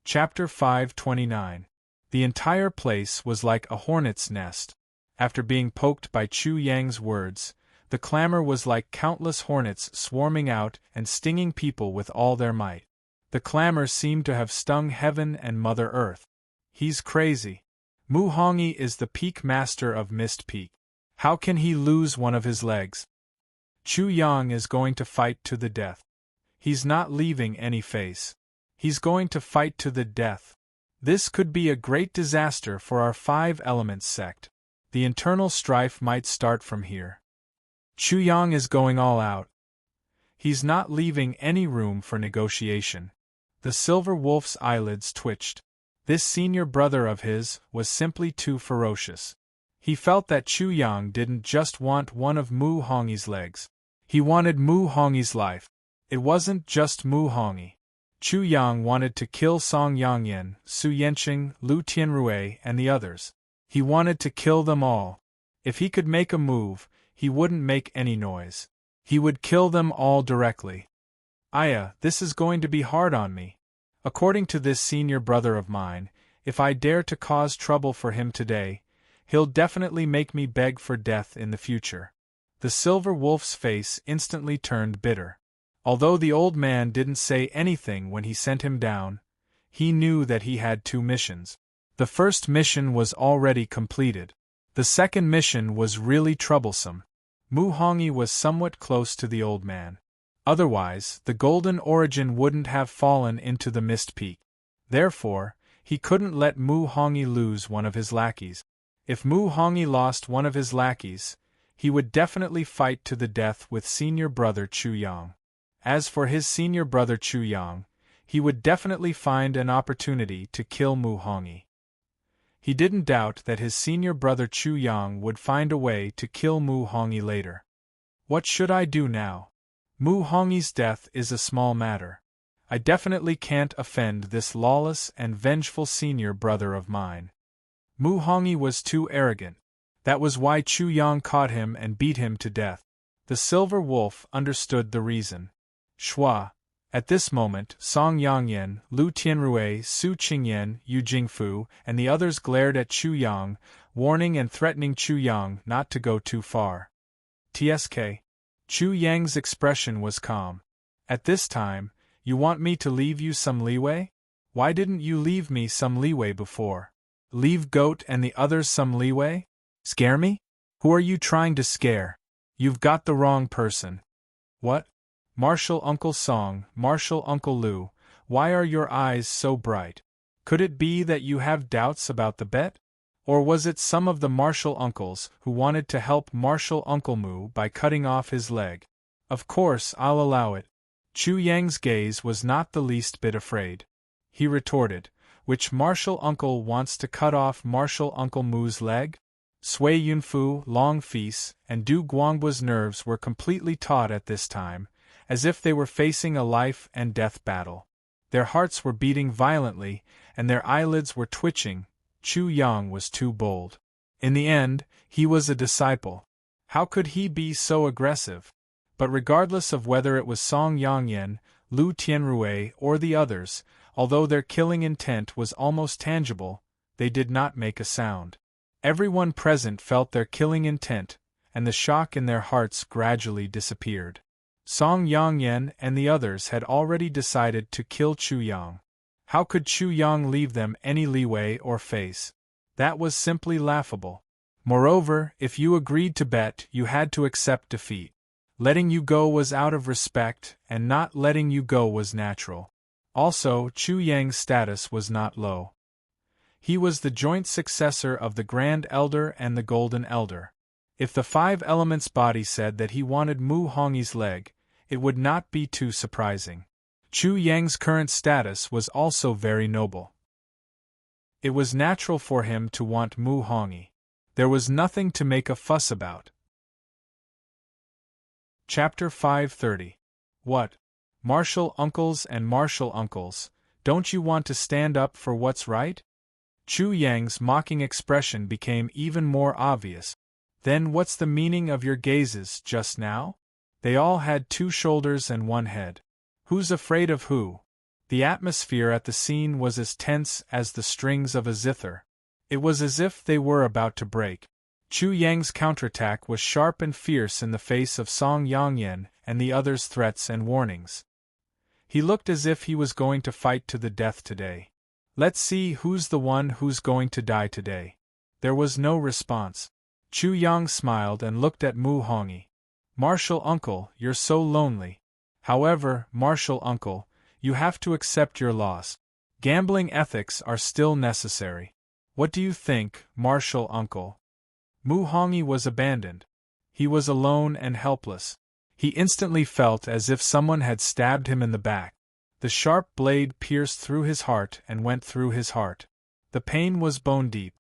Chapter 529. The entire place was like a hornet's nest. After being poked by Chu Yang's words, the clamor was like countless hornets swarming out and stinging people with all their might. The clamor seemed to have stung heaven and Mother Earth. He's crazy. Mu Hongyi is the peak master of Mist Peak. How can he lose one of his legs? Chu Yang is going to fight to the death. He's not leaving any face. He's going to fight to the death. This could be a great disaster for our Five Elements sect. The internal strife might start from here. Chu Yang is going all out. He's not leaving any room for negotiation. The Silver Wolf's eyelids twitched. This senior brother of his was simply too ferocious. He felt that Chu Yang didn't just want one of Mu Hongyi's legs. He wanted Mu Hongyi's life. It wasn't just Mu Hongyi. Chu Yang wanted to kill Song Yangyan, Su Yanqing, Lu Tianrui, and the others. He wanted to kill them all. If he could make a move, he wouldn't make any noise. He would kill them all directly. Aya, this is going to be hard on me. According to this senior brother of mine, if I dare to cause trouble for him today, he'll definitely make me beg for death in the future. The Silver Wolf's face instantly turned bitter. Although the old man didn't say anything when he sent him down, he knew that he had two missions. The first mission was already completed. The second mission was really troublesome. Mu Hongyi was somewhat close to the old man. Otherwise, the Golden Origin wouldn't have fallen into the Mist Peak. Therefore, he couldn't let Mu Hongyi lose one of his lackeys. If Mu Hongyi lost one of his lackeys, he would definitely fight to the death with senior brother Chu Yang. As for his senior brother Chu Yang, he would definitely find an opportunity to kill Mu Hongyi. He didn't doubt that his senior brother Chu Yang would find a way to kill Mu Hongyi later. What should I do now? Mu Hongyi's death is a small matter. I definitely can't offend this lawless and vengeful senior brother of mine. Mu Hongyi was too arrogant. That was why Chu Yang caught him and beat him to death. The Silver Wolf understood the reason. Shua. At this moment, Song Yangyan, Lu Tianrui, Su Qingyan, Yu Jingfu, and the others glared at Chu Yang, warning and threatening Chu Yang not to go too far. TSK. Chu Yang's expression was calm. At this time, you want me to leave you some leeway? Why didn't you leave me some leeway before? Leave Goat and the others some leeway? Scare me? Who are you trying to scare? You've got the wrong person. What? Martial Uncle Song, Martial Uncle Lu, why are your eyes so bright? Could it be that you have doubts about the bet? Or was it some of the martial uncles who wanted to help Martial Uncle Mu by cutting off his leg? Of course I'll allow it. Chu Yang's gaze was not the least bit afraid. He retorted, which martial uncle wants to cut off Martial Uncle Mu's leg? Sui Yunfu, Long Feast, and Du Guangbu's nerves were completely taut at this time, as if they were facing a life and death battle. Their hearts were beating violently, and their eyelids were twitching. Chu Yang was too bold. In the end, he was a disciple. How could he be so aggressive? But regardless of whether it was Song Yangyan, Lu Tianrui, or the others, although their killing intent was almost tangible, they did not make a sound. Everyone present felt their killing intent, and the shock in their hearts gradually disappeared. Song Yangyan and the others had already decided to kill Chu Yang. How could Chu Yang leave them any leeway or face? That was simply laughable. Moreover, if you agreed to bet, you had to accept defeat. Letting you go was out of respect, and not letting you go was natural. Also, Chu Yang's status was not low. He was the joint successor of the Grand Elder and the Golden Elder. If the Five Elements body said that he wanted Mu Hongyi's leg, it would not be too surprising. Chu Yang's current status was also very noble. It was natural for him to want Mu Hongyi. There was nothing to make a fuss about. Chapter 530. What? Martial uncles and martial uncles, don't you want to stand up for what's right? Chu Yang's mocking expression became even more obvious. Then what's the meaning of your gazes just now? They all had two shoulders and one head. Who's afraid of who? The atmosphere at the scene was as tense as the strings of a zither. It was as if they were about to break. Chu Yang's counterattack was sharp and fierce in the face of Song Yongyan and the others' threats and warnings. He looked as if he was going to fight to the death today. Let's see who's the one who's going to die today. There was no response. Chu Yang smiled and looked at Mu Hongyi. Martial uncle, you're so lonely. However, martial uncle, you have to accept your loss. Gambling ethics are still necessary. What do you think, martial uncle? Mu Hongyi was abandoned. He was alone and helpless. He instantly felt as if someone had stabbed him in the back. The sharp blade pierced through his heart and went through his heart. The pain was bone deep.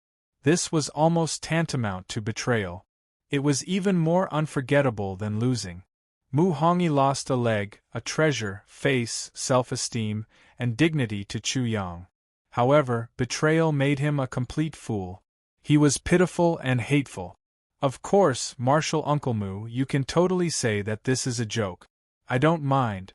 This was almost tantamount to betrayal. It was even more unforgettable than losing. Mu Hongyi lost a leg, a treasure, face, self-esteem, and dignity to Chu Yang. However, betrayal made him a complete fool. He was pitiful and hateful. Of course, martial Uncle Mu, you can totally say that this is a joke. I don't mind.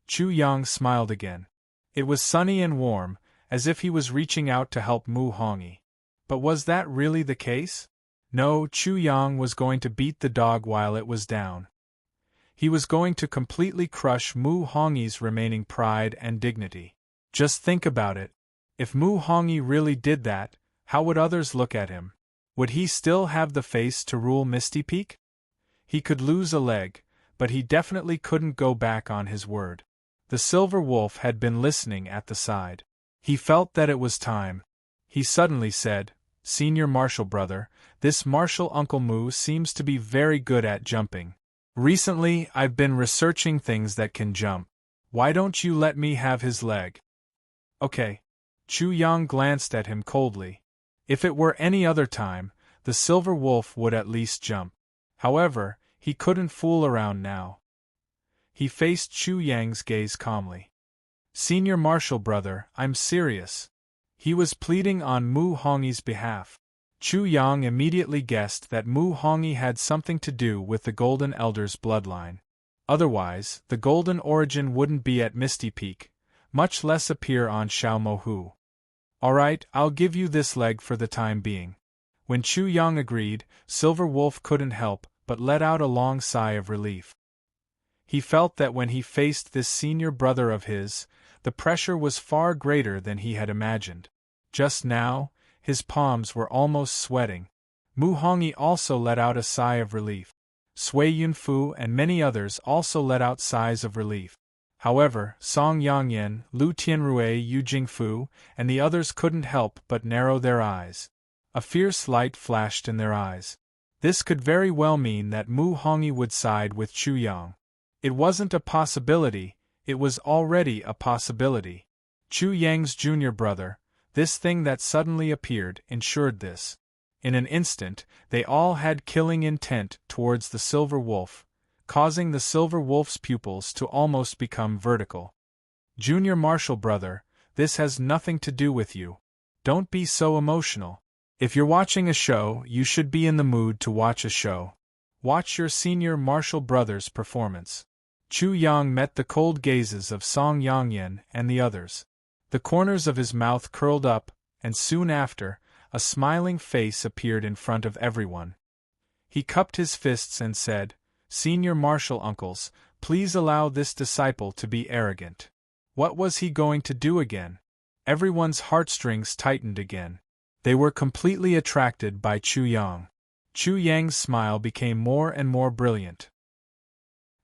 Chu Yang smiled again. It was sunny and warm, as if he was reaching out to help Mu Hongyi. But was that really the case? No, Chu Yang was going to beat the dog while it was down. He was going to completely crush Mu Hongyi's remaining pride and dignity. Just think about it. If Mu Hongyi really did that, how would others look at him? Would he still have the face to rule Misty Peak? He could lose a leg, but he definitely couldn't go back on his word. The Silver Wolf had been listening at the side. He felt that it was time. He suddenly said, Senior Martial Brother, this Martial Uncle Mu seems to be very good at jumping. Recently, I've been researching things that can jump. Why don't you let me have his leg? Okay. Chu Yang glanced at him coldly. If it were any other time, the Silver Wolf would at least jump. However, he couldn't fool around now. He faced Chu Yang's gaze calmly. Senior Martial Brother, I'm serious. He was pleading on Mu Hongyi's behalf. Chu Yang immediately guessed that Mu Hongyi had something to do with the Golden Elder's bloodline. Otherwise, the Golden Origin wouldn't be at Misty Peak, much less appear on Xiao Mohu. Alright, I'll give you this leg for the time being. When Chu Yang agreed, Silver Wolf couldn't help but let out a long sigh of relief. He felt that when he faced this senior brother of his, the pressure was far greater than he had imagined. Just now, his palms were almost sweating. Mu Hongyi also let out a sigh of relief. Sui Yunfu and many others also let out sighs of relief. However, Song Yongyan, Lu Tianrui, Yu Jingfu, and the others couldn't help but narrow their eyes. A fierce light flashed in their eyes. This could very well mean that Mu Hongyi would side with Chu Yang. It wasn't a possibility, it was already a possibility. Chu Yang's junior brother, this thing that suddenly appeared, ensured this. In an instant, they all had killing intent towards the Silver Wolf, causing the Silver Wolf's pupils to almost become vertical. Junior Martial Brother, this has nothing to do with you. Don't be so emotional. If you're watching a show, you should be in the mood to watch a show. Watch your senior Martial Brother's performance. Chu Yang met the cold gazes of Song Yongyan and the others. The corners of his mouth curled up, and soon after, a smiling face appeared in front of everyone. He cupped his fists and said, Senior Martial Uncles, please allow this disciple to be arrogant. What was he going to do again? Everyone's heartstrings tightened again. They were completely attracted by Chu Yang. Chu Yang's smile became more and more brilliant.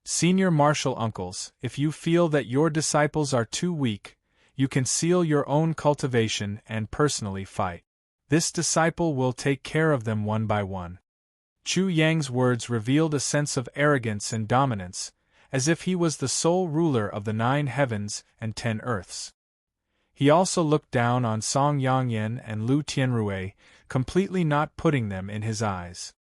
Senior Martial Uncles, if you feel that your disciples are too weak, you can seal your own cultivation and personally fight. This disciple will take care of them one by one. Chu Yang's words revealed a sense of arrogance and dominance, as if he was the sole ruler of the 9 heavens and 10 earths. He also looked down on Song Yongyan and Lu Tianrui, completely not putting them in his eyes.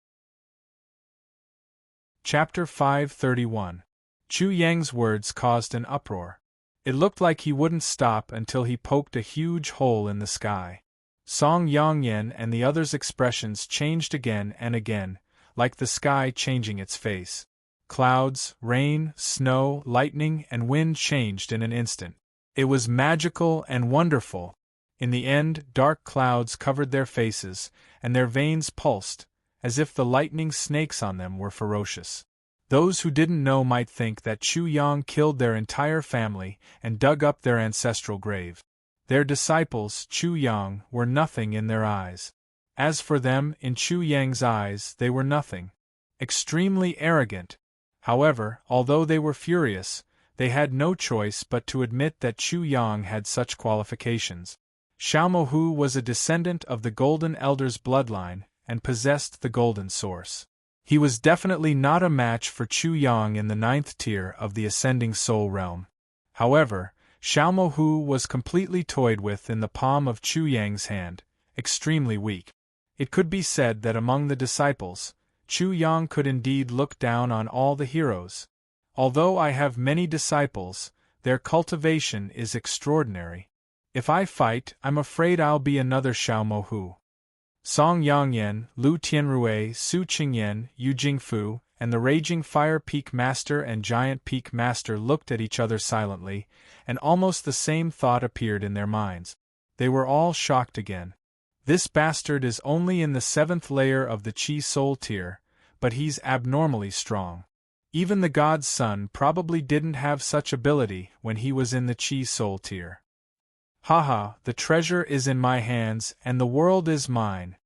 Chapter 531. Chu Yang's words caused an uproar. It looked like he wouldn't stop until he poked a huge hole in the sky. Song Yongyan and the others' expressions changed again and again, like the sky changing its face. Clouds, rain, snow, lightning, and wind changed in an instant. It was magical and wonderful. In the end, dark clouds covered their faces, and their veins pulsed, as if the lightning snakes on them were ferocious. Those who didn't know might think that Chu Yang killed their entire family and dug up their ancestral grave. Their disciples, Chu Yang, were nothing in their eyes. As for them, in Chu Yang's eyes, they were nothing. Extremely arrogant. However, although they were furious, they had no choice but to admit that Chu Yang had such qualifications. Xiaomohu was a descendant of the Golden Elder's bloodline and possessed the Golden Source. He was definitely not a match for Chu Yang in the 9th tier of the Ascending Soul Realm. However, Xiaomohu was completely toyed with in the palm of Chu Yang's hand, extremely weak. It could be said that among the disciples, Chu Yang could indeed look down on all the heroes. Although I have many disciples, their cultivation is extraordinary. If I fight, I'm afraid I'll be another Xiaomohu. Song Yangyan, Lu Tianrui, Su Qingyan, Yu Jingfu, and the Raging Fire Peak Master and Giant Peak Master looked at each other silently, and almost the same thought appeared in their minds. They were all shocked again. This bastard is only in the 7th layer of the Qi Soul tier, but he's abnormally strong. Even the God's Son probably didn't have such ability when he was in the Qi Soul tier. Haha, the treasure is in my hands and the world is mine.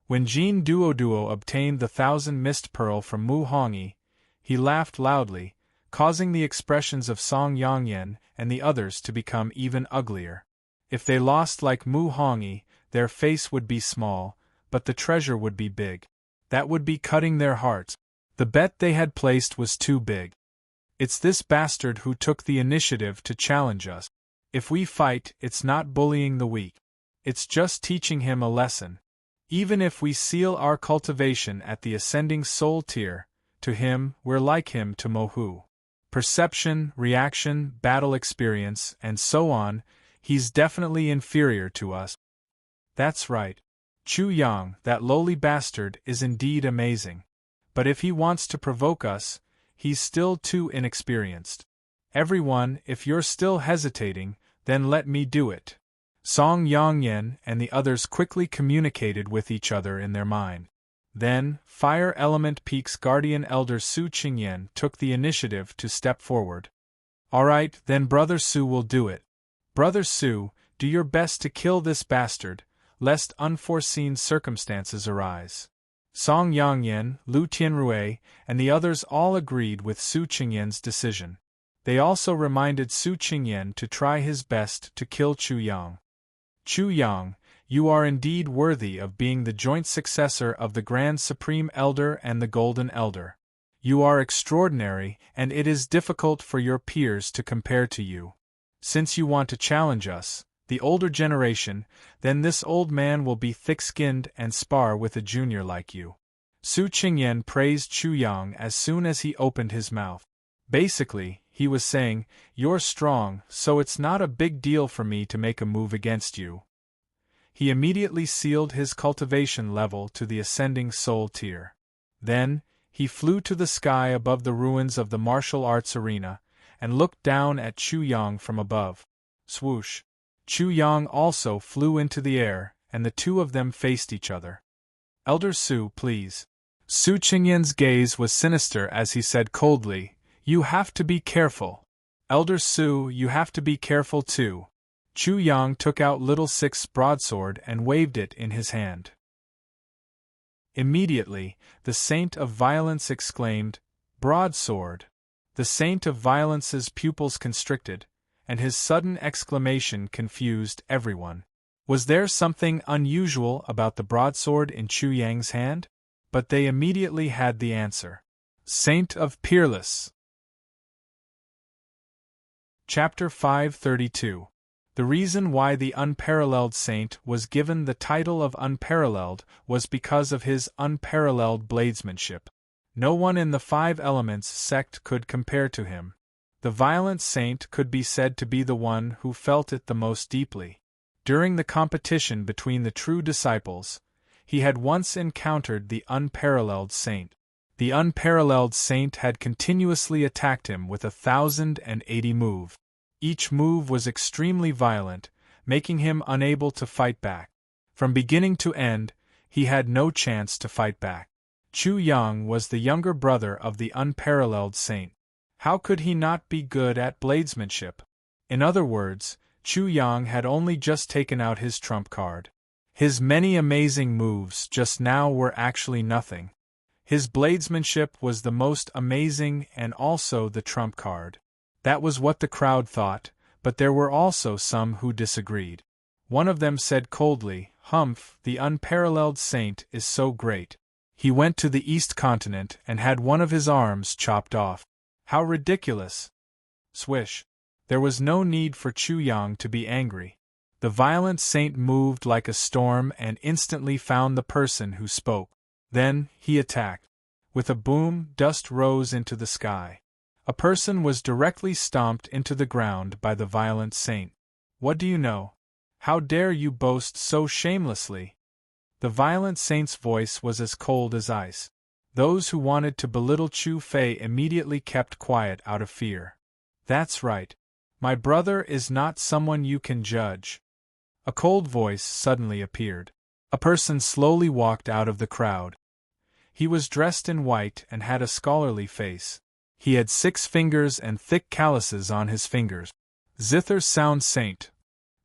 When Jin Duoduo obtained the 1,000 mist pearl from Mu Hongyi, he laughed loudly, causing the expressions of Song Yangyan and the others to become even uglier. If they lost like Mu Hongyi, their face would be small, but the treasure would be big. That would be cutting their hearts. The bet they had placed was too big. It's this bastard who took the initiative to challenge us. If we fight, it's not bullying the weak. It's just teaching him a lesson. Even if we seal our cultivation at the Ascending Soul tier, to him, we're like him to Mohu. Perception, reaction, battle experience, and so on, he's definitely inferior to us. That's right. Chu Yang, that lowly bastard, is indeed amazing. But if he wants to provoke us, he's still too inexperienced. Everyone, if you're still hesitating, then let me do it. Song Yangyan and the others quickly communicated with each other in their mind. Then, Fire Element Peak's guardian elder Su Qingyan took the initiative to step forward. Alright, then Brother Su will do it. Brother Su, do your best to kill this bastard, lest unforeseen circumstances arise. Song Yangyan, Lu Tianrui, and the others all agreed with Su Qingyan's decision. They also reminded Su Qingyan to try his best to kill Chu Yang. Chu Yang, you are indeed worthy of being the joint successor of the Grand Supreme Elder and the Golden Elder. You are extraordinary, and it is difficult for your peers to compare to you. Since you want to challenge us, the older generation, then this old man will be thick-skinned and spar with a junior like you. Su Qingyan praised Chu Yang as soon as he opened his mouth. Basically, he was saying, you're strong, so it's not a big deal for me to make a move against you. He immediately sealed his cultivation level to the Ascending Soul tier. Then, he flew to the sky above the ruins of the martial arts arena, and looked down at Chu Yang from above. Swoosh! Chu Yang also flew into the air, and the two of them faced each other. Elder Su, please. Su Qingyan's gaze was sinister as he said coldly, you have to be careful. Elder Su, you have to be careful too. Chu Yang took out Little Six's broadsword and waved it in his hand. Immediately, the Saint of Violence exclaimed, broadsword. The Saint of Violence's pupils constricted, and his sudden exclamation confused everyone. Was there something unusual about the broadsword in Chu Yang's hand? But they immediately had the answer. Saint of Peerless. Chapter 532. The reason why the Unparalleled Saint was given the title of Unparalleled was because of his unparalleled bladesmanship. No one in the 5 Elements sect could compare to him. The Violent Saint could be said to be the one who felt it the most deeply. During the competition between the true disciples, he had once encountered the Unparalleled Saint. The Unparalleled Saint had continuously attacked him with 1,080 move. Each move was extremely violent, making him unable to fight back. From beginning to end, he had no chance to fight back. Chu Yang was the younger brother of the unparalleled saint. How could he not be good at bladesmanship? In other words, Chu Yang had only just taken out his trump card. His many amazing moves just now were actually nothing. His bladesmanship was the most amazing and also the trump card. That was what the crowd thought, but there were also some who disagreed. One of them said coldly, "Humph, the unparalleled saint is so great. He went to the East Continent and had one of his arms chopped off. How ridiculous!" Swish. There was no need for Chu Yang to be angry. The violent saint moved like a storm and instantly found the person who spoke. Then, he attacked. With a boom, dust rose into the sky. A person was directly stomped into the ground by the violent saint. "What do you know? How dare you boast so shamelessly?" The violent saint's voice was as cold as ice. Those who wanted to belittle Chu Fei immediately kept quiet out of fear. "That's right. My brother is not someone you can judge." A cold voice suddenly appeared. A person slowly walked out of the crowd. He was dressed in white and had a scholarly face. He had 6 fingers and thick calluses on his fingers. Zither Sound Saint.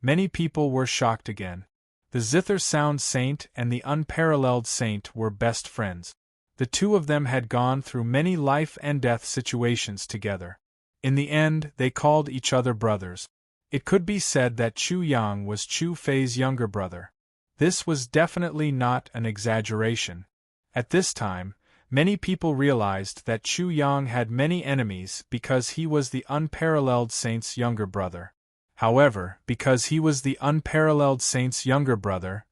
Many people were shocked again. The Zither Sound Saint and the unparalleled saint were best friends. The two of them had gone through many life and death situations together. In the end, they called each other brothers. It could be said that Chu Yang was Chu Fei's younger brother. This was definitely not an exaggeration. At this time, many people realized that Chu Yang had many enemies because he was the unparalleled saint's younger brother. However, because he was the unparalleled saint's younger brother,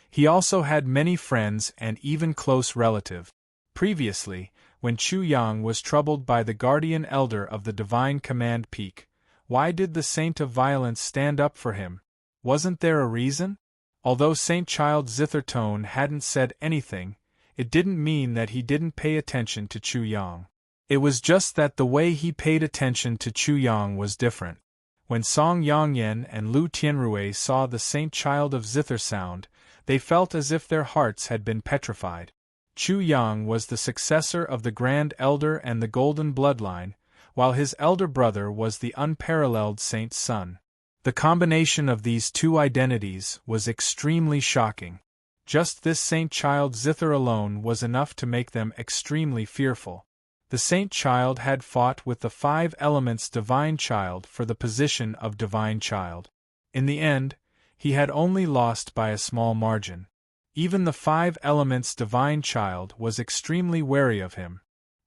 he also had many friends and even close relatives. Previously, when Chu Yang was troubled by the guardian elder of the Divine Command Peak, why did the Saint of Violence stand up for him? Wasn't there a reason? Although Saint Child Zithertone hadn't said anything, it didn't mean that he didn't pay attention to Chu Yang. It was just that the way he paid attention to Chu Yang was different. When Song Yongyan and Lu Tianrui saw the Saint Child of Zither Sound, they felt as if their hearts had been petrified. Chu Yang was the successor of the Grand Elder and the Golden Bloodline, while his elder brother was the unparalleled Saint's son. The combination of these two identities was extremely shocking. Just this Saint Child Zither alone was enough to make them extremely fearful. The Saint Child had fought with the 5 Elements Divine Child for the position of Divine Child. In the end, he had only lost by a small margin. Even the 5 Elements Divine Child was extremely wary of him.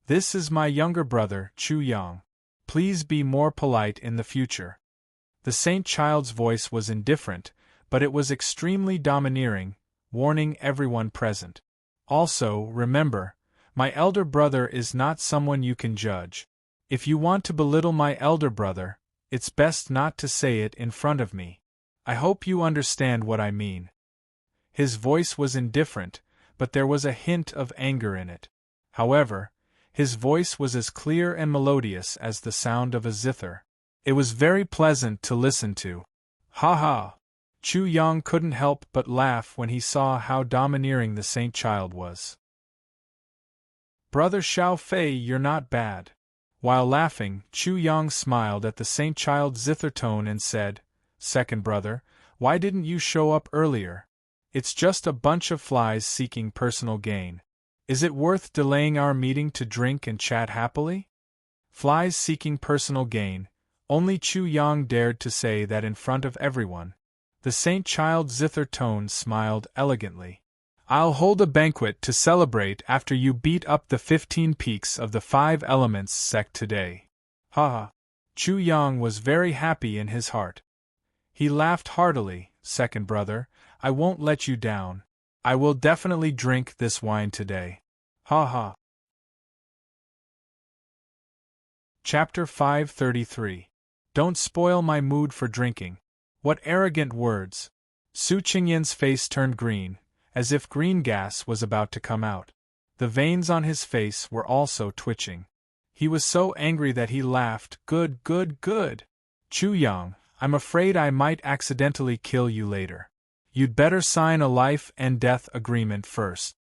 "This is my younger brother, Chu Yang. Please be more polite in the future." The Saint Child's voice was indifferent, but it was extremely domineering, warning everyone present. "Also, remember, my elder brother is not someone you can judge. If you want to belittle my elder brother, it's best not to say it in front of me. I hope you understand what I mean." His voice was indifferent, but there was a hint of anger in it. However, his voice was as clear and melodious as the sound of a zither. It was very pleasant to listen to. "Ha ha!" Chu Yang couldn't help but laugh when he saw how domineering the Saint Child was. "Brother Xiao Fei, you're not bad." While laughing, Chu Yang smiled at the Saint Child Zithertone and said, "Second brother, why didn't you show up earlier? It's just a bunch of flies seeking personal gain. Is it worth delaying our meeting to drink and chat happily?" Flies seeking personal gain. Only Chu Yang dared to say that in front of everyone. The Saint Child Zithertone smiled elegantly. "I'll hold a banquet to celebrate after you beat up the 15 peaks of the 5 Elements sect today." Ha ha! Chu Yang was very happy in his heart. He laughed heartily. "Second brother, I won't let you down. I will definitely drink this wine today. Ha ha!" Chapter 533. Don't spoil my mood for drinking. What arrogant words! Su Qingyan's face turned green, as if green gas was about to come out. The veins on his face were also twitching. He was so angry that he laughed. Good, good, good! Chu Yang, I'm afraid I might accidentally kill you later. You'd better sign a life and death agreement first.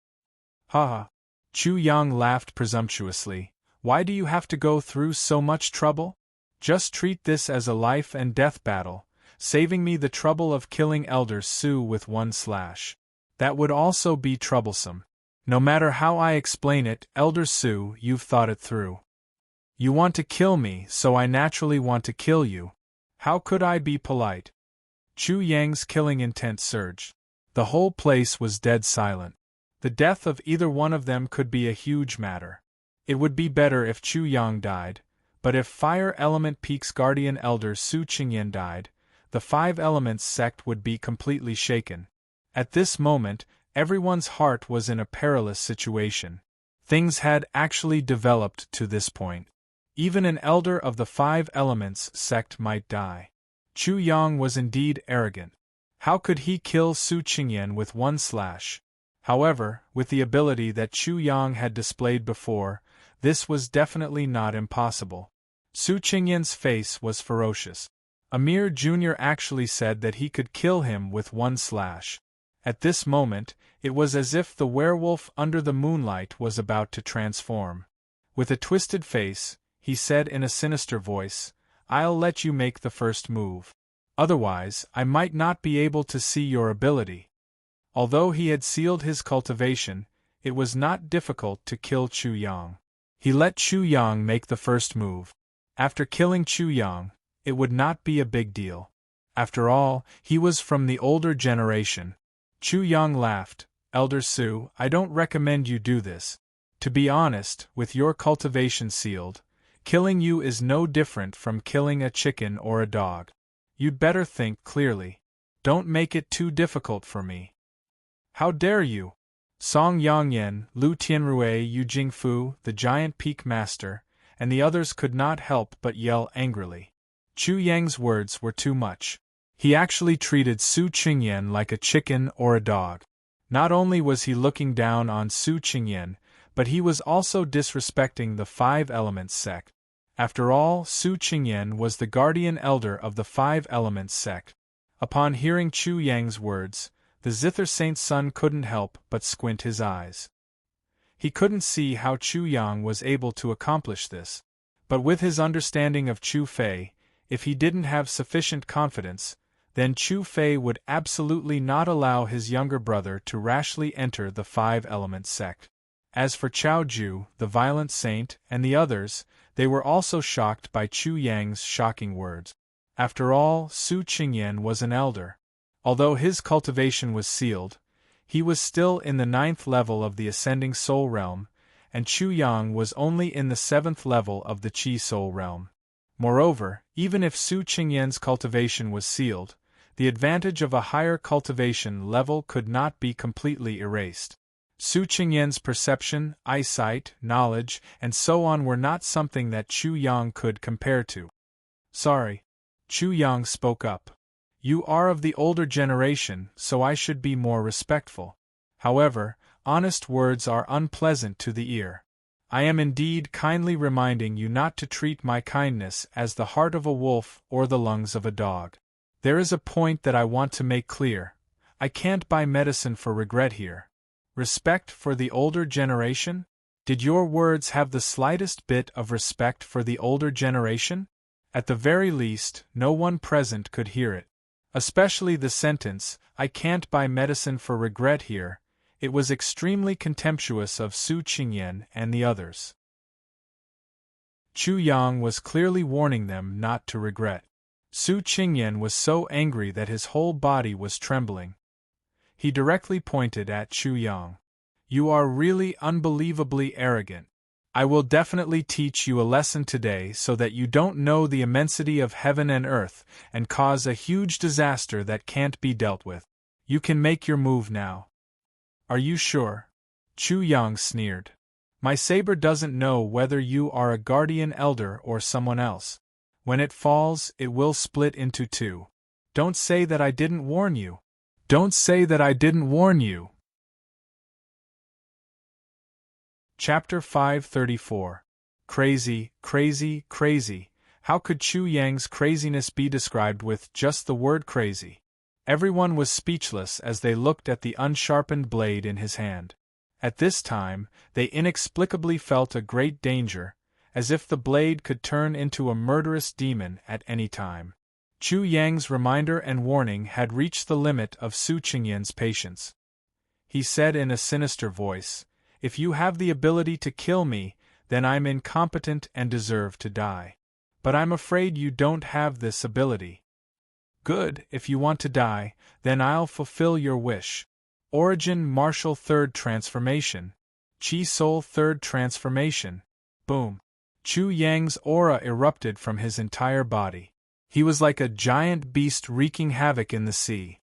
Haha. Chu Yang laughed presumptuously. Why do you have to go through so much trouble? Just treat this as a life and death battle, saving me the trouble of killing Elder Su with one slash. That would also be troublesome. No matter how I explain it, Elder Su, you've thought it through. You want to kill me, so I naturally want to kill you. How could I be polite? Chu Yang's killing intent surged. The whole place was dead silent. The death of either one of them could be a huge matter. It would be better if Chu Yang died, but if Fire Element Peak's guardian elder Su Qingyan died, the Five Elements sect would be completely shaken. At this moment, everyone's heart was in a perilous situation. Things had actually developed to this point. Even an elder of the Five Elements sect might die. Chu Yang was indeed arrogant. How could he kill Su Qingyan with one slash? However, with the ability that Chu Yang had displayed before, this was definitely not impossible. Su Qingyan's face was ferocious. Amir Jr. actually said that he could kill him with one slash. At this moment, it was as if the werewolf under the moonlight was about to transform. With a twisted face, he said in a sinister voice, "I'll let you make the first move. Otherwise, I might not be able to see your ability." Although he had sealed his cultivation, it was not difficult to kill Chu Yang. He let Chu Yang make the first move. After killing Chu Yang, it would not be a big deal. After all, he was from the older generation. Chu Yang laughed. "Elder Su, I don't recommend you do this. To be honest, with your cultivation sealed, killing you is no different from killing a chicken or a dog. You'd better think clearly. Don't make it too difficult for me." "How dare you?" Song Yangyan, Lu Tianrui, Yu Jingfu, the giant peak master, and the others could not help but yell angrily. Chu Yang's words were too much. He actually treated Su Qingyan like a chicken or a dog. Not only was he looking down on Su Qingyan, but he was also disrespecting the Five Elements sect. After all, Su Qingyan was the guardian elder of the Five Elements sect. Upon hearing Chu Yang's words, the Zither Saint's son couldn't help but squint his eyes. He couldn't see how Chu Yang was able to accomplish this. But with his understanding of Chu Fei, if he didn't have sufficient confidence, then Chu Fei would absolutely not allow his younger brother to rashly enter the Five Elements sect. As for Chao Ju, the violent saint, and the others, they were also shocked by Chu Yang's shocking words. After all, Su Qingyan was an elder. Although his cultivation was sealed, he was still in the 9th level of the Ascending Soul Realm, and Chu Yang was only in the 7th level of the Qi Soul Realm. Moreover, even if Su Qingyan's cultivation was sealed, the advantage of a higher cultivation level could not be completely erased. Su Qingyan's perception, eyesight, knowledge, and so on were not something that Chu Yang could compare to. "Sorry." Chu Yang spoke up. "You are of the older generation, so I should be more respectful. However, honest words are unpleasant to the ear. I am indeed kindly reminding you not to treat my kindness as the heart of a wolf or the lungs of a dog. There is a point that I want to make clear. I can't buy medicine for regret here. Respect for the older generation? Did your words have the slightest bit of respect for the older generation? At the very least, no one present could hear it. Especially the sentence, 'I can't buy medicine for regret here.' It was extremely contemptuous of Su Qingyan and the others. Chu Yang was clearly warning them not to regret. Su Qingyan was so angry that his whole body was trembling. He directly pointed at Chu Yang. "You are really unbelievably arrogant. I will definitely teach you a lesson today so that you don't know the immensity of heaven and earth and cause a huge disaster that can't be dealt with. You can make your move now." "Are you sure?" Chu Yang sneered. "My saber doesn't know whether you are a guardian elder or someone else. When it falls, it will split into two. Don't say that I didn't warn you. Don't say that I didn't warn you." Chapter 534. Crazy, crazy, crazy. How could Chu Yang's craziness be described with just the word crazy? Everyone was speechless as they looked at the unsharpened blade in his hand. At this time, they inexplicably felt a great danger, as if the blade could turn into a murderous demon at any time. Chu Yang's reminder and warning had reached the limit of Su Qingyan's patience. He said in a sinister voice, "If you have the ability to kill me, then I'm incompetent and deserve to die. But I'm afraid you don't have this ability." "Good, if you want to die, then I'll fulfill your wish." Origin Martial Third Transformation. Chi Soul Third Transformation. Boom. Chu Yang's aura erupted from his entire body. He was like a giant beast wreaking havoc in the sea.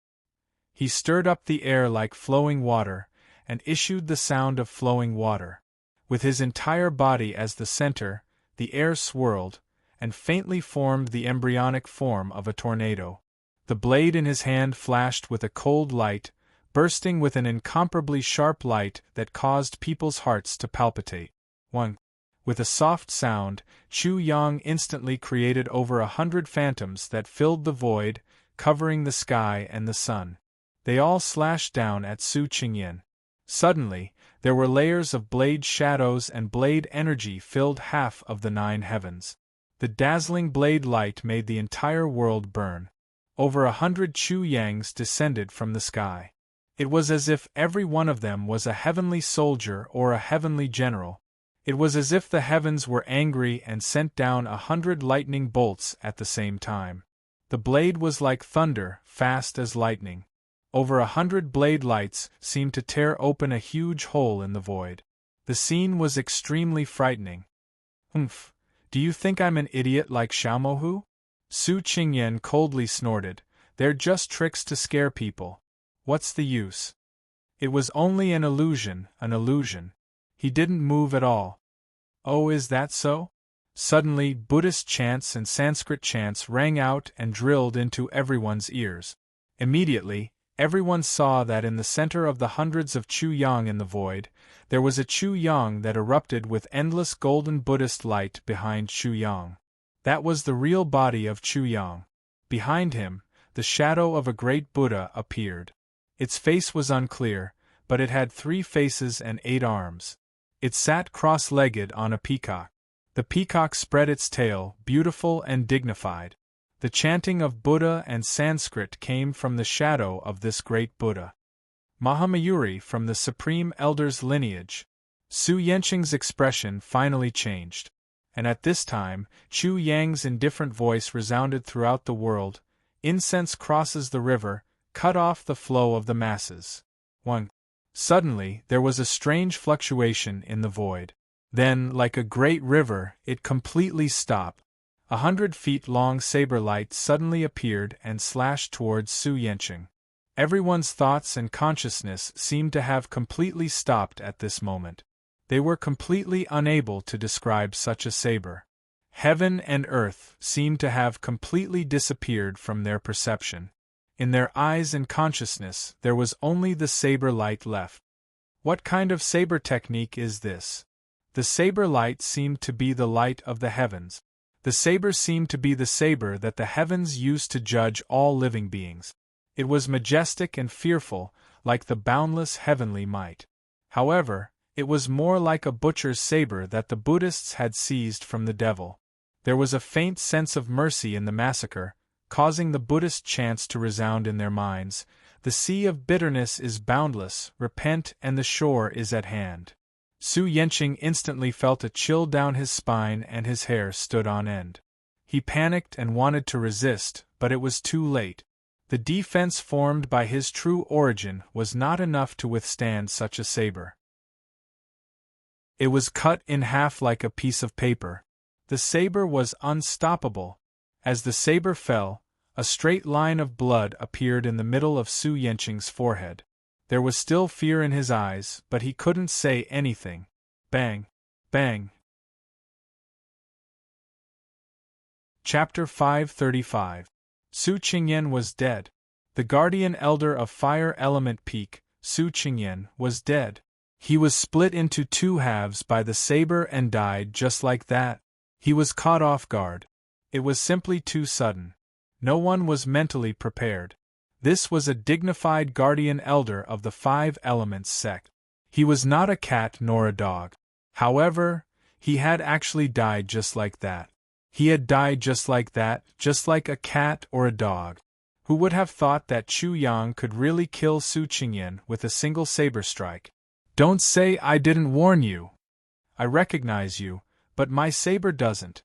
He stirred up the air like flowing water, and issued the sound of flowing water. With his entire body as the center, the air swirled, and faintly formed the embryonic form of a tornado. The blade in his hand flashed with a cold light, bursting with an incomparably sharp light that caused people's hearts to palpitate. 1. With a soft sound, Chu Yang instantly created over 100 phantoms that filled the void, covering the sky and the sun. They all slashed down at Su Qingyan. Suddenly, there were layers of blade shadows and blade energy filled half of the 9 heavens. The dazzling blade light made the entire world burn. Over 100 Chu Yangs descended from the sky. It was as if every one of them was a heavenly soldier or a heavenly general. It was as if the heavens were angry and sent down 100 lightning bolts at the same time. The blade was like thunder, fast as lightning. Over 100 blade lights seemed to tear open a huge hole in the void. The scene was extremely frightening. "Humph, do you think I'm an idiot like Xiaomohu?" Su Qingyan coldly snorted. "They're just tricks to scare people. What's the use?" It was only an illusion, an illusion. He didn't move at all. "Oh, is that so?" Suddenly, Buddhist chants and Sanskrit chants rang out and drilled into everyone's ears. Immediately, everyone saw that in the center of the hundreds of Chu Yang in the void, there was a Chu Yang that erupted with endless golden Buddhist light behind Chu Yang. That was the real body of Chu Yang. Behind him, the shadow of a great Buddha appeared. Its face was unclear, but it had 3 faces and 8 arms. It sat cross-legged on a peacock. The peacock spread its tail, beautiful and dignified. The chanting of Buddha and Sanskrit came from the shadow of this great Buddha. Mahamayuri from the Supreme Elder's lineage. Su Yenqing's expression finally changed. And at this time, Chu Yang's indifferent voice resounded throughout the world. "Incense crosses the river, cut off the flow of the masses." 1. Suddenly, there was a strange fluctuation in the void. Then, like a great river, it completely stopped. 100 feet long saber light suddenly appeared and slashed towards Su Yenqing. Everyone's thoughts and consciousness seemed to have completely stopped at this moment. They were completely unable to describe such a saber. Heaven and earth seemed to have completely disappeared from their perception. In their eyes and consciousness, there was only the saber light left. What kind of saber technique is this? The saber light seemed to be the light of the heavens. The saber seemed to be the saber that the heavens used to judge all living beings. It was majestic and fearful, like the boundless heavenly might. However, it was more like a butcher's saber that the Buddhists had seized from the devil. There was a faint sense of mercy in the massacre, causing the Buddhist chants to resound in their minds. "The sea of bitterness is boundless, repent and the shore is at hand." Su Yenqing instantly felt a chill down his spine and his hair stood on end. He panicked and wanted to resist, but it was too late. The defense formed by his true origin was not enough to withstand such a saber. It was cut in half like a piece of paper. The saber was unstoppable. As the saber fell, a straight line of blood appeared in the middle of Su Yenqing's forehead. There was still fear in his eyes, but he couldn't say anything. Bang! Bang! Chapter 535. Su Qingyan was dead. The guardian elder of Fire Element Peak, Su Qingyan, was dead. He was split into 2 halves by the saber and died just like that. He was caught off guard. It was simply too sudden. No one was mentally prepared. This was a dignified guardian elder of the Five Elements sect. He was not a cat nor a dog. However, he had actually died just like that. He had died just like that, just like a cat or a dog. Who would have thought that Chu Yang could really kill Su Qingyan with a single saber strike? Don't say I didn't warn you. I recognize you, but my saber doesn't.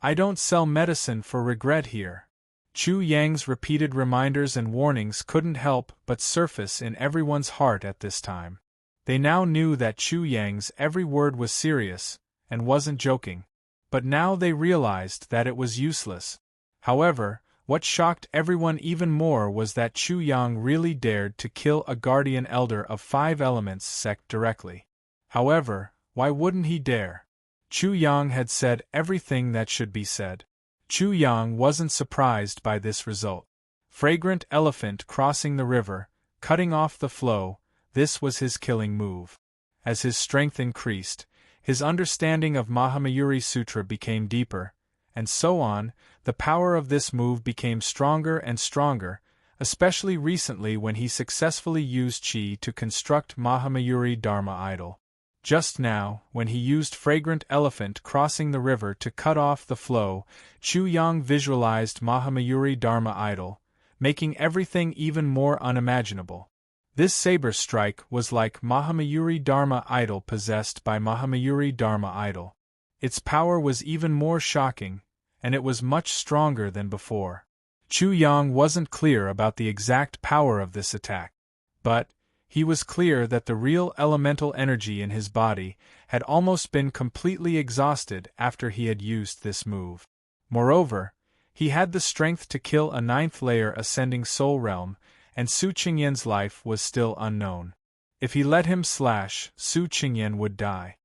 I don't sell medicine for regret here. Chu Yang's repeated reminders and warnings couldn't help but surface in everyone's heart at this time. They now knew that Chu Yang's every word was serious, and wasn't joking. But now they realized that it was useless. However, what shocked everyone even more was that Chu Yang really dared to kill a guardian elder of Five Elements sect directly. However, why wouldn't he dare? Chu Yang had said everything that should be said. Chu Yang wasn't surprised by this result. Fragrant elephant crossing the river, cutting off the flow, this was his killing move. As his strength increased, his understanding of Mahamayuri Sutra became deeper, and so on. The power of this move became stronger and stronger, especially recently when he successfully used Qi to construct Mahamayuri Dharma idol. Just now, when he used Fragrant Elephant crossing the river to cut off the flow, Chu Yang visualized Mahamayuri Dharma idol, making everything even more unimaginable. This saber strike was like Mahamayuri Dharma idol possessed by Mahamayuri Dharma idol. Its power was even more shocking, and it was much stronger than before. Chu Yang wasn't clear about the exact power of this attack, but he was clear that the real elemental energy in his body had almost been completely exhausted after he had used this move. Moreover, he had the strength to kill a ninth-layer ascending soul realm, and Su Qingyan's life was still unknown. If he let him slash, Su Qingyan would die.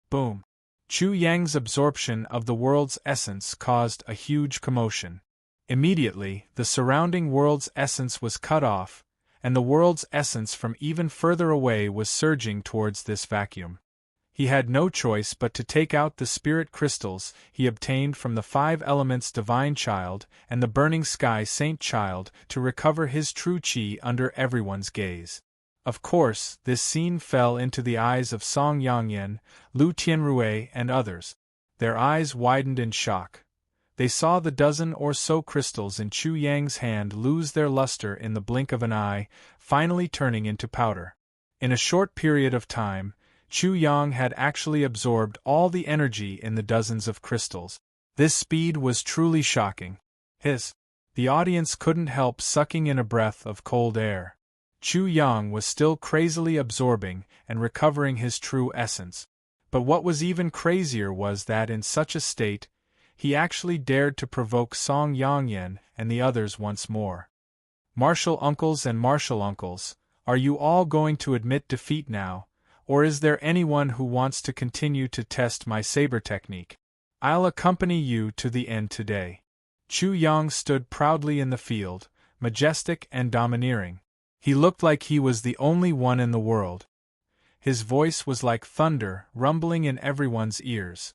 Boom! Chu Yang's absorption of the world's essence caused a huge commotion. Immediately, the surrounding world's essence was cut off, and the world's essence from even further away was surging towards this vacuum. He had no choice but to take out the spirit crystals he obtained from the Five Elements Divine Child and the Burning Sky Saint Child to recover his true Qi under everyone's gaze. Of course, this scene fell into the eyes of Song Yangyan, Lu Tianrui, and others. Their eyes widened in shock. They saw the dozen or so crystals in Chu Yang's hand lose their luster in the blink of an eye, finally turning into powder. In a short period of time, Chu Yang had actually absorbed all the energy in the dozens of crystals. This speed was truly shocking. The audience couldn't help sucking in a breath of cold air. Chu Yang was still crazily absorbing and recovering his true essence. But what was even crazier was that in such a state, he actually dared to provoke Song Yangyan and the others once more. Martial uncles and martial uncles, are you all going to admit defeat now, or is there anyone who wants to continue to test my saber technique? I'll accompany you to the end today. Chu Yang stood proudly in the field, majestic and domineering. He looked like he was the only one in the world. His voice was like thunder rumbling in everyone's ears.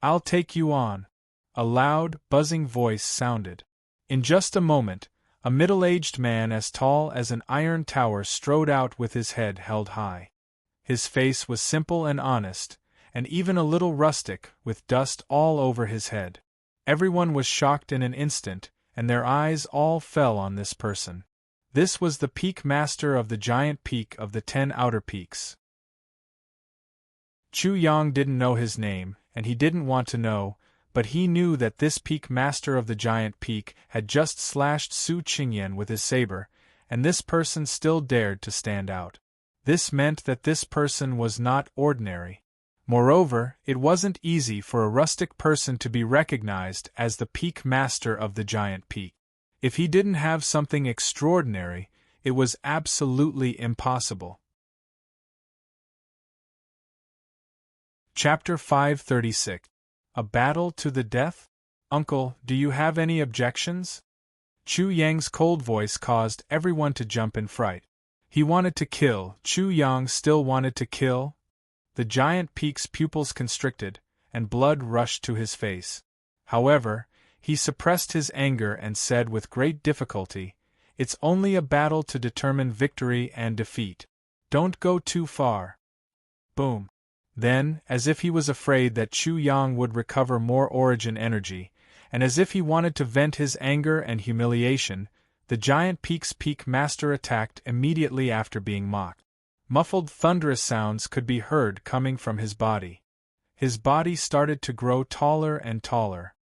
I'll take you on. A loud, buzzing voice sounded. In just a moment, a middle-aged man as tall as an iron tower strode out with his head held high. His face was simple and honest, and even a little rustic, with dust all over his head. Everyone was shocked in an instant, and their eyes all fell on this person. This was the peak master of the giant peak of the 10 outer peaks. Chu Yang didn't know his name, and he didn't want to know, but he knew that this peak master of the giant peak had just slashed Su Qingyan with his saber, and this person still dared to stand out. This meant that this person was not ordinary. Moreover, it wasn't easy for a rustic person to be recognized as the peak master of the giant peak. If he didn't have something extraordinary, it was absolutely impossible. Chapter 536. A battle to the death? Uncle, do you have any objections? Chu Yang's cold voice caused everyone to jump in fright. He wanted to kill. Chu Yang still wanted to kill? The giant peak's pupils constricted, and blood rushed to his face. However, He suppressed his anger and said with great difficulty, "It's only a battle to determine victory and defeat. Don't go too far." Boom. Then, as if he was afraid that Chu Yang would recover more origin energy, and as if he wanted to vent his anger and humiliation, the giant Peak's Peak Master attacked immediately after being mocked. Muffled thunderous sounds could be heard coming from his body. His body started to grow taller and taller.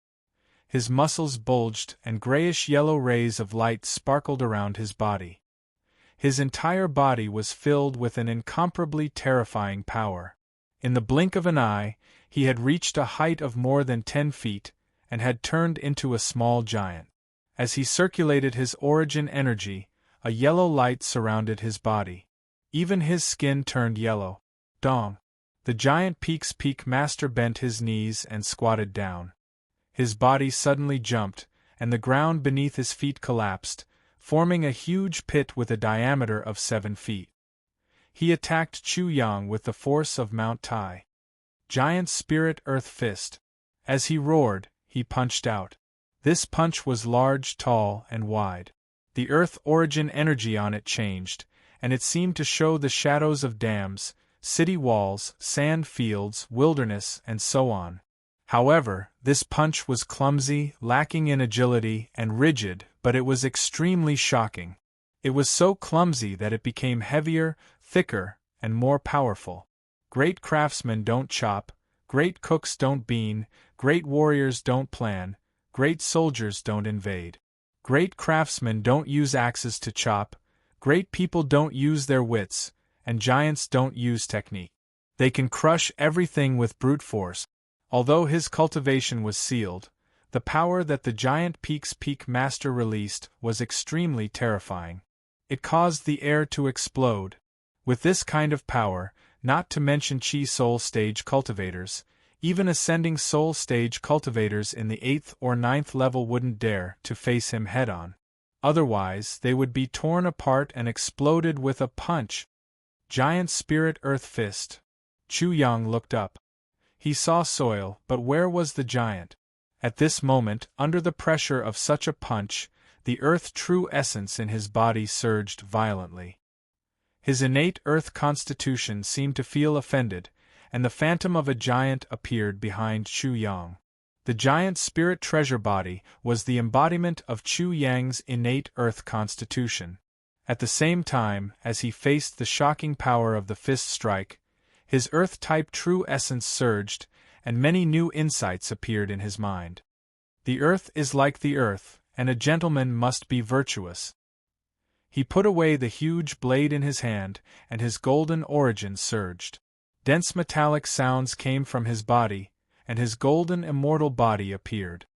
His muscles bulged and grayish-yellow rays of light sparkled around his body. His entire body was filled with an incomparably terrifying power. In the blink of an eye, he had reached a height of more than 10 feet, and had turned into a small giant. As he circulated his origin energy, a yellow light surrounded his body. Even his skin turned yellow. Dong! The giant Peak's Peak Master bent his knees and squatted down. His body suddenly jumped, and the ground beneath his feet collapsed, forming a huge pit with a diameter of 7 feet. He attacked Chu Yang with the force of Mount Tai. Giant Spirit Earth Fist. As he roared, he punched out. This punch was large, tall, and wide. The Earth origin energy on it changed, and it seemed to show the shadows of dams, city walls, sand fields, wilderness, and so on. However, this punch was clumsy, lacking in agility, and rigid, but it was extremely shocking. It was so clumsy that it became heavier, thicker, and more powerful. Great craftsmen don't chop, great cooks don't bean, great warriors don't plan, great soldiers don't invade. Great craftsmen don't use axes to chop, great people don't use their wits, and giants don't use technique. They can crush everything with brute force. Although his cultivation was sealed, the power that the giant Peak's Peak Master released was extremely terrifying. It caused the air to explode. With this kind of power, not to mention Chi Soul Stage cultivators, even ascending Soul Stage cultivators in the 8th or 9th level wouldn't dare to face him head-on. Otherwise, they would be torn apart and exploded with a punch. Giant Spirit Earth Fist. Chu Yang looked up. He saw soil, but where was the giant? At this moment, under the pressure of such a punch, the Earth true essence in his body surged violently. His innate Earth constitution seemed to feel offended, and the phantom of a giant appeared behind Chu Yang. The giant spirit treasure body was the embodiment of Chu Yang's innate Earth constitution. At the same time, as he faced the shocking power of the fist strike, his Earth-type true essence surged, and many new insights appeared in his mind. The Earth is like the Earth, and a gentleman must be virtuous. He put away the huge blade in his hand, and his golden origin surged. Dense metallic sounds came from his body, and his golden immortal body appeared.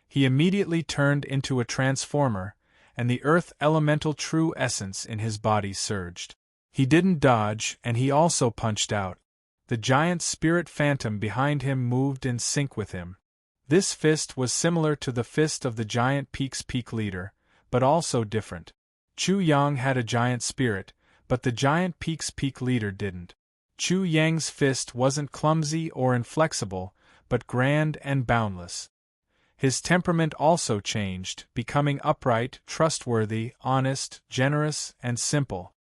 He immediately turned into a transformer, and the Earth elemental true essence in his body surged. He didn't dodge, and he also punched out. The giant spirit phantom behind him moved in sync with him. This fist was similar to the fist of the giant Peak's Peak leader, but also different. Chu Yang had a giant spirit, but the giant Peak's Peak leader didn't. Chu Yang's fist wasn't clumsy or inflexible, but grand and boundless. His temperament also changed, becoming upright, trustworthy, honest, generous, and simple.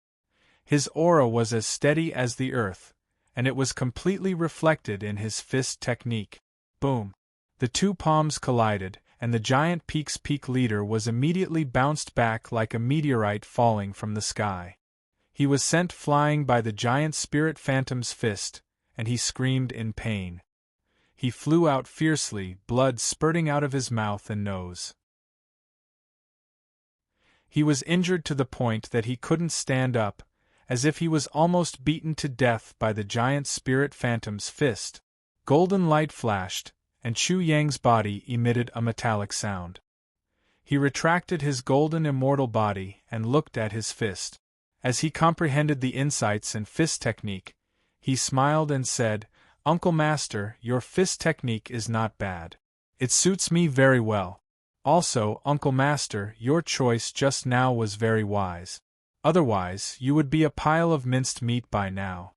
His aura was as steady as the earth, and it was completely reflected in his fist technique. Boom! The two palms collided, and the giant Peak's Peak leader was immediately bounced back like a meteorite falling from the sky. He was sent flying by the giant spirit phantom's fist, and he screamed in pain. He flew out fiercely, blood spurting out of his mouth and nose. He was injured to the point that he couldn't stand up, as if he was almost beaten to death by the giant spirit phantom's fist. Golden light flashed, and Chu Yang's body emitted a metallic sound. He retracted his golden immortal body and looked at his fist. As he comprehended the insights in fist technique, he smiled and said, "Uncle Master, your fist technique is not bad. It suits me very well. Also, Uncle Master, your choice just now was very wise. Otherwise, you would be a pile of minced meat by now."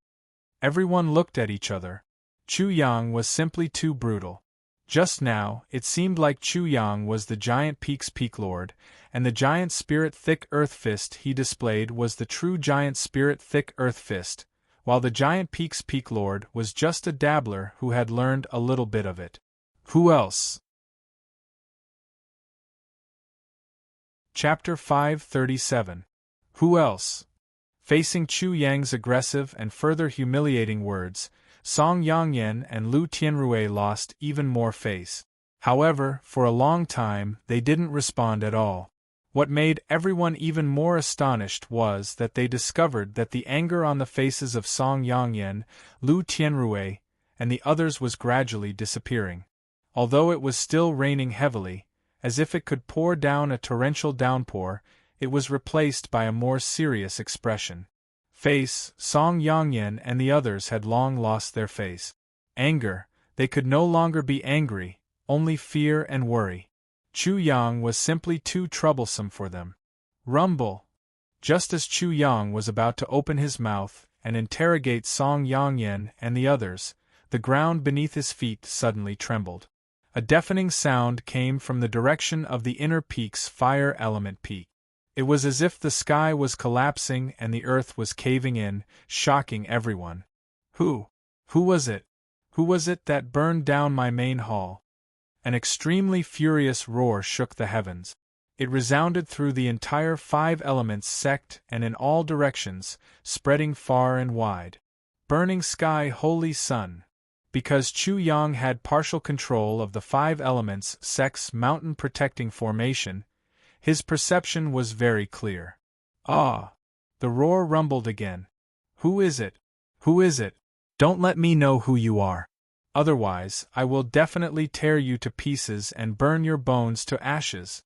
Everyone looked at each other. Chu Yang was simply too brutal. Just now, it seemed like Chu Yang was the giant peak's peak lord, and the giant spirit thick earth fist he displayed was the true giant spirit thick earth fist, while the giant peak's peak lord was just a dabbler who had learned a little bit of it. Who else? Chapter 537. Who else? Facing Chu Yang's aggressive and further humiliating words, Song Yongyan and Lu Tianrui lost even more face. However, for a long time they didn't respond at all. What made everyone even more astonished was that they discovered that the anger on the faces of Song Yongyan, Lu Tianrui, and the others was gradually disappearing. Although it was still raining heavily, as if it could pour down a torrential downpour, it was replaced by a more serious expression. Song Yongyan and the others had long lost their face. Anger, they could no longer be angry, only fear and worry. Chu Yang was simply too troublesome for them. Rumble! Just as Chu Yang was about to open his mouth and interrogate Song Yongyan and the others, the ground beneath his feet suddenly trembled. A deafening sound came from the direction of the inner peak's fire element peak. It was as if the sky was collapsing and the earth was caving in, shocking everyone. Who was it? Who was it that burned down my main hall? An extremely furious roar shook the heavens. It resounded through the entire five elements sect and in all directions, spreading far and wide. Burning sky, holy sun! Because Chu Yang had partial control of the five elements sect's mountain protecting formation, his perception was very clear. Ah! The roar rumbled again. Who is it? Who is it? Don't let me know who you are. Otherwise, I will definitely tear you to pieces and burn your bones to ashes.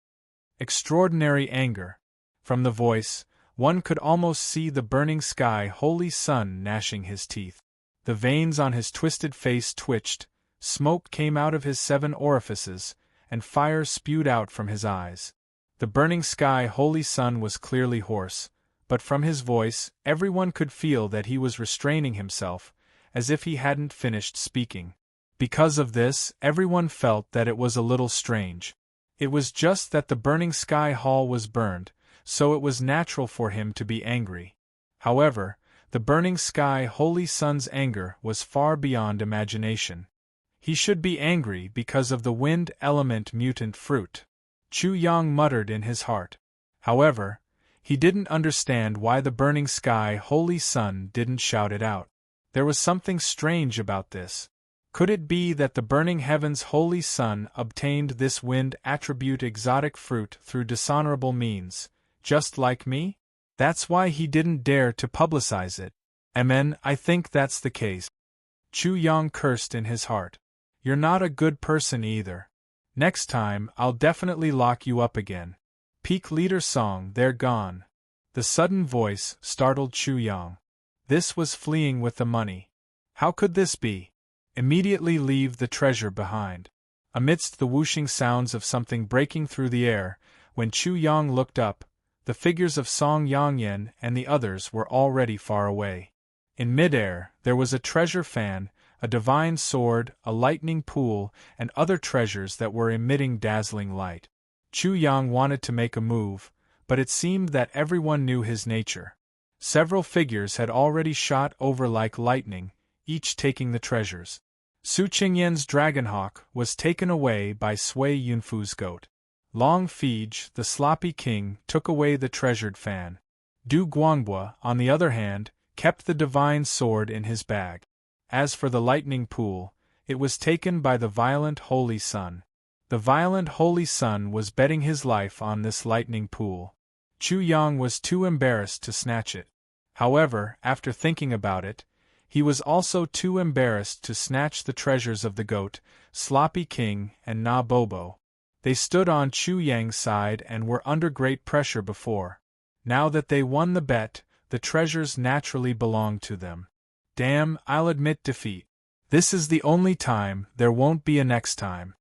Extraordinary anger. From the voice, one could almost see the burning sky holy sun gnashing his teeth. The veins on his twisted face twitched, smoke came out of his 7 orifices, and fire spewed out from his eyes. The burning sky holy sun was clearly hoarse, but from his voice, everyone could feel that he was restraining himself, as if he hadn't finished speaking. Because of this, everyone felt that it was a little strange. It was just that the burning sky hall was burned, so it was natural for him to be angry. However, the burning sky holy sun's anger was far beyond imagination. He should be angry because of the wind element mutant fruit. Chu Yang muttered in his heart. However, he didn't understand why the burning sky holy sun didn't shout it out. There was something strange about this. Could it be that the burning heavens holy sun obtained this wind attribute exotic fruit through dishonorable means, just like me? That's why he didn't dare to publicize it. Amen, I think that's the case. Chu Yang cursed in his heart. You're not a good person either. Next time, I'll definitely lock you up again. Peak leader Song, they're gone. The sudden voice startled Chu Yang. This was fleeing with the money. How could this be? Immediately leave the treasure behind. Amidst the whooshing sounds of something breaking through the air, when Chu Yang looked up, the figures of Song Yongyan and the others were already far away. In midair, there was a treasure fan, a divine sword, a lightning pool, and other treasures that were emitting dazzling light. Chu Yang wanted to make a move, but it seemed that everyone knew his nature. Several figures had already shot over like lightning, each taking the treasures. Su Qingyan's dragonhawk was taken away by Sui Yunfu's goat. Long Fij, the sloppy king, took away the treasured fan. Du Guangbua, on the other hand, kept the divine sword in his bag. As for the lightning pool, it was taken by the violent holy sun. The violent holy sun was betting his life on this lightning pool. Chu Yang was too embarrassed to snatch it. However, after thinking about it, he was also too embarrassed to snatch the treasures of the goat, Sloppy King, and Na Bobo. They stood on Chu Yang's side and were under great pressure before. Now that they won the bet, the treasures naturally belonged to them. Damn, I'll admit defeat. This is the only time, there won't be a next time.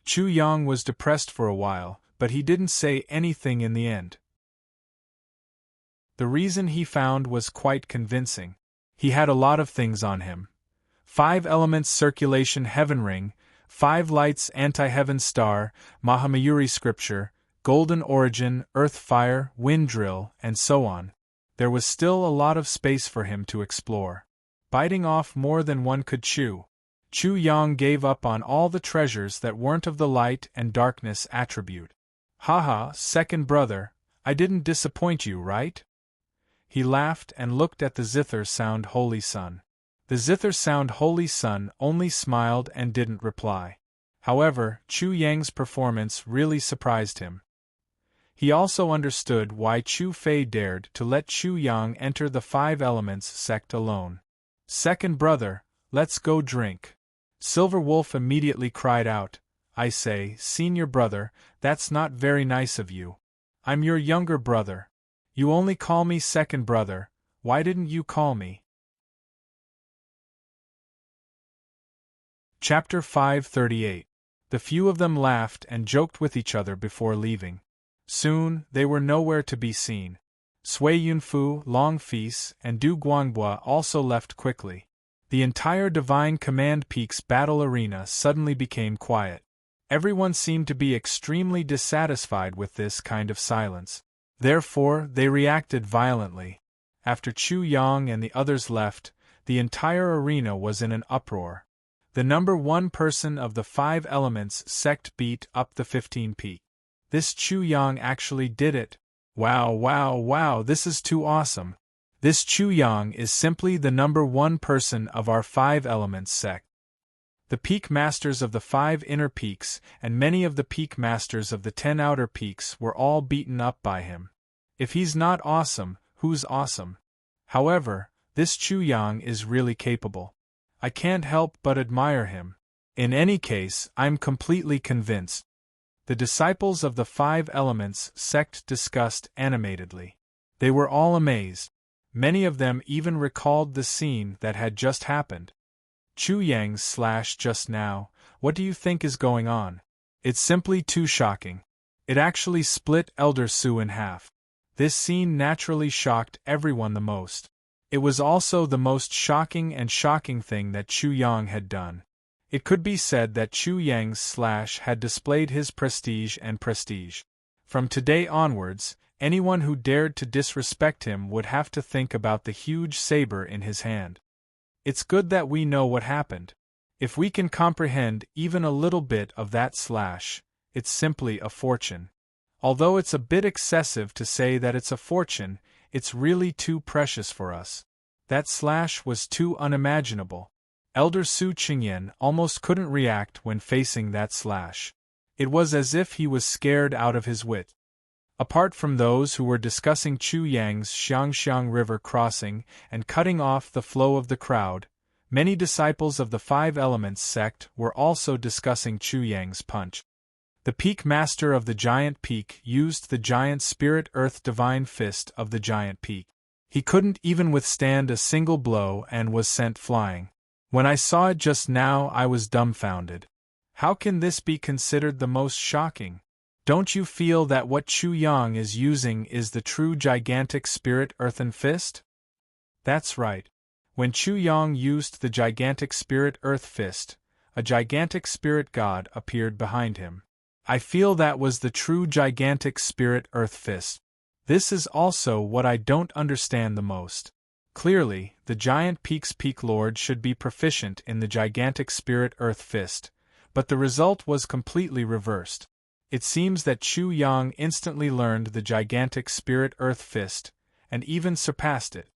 Chu Yang was depressed for a while, but he didn't say anything in the end. The reason he found was quite convincing. He had a lot of things on him. 5 elements circulation heaven ring, 5 lights anti-heaven star, Mahamayuri scripture, golden origin, earth fire, wind drill, and so on. There was still a lot of space for him to explore. Biting off more than one could chew, Chu Yang gave up on all the treasures that weren't of the light and darkness attribute. Haha, second brother, I didn't disappoint you, right? He laughed and looked at the Zither Sound Holy Sun. The Zither Sound Holy Sun only smiled and didn't reply. However, Chu Yang's performance really surprised him. He also understood why Chu Fei dared to let Chu Yang enter the 5 Elements sect alone. Second brother, let's go drink. Silver Wolf immediately cried out, I say, senior brother, that's not very nice of you. I'm your younger brother. You only call me second brother, why didn't you call me? Chapter 538. The few of them laughed and joked with each other before leaving. Soon, they were nowhere to be seen. Sui Yunfu, Long Fis, and Du Guangbua also left quickly. The entire Divine Command Peak's battle arena suddenly became quiet. Everyone seemed to be extremely dissatisfied with this kind of silence. Therefore, they reacted violently. After Chu Yang and the others left, the entire arena was in an uproar. The number 1 person of the 5 Elements sect beat up the 15 peak. This Chu Yang actually did it. Wow, wow, wow, this is too awesome. This Chu Yang is simply the number 1 person of our 5 Elements sect. The peak masters of the 5 inner peaks and many of the peak masters of the 10 outer peaks were all beaten up by him. If he's not awesome, who's awesome? However, this Chu Yang is really capable. I can't help but admire him. In any case, I'm completely convinced. The disciples of the 5 Elements sect discussed animatedly. They were all amazed. Many of them even recalled the scene that had just happened. Chu Yang's / just now, what do you think is going on? It's simply too shocking. It actually split Elder Su in half. This scene naturally shocked everyone the most. It was also the most shocking thing that Chu Yang had done. It could be said that Chu Yang's / had displayed his prestige and prestige. From today onwards, anyone who dared to disrespect him would have to think about the huge saber in his hand. It's good that we know what happened. If we can comprehend even a little bit of that / it's simply a fortune. Although it's a bit excessive to say that it's a fortune, it's really too precious for us. That / was too unimaginable. Elder Su Qingyan almost couldn't react when facing that / It was as if he was scared out of his wit. Apart from those who were discussing Chu Yang's Xiangxiang River crossing and cutting off the flow of the crowd, many disciples of the 5 Elements sect were also discussing Chu Yang's punch. The Peak Master of the Giant Peak used the Giant Spirit Earth Divine Fist of the Giant Peak. He couldn't even withstand a single blow and was sent flying. When I saw it just now, I was dumbfounded. How can this be considered the most shocking? Don't you feel that what Chu Yang is using is the true gigantic spirit earthen fist? That's right. When Chu Yang used the gigantic spirit earth fist, a gigantic spirit god appeared behind him. I feel that was the true gigantic spirit earth fist. This is also what I don't understand the most. Clearly, the Giant Peak's Peak Lord should be proficient in the gigantic spirit earth fist, but the result was completely reversed. It seems that Chu Yang instantly learned the gigantic spirit earth fist, and even surpassed it.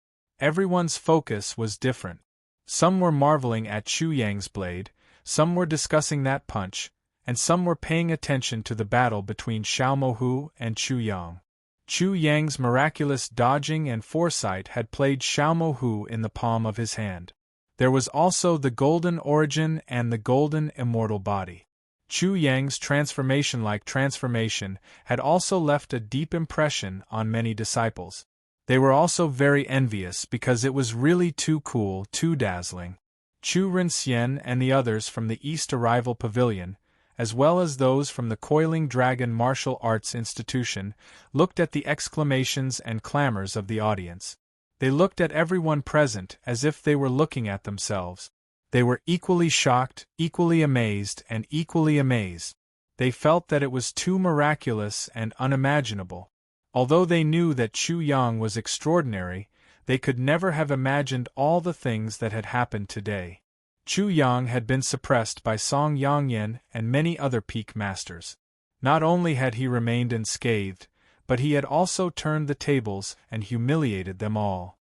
Everyone's focus was different. Some were marveling at Chu Yang's blade, some were discussing that punch, and some were paying attention to the battle between Xiao Mohu and Chu Yang. Chu Yang's miraculous dodging and foresight had played Xiao Mohu in the palm of his hand. There was also the golden origin and the golden immortal body. Chu Yang's transformation-like transformation had also left a deep impression on many disciples. They were also very envious because it was really too cool, too dazzling. Chu Rinxian and the others from the East Arrival Pavilion, as well as those from the Coiling Dragon Martial Arts Institution, looked at the exclamations and clamors of the audience. They looked at everyone present as if they were looking at themselves. They were equally shocked, equally amazed, and equally amazed. They felt that it was too miraculous and unimaginable. Although they knew that Chu Yang was extraordinary, they could never have imagined all the things that had happened today. Chu Yang had been suppressed by Song Yongyan and many other peak masters. Not only had he remained unscathed, but he had also turned the tables and humiliated them all.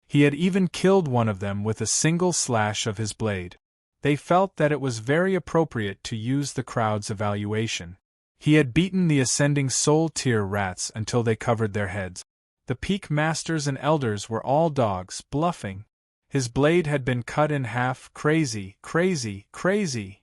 He had even killed one of them with a single slash of his blade. They felt that it was very appropriate to use the crowd's evaluation. He had beaten the ascending soul tier rats until they covered their heads. The peak masters and elders were all dogs, bluffing. His blade had been cut in half. Crazy, crazy, crazy.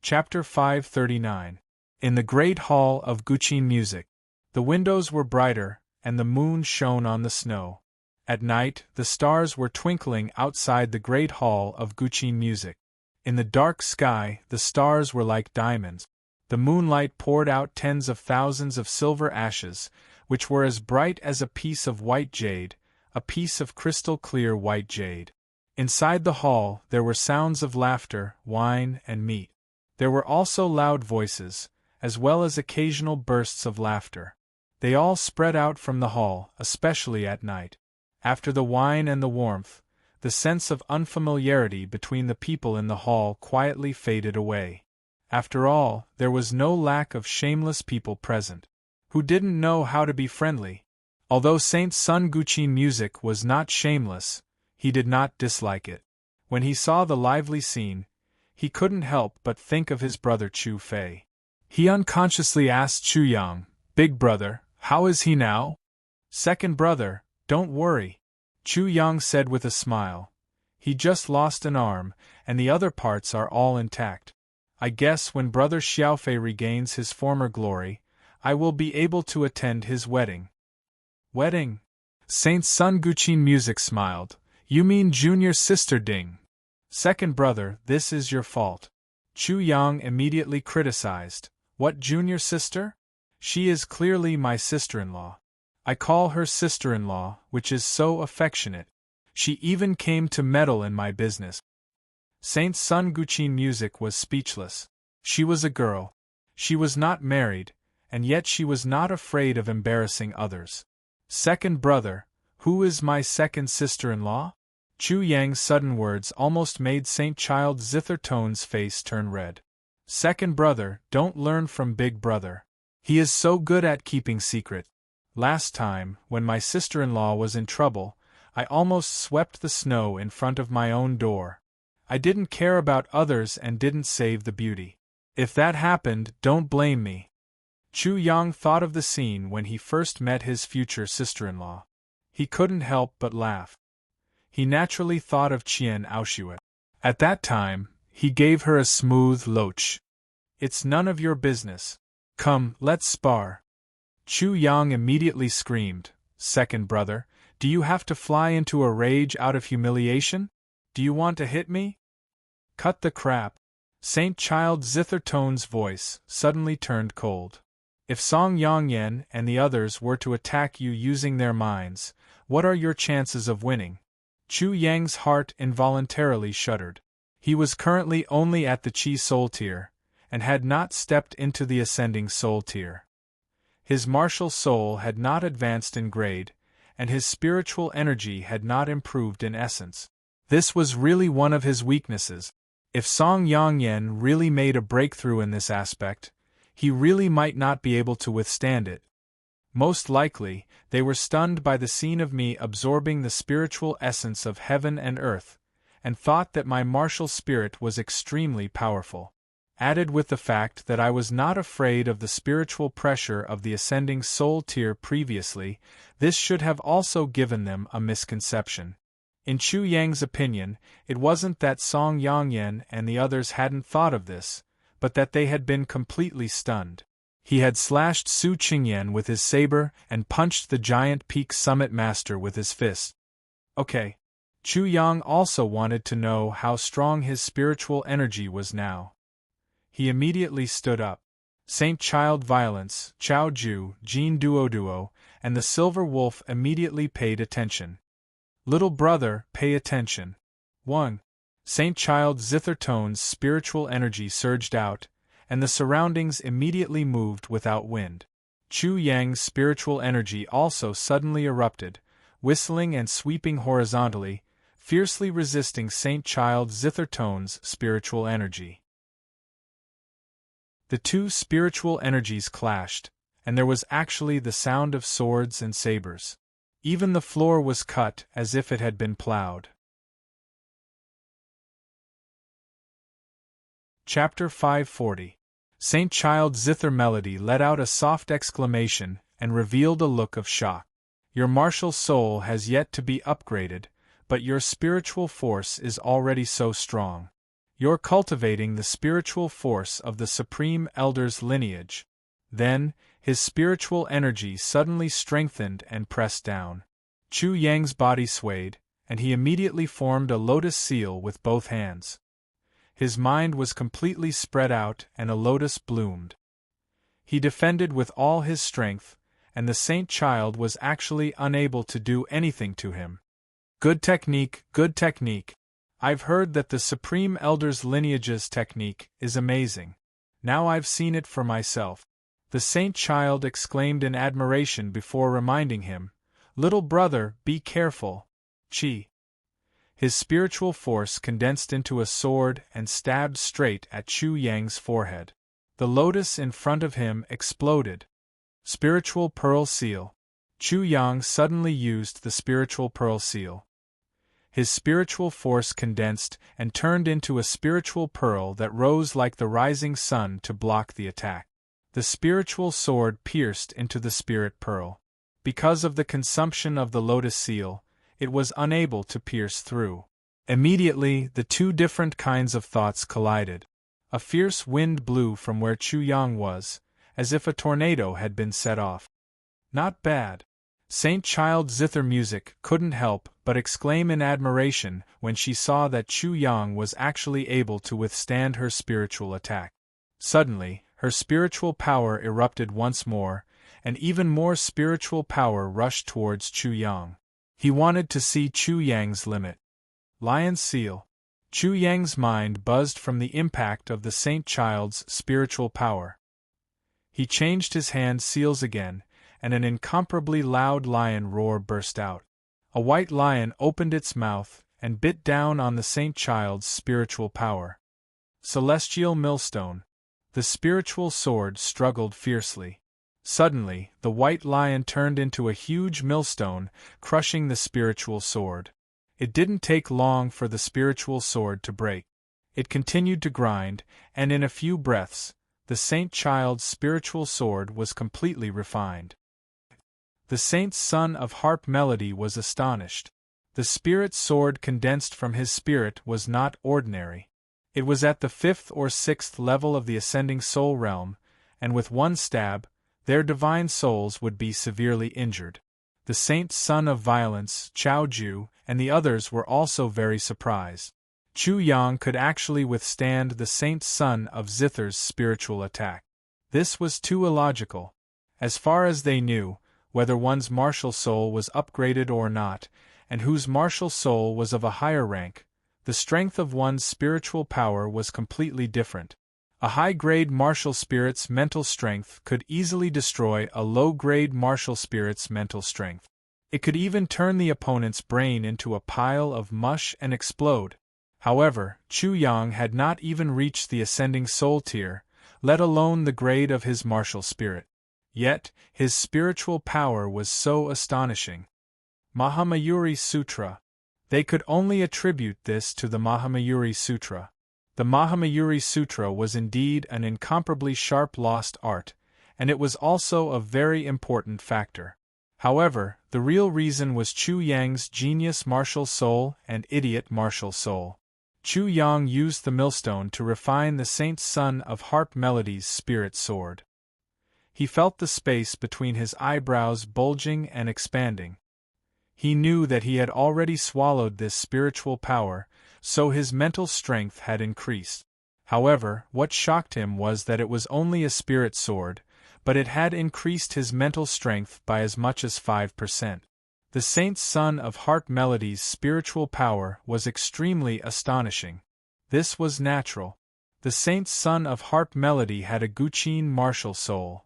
Chapter 539. In the Great Hall of Guqin Music. The windows were brighter, and the moon shone on the snow. At night, the stars were twinkling outside the Great Hall of Guqin Music. In the dark sky, the stars were like diamonds. The moonlight poured out tens of thousands of silver ashes, which were as bright as a piece of white jade, a piece of crystal-clear white jade. Inside the hall, there were sounds of laughter, wine, and meat. There were also loud voices, as well as occasional bursts of laughter. They all spread out from the hall, especially at night. After the wine and the warmth, the sense of unfamiliarity between the people in the hall quietly faded away. After all, there was no lack of shameless people present, who didn't know how to be friendly. Although Saint Sun Guqin Music was not shameless, he did not dislike it. When he saw the lively scene, he couldn't help but think of his brother Chu Fei. He unconsciously asked Chu Yang, "Big brother, how is he now?" "Second brother, don't worry," Chu Yang said with a smile. "He just lost an arm, and the other parts are all intact. I guess when brother Xiaofei regains his former glory, I will be able to attend his wedding." "Wedding?" Saint Sun Guqin Music smiled. "You mean junior sister Ding." "Second brother, this is your fault." Chu Yang immediately criticized. "What junior sister? She is clearly my sister-in-law. I call her sister-in-law, which is so affectionate. She even came to meddle in my business." Saint Sun Guqin Music was speechless. She was a girl. She was not married, and yet she was not afraid of embarrassing others. "Second brother, who is my second sister-in-law?" Chu Yang's sudden words almost made Saint Child Zithertone's face turn red. "Second brother, don't learn from big brother. He is so good at keeping secret. Last time, when my sister-in-law was in trouble, I almost swept the snow in front of my own door. I didn't care about others and didn't save the beauty. If that happened, don't blame me." Chu Yang thought of the scene when he first met his future sister-in-law. He couldn't help but laugh. He naturally thought of Qian Aoshuet. At that time, he gave her a smooth loach. "It's none of your business. Come, let's spar." Chu Yang immediately screamed, "Second brother, do you have to fly into a rage out of humiliation? Do you want to hit me?" "Cut the crap." Saint Child Zithertone's voice suddenly turned cold. "If Song Yongyan and the others were to attack you using their minds, what are your chances of winning?" Chu Yang's heart involuntarily shuddered. He was currently only at the Qi Soul tier, and had not stepped into the ascending soul tier. His martial soul had not advanced in grade, and his spiritual energy had not improved in essence. This was really one of his weaknesses. If Song Yongyan really made a breakthrough in this aspect, he really might not be able to withstand it. Most likely, they were stunned by the scene of me absorbing the spiritual essence of heaven and earth, and thought that my martial spirit was extremely powerful. Added with the fact that I was not afraid of the spiritual pressure of the ascending soul tier previously, this should have also given them a misconception. In Chu Yang's opinion, it wasn't that Song Yongyan and the others hadn't thought of this, but that they had been completely stunned. He had slashed Su Qingyan with his saber and punched the giant peak summit master with his fist. Okay. Chu Yang also wanted to know how strong his spiritual energy was now. He immediately stood up. Saint Child Violence, Chao Ju, Jean Duo, and the Silver Wolf immediately paid attention. Little brother, pay attention. 1. Saint Child Zithertone's spiritual energy surged out, and the surroundings immediately moved without wind. Chu Yang's spiritual energy also suddenly erupted, whistling and sweeping horizontally, fiercely resisting Saint Child Zithertone's spiritual energy. The two spiritual energies clashed, and there was actually the sound of swords and sabers. Even the floor was cut as if it had been plowed. Chapter 540. Saint Child Zither Melody let out a soft exclamation and revealed a look of shock. Your martial soul has yet to be upgraded, but your spiritual force is already so strong. You're cultivating the spiritual force of the Supreme Elder's lineage. Then, his spiritual energy suddenly strengthened and pressed down. Chu Yang's body swayed, and he immediately formed a lotus seal with both hands. His mind was completely spread out and a lotus bloomed. He defended with all his strength, and the Saint Child was actually unable to do anything to him. Good technique, good technique. I've heard that the Supreme Elder's lineage's technique is amazing. Now I've seen it for myself. The Saint Child exclaimed in admiration before reminding him, Little brother, be careful. Chi. His spiritual force condensed into a sword and stabbed straight at Chu Yang's forehead. The lotus in front of him exploded. Spiritual Pearl Seal. Chu Yang suddenly used the Spiritual Pearl Seal. His spiritual force condensed and turned into a spiritual pearl that rose like the rising sun to block the attack. The spiritual sword pierced into the spirit pearl. Because of the consumption of the lotus seal, it was unable to pierce through. Immediately, the two different kinds of thoughts collided. A fierce wind blew from where Chu Yang was, as if a tornado had been set off. Not bad. Saint Child Zither Music couldn't help but exclaim in admiration when she saw that Chu Yang was actually able to withstand her spiritual attack. Suddenly, her spiritual power erupted once more, and even more spiritual power rushed towards Chu Yang. He wanted to see Chu Yang's limit. Lion's Seal. Chu Yang's mind buzzed from the impact of the Saint Child's spiritual power. He changed his hand seals again, and an incomparably loud lion roar burst out. A white lion opened its mouth and bit down on the Saint Child's spiritual power. Celestial Millstone. The spiritual sword struggled fiercely. Suddenly, the white lion turned into a huge millstone, crushing the spiritual sword. It didn't take long for the spiritual sword to break. It continued to grind, and in a few breaths, the Saint Child's spiritual sword was completely refined. The Saint's son of harp melody was astonished. The spirit sword condensed from his spirit was not ordinary. It was at the 5th or 6th level of the ascending soul realm, and with one stab, their divine souls would be severely injured. The Saint's son of violence, Chao Ju, and the others were also very surprised. Chu Yang could actually withstand the Saint's son of Zither's spiritual attack. This was too illogical. As far as they knew, whether one's martial soul was upgraded or not, and whose martial soul was of a higher rank, the strength of one's spiritual power was completely different. A high-grade martial spirit's mental strength could easily destroy a low-grade martial spirit's mental strength. It could even turn the opponent's brain into a pile of mush and explode. However, Chu Yang had not even reached the ascending soul tier, let alone the grade of his martial spirit. Yet, his spiritual power was so astonishing. Mahamayuri Sutra. They could only attribute this to the Mahamayuri Sutra. The Mahamayuri Sutra was indeed an incomparably sharp lost art, and it was also a very important factor. However, the real reason was Chu Yang's genius martial soul and idiot martial soul. Chu Yang used the millstone to refine the Saint's son of harp melody's spirit sword. He felt the space between his eyebrows bulging and expanding. He knew that he had already swallowed this spiritual power, so his mental strength had increased. However, what shocked him was that it was only a spirit sword, but it had increased his mental strength by as much as 5%. The Saint's Son of Heart Melody's spiritual power was extremely astonishing. This was natural. The Saint's Son of Heart Melody had a Guqin martial soul.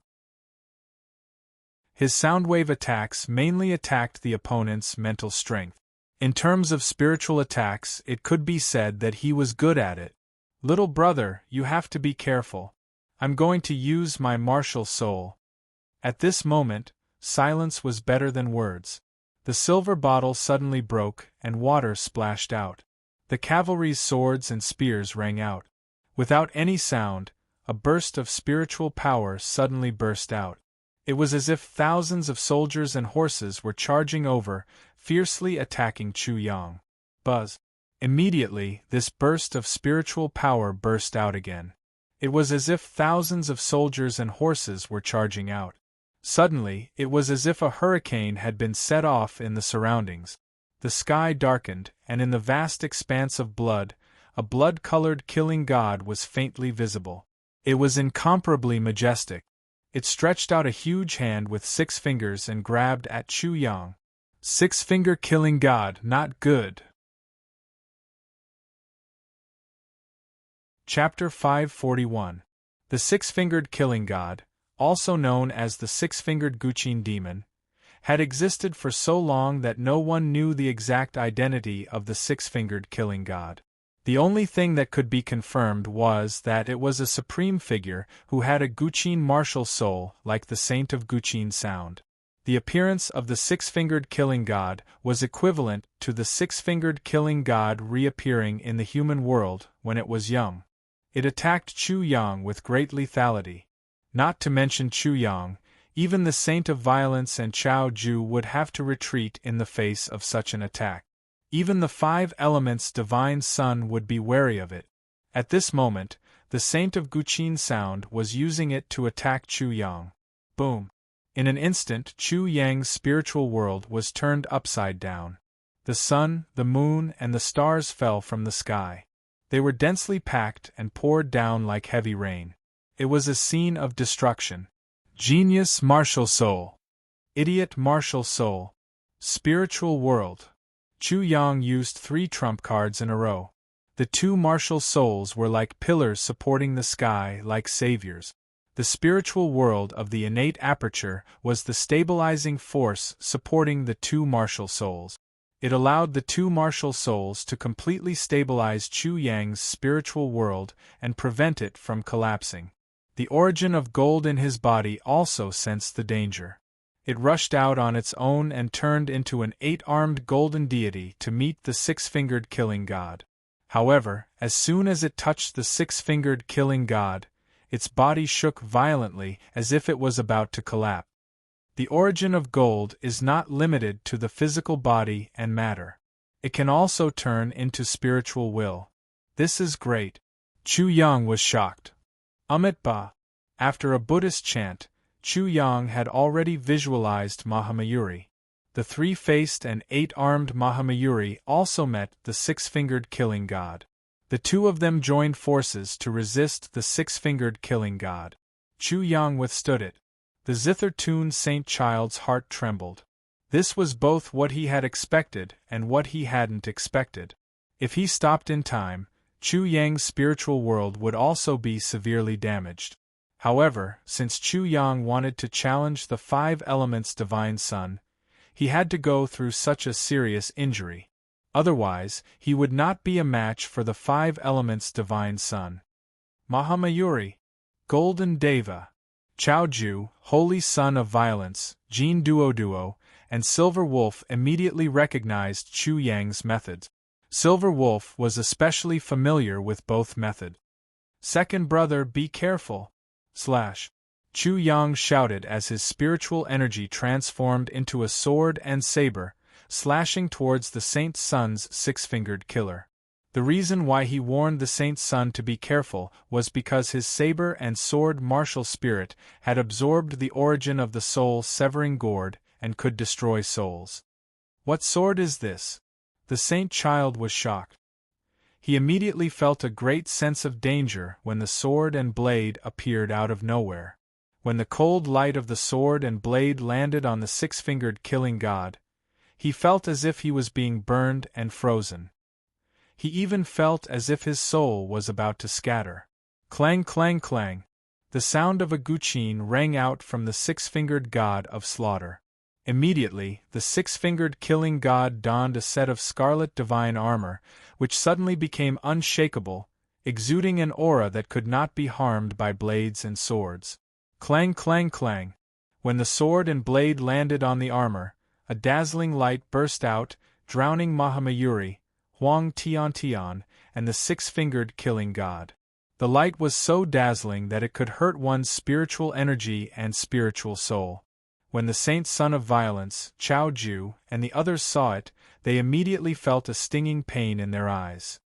His soundwave attacks mainly attacked the opponent's mental strength. In terms of spiritual attacks, it could be said that he was good at it. Little brother, you have to be careful. I'm going to use my martial soul. At this moment, silence was better than words. The silver bottle suddenly broke, and water splashed out. The cavalry's swords and spears rang out. Without any sound, a burst of spiritual power suddenly burst out. It was as if thousands of soldiers and horses were charging over, fiercely attacking Chu Yang. Buzz. Immediately, this burst of spiritual power burst out again. It was as if thousands of soldiers and horses were charging out. Suddenly, it was as if a hurricane had been set off in the surroundings. The sky darkened, and in the vast expanse of blood, a blood-colored killing god was faintly visible. It was incomparably majestic. It stretched out a huge hand with 6 fingers and grabbed at Chu Yang. 6-finger killing god, not good. Chapter 541. The 6-fingered killing god, also known as the 6-fingered Guqin demon, had existed for so long that no one knew the exact identity of the 6-fingered killing god. The only thing that could be confirmed was that it was a supreme figure who had a Guqin martial soul like the Saint of Guqin sound. The appearance of the 6-fingered killing god was equivalent to the 6-fingered killing god reappearing in the human world when it was young. It attacked Chu Yang with great lethality. Not to mention Chu Yang, even the Saint of Violence and Chao Ju would have to retreat in the face of such an attack. Even the 5 elements Divine Sun would be wary of it. At this moment, the Saint of Guqin sound was using it to attack Chu Yang. Boom! In an instant, Chu Yang's spiritual world was turned upside down. The sun, the moon, and the stars fell from the sky. They were densely packed and poured down like heavy rain. It was a scene of destruction. Genius martial soul. Idiot martial soul. Spiritual world. Chu Yang used 3 trump cards in a row. The 2 martial souls were like pillars supporting the sky like saviors. The spiritual world of the innate aperture was the stabilizing force supporting the 2 martial souls. It allowed the 2 martial souls to completely stabilize Chu Yang's spiritual world and prevent it from collapsing. The origin of gold in his body also sensed the danger. It rushed out on its own and turned into an 8-armed golden deity to meet the 6-fingered killing god. However, as soon as it touched the 6-fingered killing god, its body shook violently as if it was about to collapse. The origin of gold is not limited to the physical body and matter. It can also turn into spiritual will. This is great. Chu Yang was shocked. Amit Ba. After a Buddhist chant, Chu Yang had already visualized Mahamayuri. The 3-faced and 8-armed Mahamayuri also met the 6-fingered killing god. The 2 of them joined forces to resist the 6-fingered killing god. Chu Yang withstood it. The zither-tuned Saint Child's heart trembled. This was both what he had expected and what he hadn't expected. If he stopped in time, Chu Yang's spiritual world would also be severely damaged. However, since Chu Yang wanted to challenge the 5 elements Divine Sun, he had to go through such a serious injury. Otherwise, he would not be a match for the 5 elements Divine Sun. Mahamayuri, Golden Deva, Chao Ju, Holy Son of Violence, Jin Duo, and Silver Wolf immediately recognized Chu Yang's methods. Silver Wolf was especially familiar with both methods. Second brother, be careful! Chu Yang shouted as his spiritual energy transformed into a sword and saber, slashing towards the Saint Sun's 6-fingered killer. The reason why he warned the Saint Sun to be careful was because his saber and sword martial spirit had absorbed the origin of the soul-severing gourd and could destroy souls. What sword is this? The Saint Child was shocked. He immediately felt a great sense of danger when the sword and blade appeared out of nowhere. When the cold light of the sword and blade landed on the six-fingered killing god, he felt as if he was being burned and frozen. He even felt as if his soul was about to scatter. Clang, clang, clang. The sound of a guqin rang out from the six-fingered god of slaughter. Immediately, the six-fingered killing god donned a set of scarlet divine armor, which suddenly became unshakable, exuding an aura that could not be harmed by blades and swords. Clang, clang, clang. When the sword and blade landed on the armor, a dazzling light burst out, drowning Mahamayuri, Huang Tian Tian, and the six-fingered killing god. The light was so dazzling that it could hurt one's spiritual energy and spiritual soul. When the saint son of violence, Chao Ju, and the others saw it, they immediately felt a stinging pain in their eyes.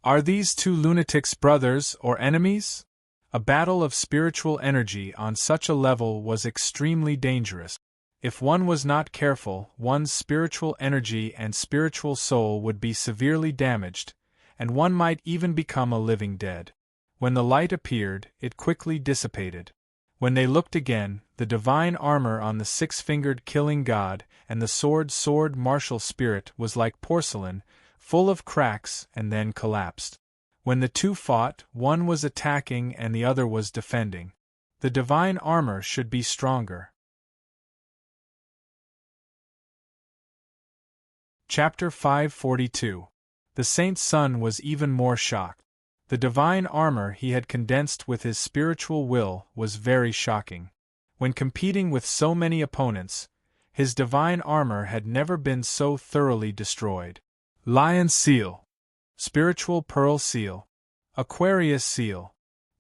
Are these two lunatics brothers or enemies? A battle of spiritual energy on such a level was extremely dangerous. If one was not careful, one's spiritual energy and spiritual soul would be severely damaged, and one might even become a living dead. When the light appeared, it quickly dissipated. When they looked again, the divine armor on the six-fingered killing god and the sword martial spirit was like porcelain, full of cracks, and then collapsed. When the two fought, one was attacking and the other was defending. The divine armor should be stronger. Chapter 542. The saint's son was even more shocked. The divine armor he had condensed with his spiritual will was very shocking. When competing with so many opponents, his divine armor had never been so thoroughly destroyed. Lion seal, spiritual pearl seal, Aquarius seal.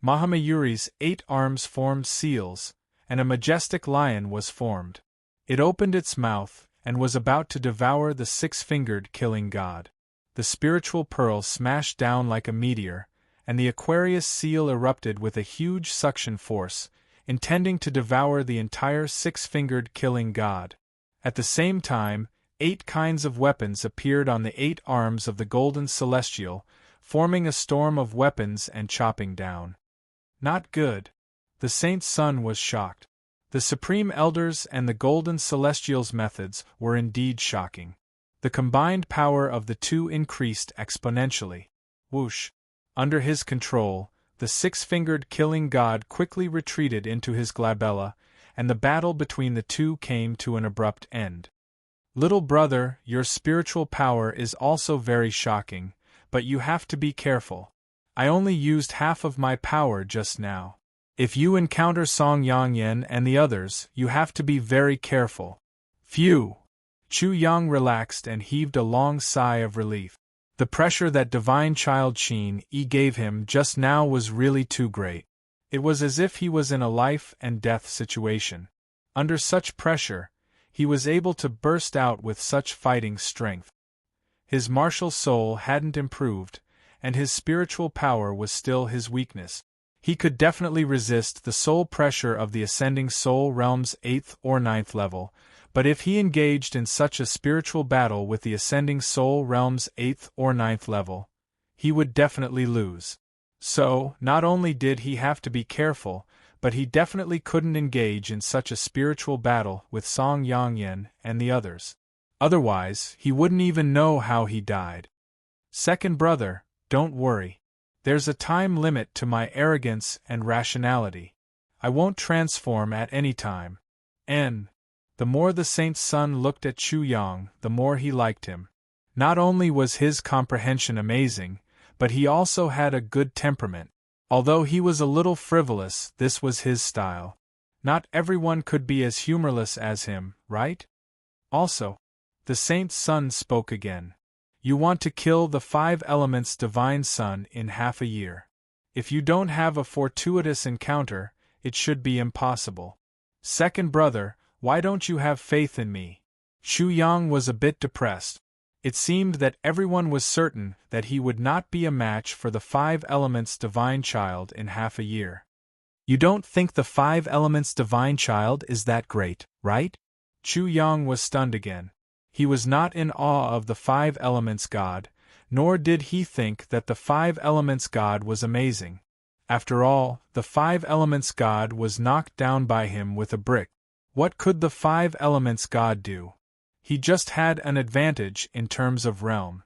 Mahamayuri's 8 arms formed seals, and a majestic lion was formed. It opened its mouth and was about to devour the six-fingered killing god. The spiritual pearl smashed down like a meteor, and the Aquarius seal erupted with a huge suction force, intending to devour the entire six-fingered killing god. At the same time, 8 kinds of weapons appeared on the 8 arms of the golden celestial, forming a storm of weapons and chopping down. Not good. The saint's son was shocked. The supreme elders and the golden celestial's methods were indeed shocking. The combined power of the two increased exponentially. Whoosh! Under his control, the six-fingered killing god quickly retreated into his glabella, and the battle between the two came to an abrupt end. Little brother, your spiritual power is also very shocking, but you have to be careful. I only used half of my power just now. If you encounter Song Yangyan and the others, you have to be very careful. Phew! Chu Yang relaxed and heaved a long sigh of relief. The pressure that divine child Qin Yi gave him just now was really too great. It was as if he was in a life and death situation. Under such pressure, he was able to burst out with such fighting strength. His martial soul hadn't improved, and his spiritual power was still his weakness. He could definitely resist the soul pressure of the ascending soul realm's 8th or 9th level, but if he engaged in such a spiritual battle with the ascending soul realm's 8th or 9th level, he would definitely lose. So, not only did he have to be careful, but he definitely couldn't engage in such a spiritual battle with Song Yangyan and the others. Otherwise, he wouldn't even know how he died. Second brother, don't worry. There's a time limit to my arrogance and rationality. I won't transform at any time. The more the saint's son looked at Chu Yang, the more he liked him. Not only was his comprehension amazing, but he also had a good temperament. Although he was a little frivolous, this was his style. Not everyone could be as humorless as him, right? Also, the saint's son spoke again. You want to kill the 5 elements divine son in half a year. If you don't have a fortuitous encounter, it should be impossible. Second brother, why don't you have faith in me? Chu Yang was a bit depressed. It seemed that everyone was certain that he would not be a match for the 5 elements divine child in half a year. You don't think the 5 elements divine child is that great, right? Chu Yang was stunned again. He was not in awe of the 5 elements god, Nor did he think that the five elements god was amazing. After all, the five elements god was knocked down by him with a brick. What could the five elements god do? He just had an advantage in terms of realm.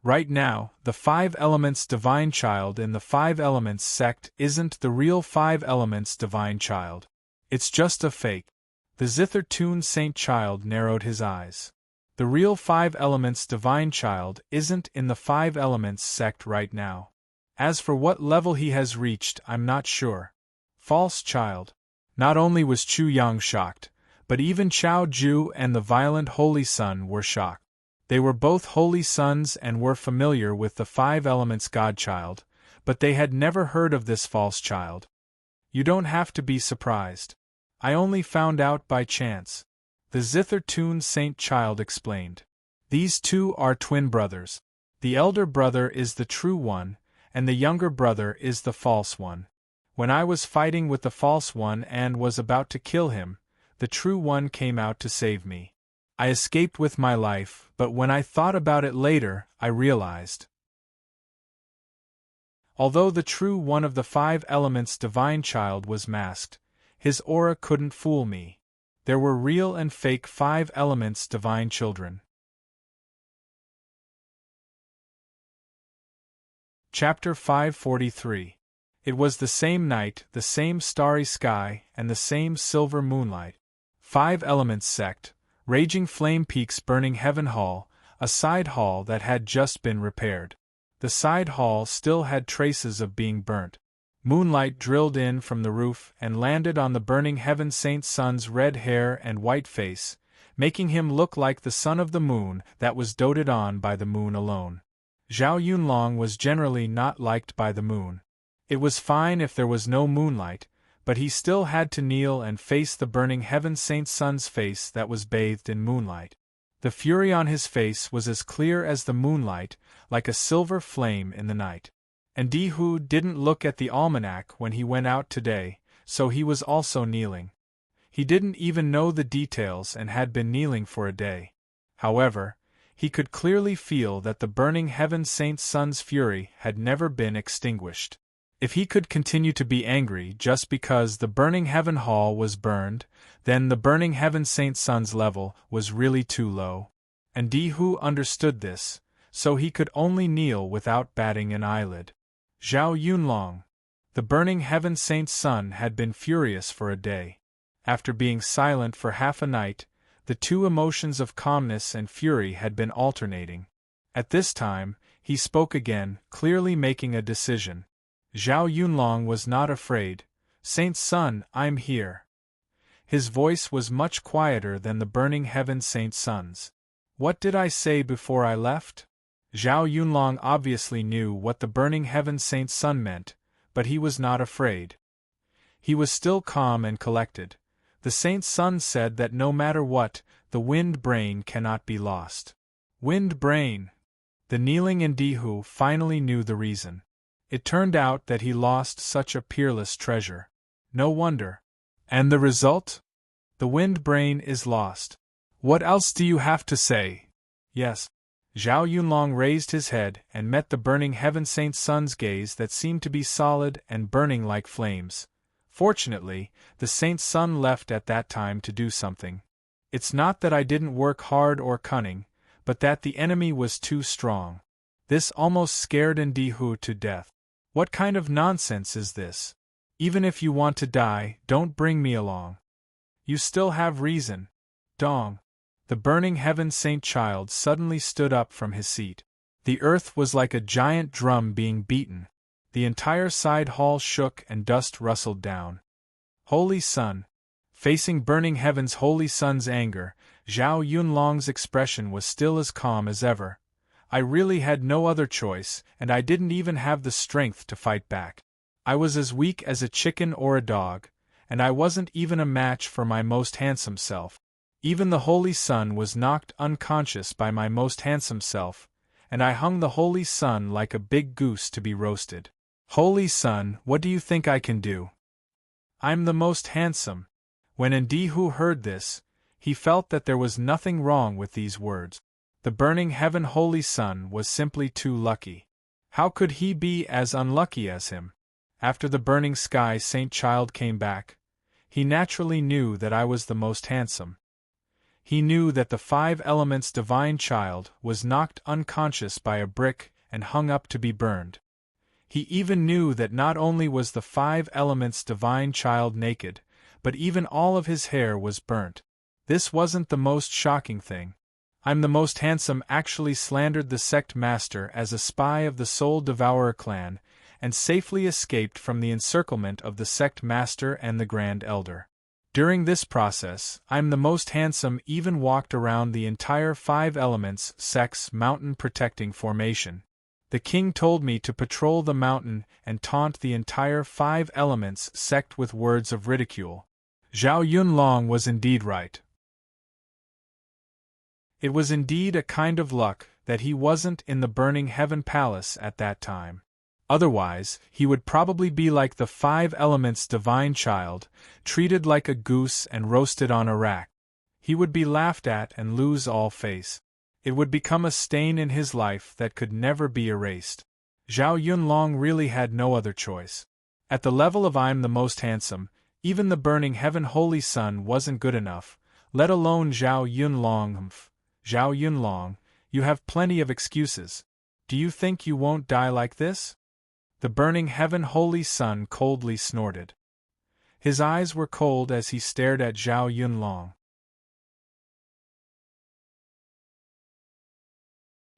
Right now, the five elements divine child in the five elements sect isn't the real five elements divine child. It's just a fake. The zither-tuned saint child narrowed his eyes. The real five elements divine child isn't in the five elements sect right now. As for what level he has reached, I'm not sure. False child. Not only was Chu Yang shocked, but even Chao Ju and the violent Holy Sun were shocked. They were both holy sons and were familiar with the five elements godchild, but they had never heard of this false child. You don't have to be surprised. I only found out by chance. The zither-tuned saint child explained. These two are twin brothers. The elder brother is the true one, and the younger brother is the false one. When I was fighting with the false one and was about to kill him, the true one came out to save me. I escaped with my life, but when I thought about it later, I realized. Although the true one of the five elements divine child was masked, his aura couldn't fool me. There were real and fake five elements divine children. Chapter 543. It was the same night, the same starry sky, and the same silver moonlight. Five elements sect, raging flame peaks burning heaven hall, a side hall that had just been repaired. The side hall still had traces of being burnt. Moonlight drilled in from the roof and landed on the burning heaven saint sun's red hair and white face, making him look like the son of the moon that was doted on by the moon alone. Zhao Yunlong was generally not liked by the moon. It was fine if there was no moonlight, but he still had to kneel and face the burning heaven saint sun's face that was bathed in moonlight. The fury on his face was as clear as the moonlight, like a silver flame in the night. And Dihu didn't look at the almanac when he went out today, so he was also kneeling. He didn't even know the details and had been kneeling for a day. However, he could clearly feel that the burning heaven saint sun's fury had never been extinguished. If he could continue to be angry just because the burning heaven hall was burned, then the burning heaven saint sun's level was really too low. And Dihu understood this, so he could only kneel without batting an eyelid. Zhao Yunlong. The burning heaven saint sun had been furious for a day. After being silent for half a night, the two emotions of calmness and fury had been alternating. At this time, he spoke again, clearly making a decision. Zhao Yunlong was not afraid. Saint Sun, I'm here. His voice was much quieter than the burning heaven saint sun's. What did I say before I left? Zhao Yunlong obviously knew what the burning heaven saint sun meant, but he was not afraid. He was still calm and collected. The saint sun said that no matter what, the wind brain cannot be lost. Wind brain. The kneeling in Dihu finally knew the reason. It turned out that he lost such a peerless treasure. No wonder. And the result? The wind brain is lost. What else do you have to say? Yes. Zhao Yunlong raised his head and met the burning heaven saint sun's gaze that seemed to be solid and burning like flames. Fortunately, the saint sun left at that time to do something. It's not that I didn't work hard or cunning, but that the enemy was too strong. This almost scared Ndihu to death. What kind of nonsense is this? Even if you want to die, don't bring me along. You still have reason. Dong. The burning heaven saint child suddenly stood up from his seat. The earth was like a giant drum being beaten. The entire side hall shook and dust rustled down. Holy Sun. Facing burning heaven's holy sun's anger, Zhao Yunlong's expression was still as calm as ever. I really had no other choice, and I didn't even have the strength to fight back. I was as weak as a chicken or a dog, and I wasn't even a match for my most handsome self. Even the Holy Sun was knocked unconscious by my most handsome self, and I hung the Holy Sun like a big goose to be roasted. Holy Sun, what do you think I can do? I'm the most handsome. When Ndihu heard this, he felt that there was nothing wrong with these words. The burning heaven holy sun was simply too lucky. How could he be as unlucky as him? After the burning sky saint child came back, he naturally knew that I was the most handsome. He knew that the 5 elements divine child was knocked unconscious by a brick and hung up to be burned. He even knew that not only was the 5 elements divine child naked, but even all of his hair was burnt. This wasn't the most shocking thing. I'm the most handsome actually slandered the sect master as a spy of the Soul Devourer clan, and safely escaped from the encirclement of the sect master and the Grand Elder. During this process, I'm the most handsome even walked around the entire 5 elements sect's mountain protecting formation. The king told me to patrol the mountain and taunt the entire 5 elements sect with words of ridicule. Zhao Yunlong was indeed right. It was indeed a kind of luck that he wasn't in the burning heaven palace at that time. Otherwise, he would probably be like the 5 elements divine child, treated like a goose and roasted on a rack. He would be laughed at and lose all face. It would become a stain in his life that could never be erased. Zhao Yunlong really had no other choice. At the level of I'm the most handsome, even the burning heaven holy sun wasn't good enough, let alone Zhao Yunlong. Zhao Yunlong, you have plenty of excuses. Do you think you won't die like this? The burning heaven holy sun coldly snorted. His eyes were cold as he stared at Zhao Yunlong.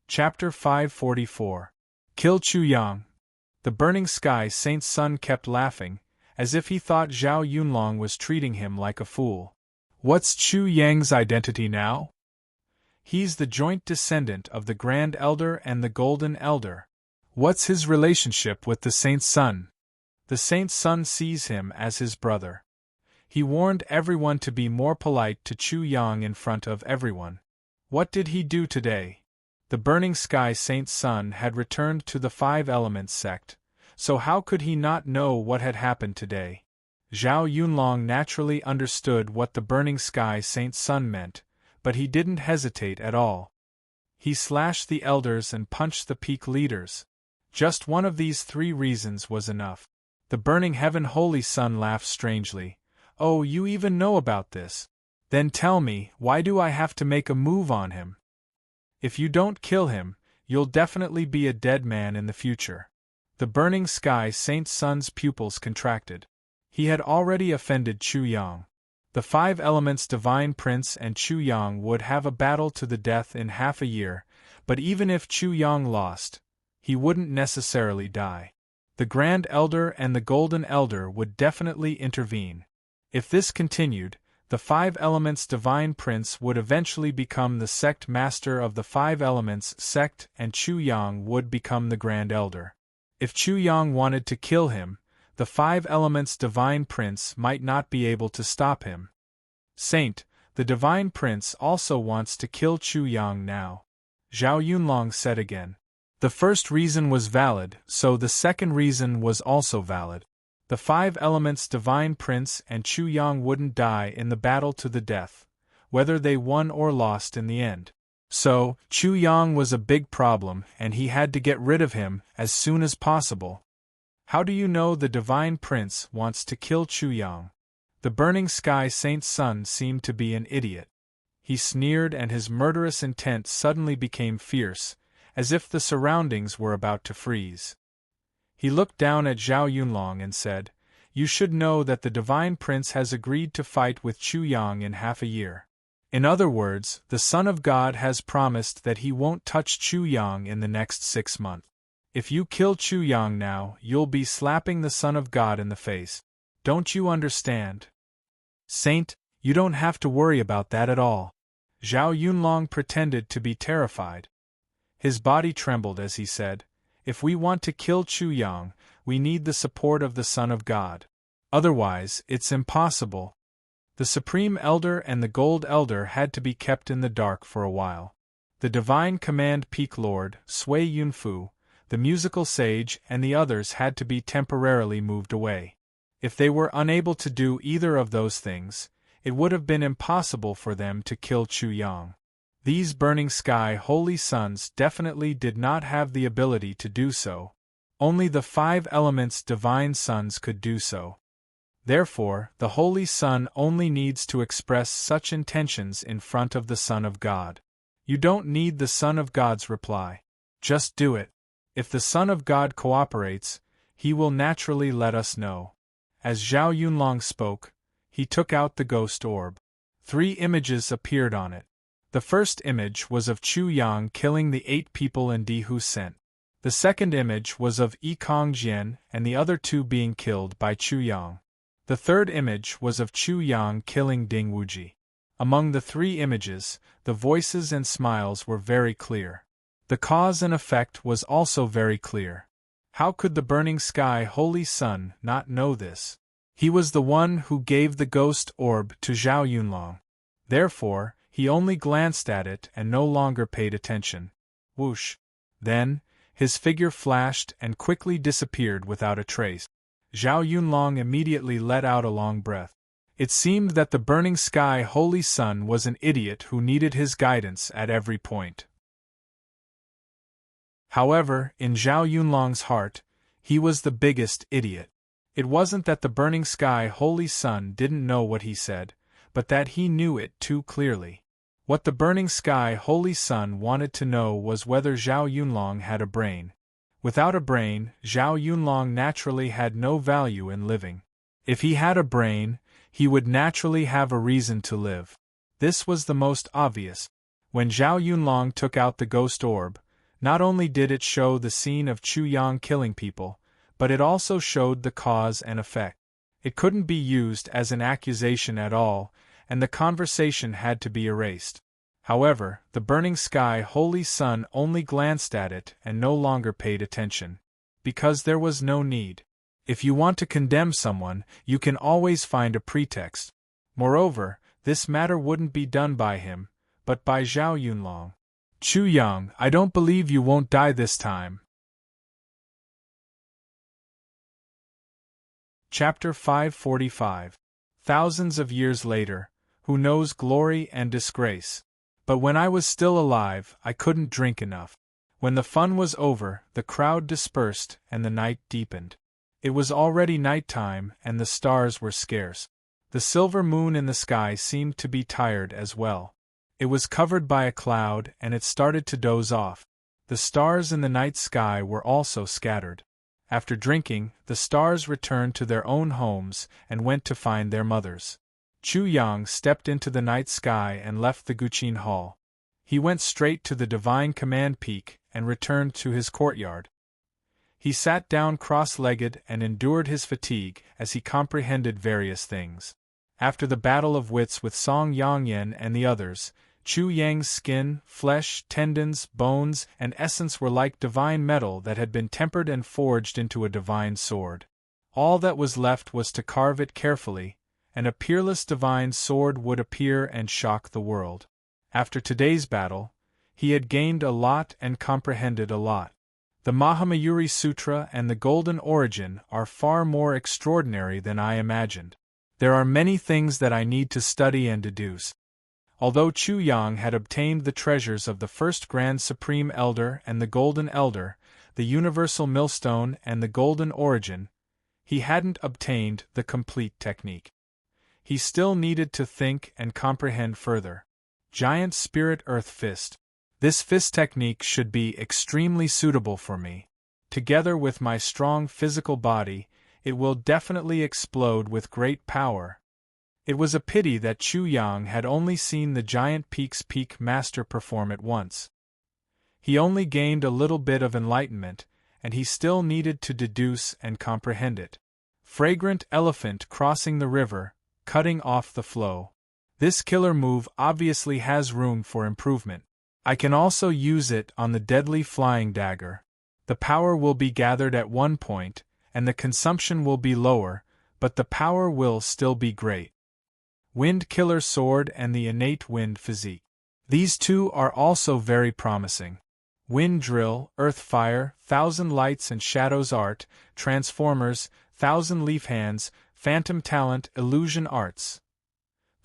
Chapter 544. Kill Chu Yang. The burning sky saint's son kept laughing, as if he thought Zhao Yunlong was treating him like a fool. What's Chu Yang's identity now? He's the joint descendant of the Grand Elder and the Golden Elder. What's his relationship with the saint's son? The saint's son sees him as his brother. He warned everyone to be more polite to Chu Yang in front of everyone. What did he do today? The burning sky saint's son had returned to the 5 elements sect, so how could he not know what had happened today? Zhao Yunlong naturally understood what the burning sky saint's son meant, but he didn't hesitate at all. He slashed the elders and punched the peak leaders. Just one of these 3 reasons was enough. The burning heaven holy sun laughed strangely. Oh, you even know about this? Then tell me, why do I have to make a move on him? If you don't kill him, you'll definitely be a dead man in the future. The burning sky saint's son's pupils contracted. He had already offended Chu Yang. The 5 elements divine prince and Chu Yang would have a battle to the death in half a year, but even if Chu Yang lost, he wouldn't necessarily die. The Grand Elder and the Golden Elder would definitely intervene. If this continued, the 5 elements divine prince would eventually become the sect master of the 5 elements sect and Chu Yang would become the Grand Elder. If Chu Yang wanted to kill him, the 5 elements divine prince might not be able to stop him. Saint, the divine prince also wants to kill Chu Yang now. Zhao Yunlong said again. The first reason was valid, so the second reason was also valid. The 5 elements divine prince and Chu Yang wouldn't die in the battle to the death, whether they won or lost in the end. So, Chu Yang was a big problem and he had to get rid of him as soon as possible. How do you know the divine prince wants to kill Chu Yang? The burning sky saint's son seemed to be an idiot. He sneered and his murderous intent suddenly became fierce, as if the surroundings were about to freeze. He looked down at Zhao Yunlong and said, "You should know that the divine prince has agreed to fight with Chu Yang in half a year. In other words, the Son of God has promised that he won't touch Chu Yang in the next 6 months. If you kill Chu Yang now, you'll be slapping the Son of God in the face. Don't you understand?" Saint, you don't have to worry about that at all. Zhao Yunlong pretended to be terrified. His body trembled as he said, "If we want to kill Chu Yang, we need the support of the Son of God. Otherwise, it's impossible." The Supreme Elder and the Gold Elder had to be kept in the dark for a while. The Divine Command Peak Lord, Sui Yunfu, the Musical Sage and the others had to be temporarily moved away. If they were unable to do either of those things, it would have been impossible for them to kill Chu Yang. These burning sky holy suns definitely did not have the ability to do so. Only the 5 elements divine suns could do so. Therefore, the Holy Sun only needs to express such intentions in front of the Son of God. You don't need the Son of God's reply. Just do it. If the Son of God cooperates, he will naturally let us know. As Zhao Yunlong spoke, he took out the ghost orb. 3 images appeared on it. The first image was of Chu Yang killing the 8 people in Di Hu Sent. The second image was of Yi Kongjian and the other 2 being killed by Chu Yang. The third image was of Chu Yang killing Ding Wuji. Among the 3 images, the voices and smiles were very clear. The cause and effect was also very clear. How could the burning sky holy sun not know this? He was the one who gave the ghost orb to Zhao Yunlong. Therefore, he only glanced at it and no longer paid attention. Whoosh! Then, his figure flashed and quickly disappeared without a trace. Zhao Yunlong immediately let out a long breath. It seemed that the burning sky holy sun was an idiot who needed his guidance at every point. However, in Zhao Yunlong's heart, he was the biggest idiot. It wasn't that the burning sky holy sun didn't know what he said, but that he knew it too clearly. What the burning sky holy sun wanted to know was whether Zhao Yunlong had a brain. Without a brain, Zhao Yunlong naturally had no value in living. If he had a brain, he would naturally have a reason to live. This was the most obvious. When Zhao Yunlong took out the ghost orb, not only did it show the scene of Chu Yang killing people, but it also showed the cause and effect. It couldn't be used as an accusation at all, and the conversation had to be erased. However, the burning sky holy sun only glanced at it and no longer paid attention. Because there was no need. If you want to condemn someone, you can always find a pretext. Moreover, this matter wouldn't be done by him, but by Zhao Yunlong. Chu Yang, I don't believe you won't die this time. Chapter 545. Thousands of years later, who knows glory and disgrace? But when I was still alive, I couldn't drink enough. When the fun was over, the crowd dispersed and the night deepened. It was already night time and the stars were scarce. The silver moon in the sky seemed to be tired as well. It was covered by a cloud and it started to doze off. The stars in the night sky were also scattered. After drinking, the stars returned to their own homes and went to find their mothers. Chu Yang stepped into the night sky and left the Guqin Hall. He went straight to the Divine Command Peak and returned to his courtyard. He sat down cross-legged and endured his fatigue as he comprehended various things. After the battle of wits with Song Yangyan and the others, Chu Yang's skin, flesh, tendons, bones, and essence were like divine metal that had been tempered and forged into a divine sword. All that was left was to carve it carefully, and a peerless divine sword would appear and shock the world. After today's battle, he had gained a lot and comprehended a lot. The Mahamayuri Sutra and the Golden Origin are far more extraordinary than I imagined. There are many things that I need to study and deduce. Although Chu Yang had obtained the treasures of the First Grand Supreme Elder and the Golden Elder, the Universal Millstone and the Golden Origin, he hadn't obtained the complete technique. He still needed to think and comprehend further. Giant Spirit Earth Fist. This fist technique should be extremely suitable for me. Together with my strong physical body, it will definitely explode with great power. It was a pity that Chu Yang had only seen the Giant Peak's peak master perform it once. He only gained a little bit of enlightenment, and he still needed to deduce and comprehend it. Fragrant elephant crossing the river, cutting off the flow. This killer move obviously has room for improvement. I can also use it on the deadly flying dagger. The power will be gathered at one point, and the consumption will be lower, but the power will still be great. Wind Killer Sword and the Innate Wind Physique. These two are also very promising. Wind Drill, Earth Fire, Thousand Lights and Shadows Art, Transformers, Thousand Leaf Hands, Phantom Talent, Illusion Arts.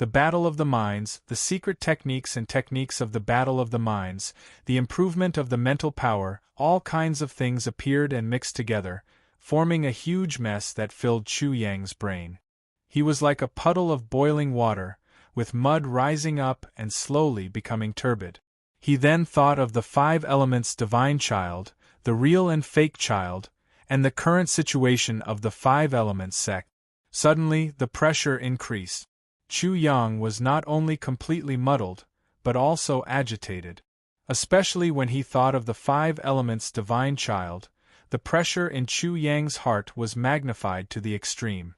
the battle of the minds, the secret techniques and techniques of the battle of the minds, the improvement of the mental power, all kinds of things appeared and mixed together, forming a huge mess that filled Chu Yang's brain. He was like a puddle of boiling water, with mud rising up and slowly becoming turbid. He then thought of the 5 elements divine child, the real and fake child, and the current situation of the 5 elements sect. Suddenly, the pressure increased. Chu Yang was not only completely muddled, but also agitated. Especially when he thought of the 5 elements divine child, the pressure in Chu Yang's heart was magnified to the extreme.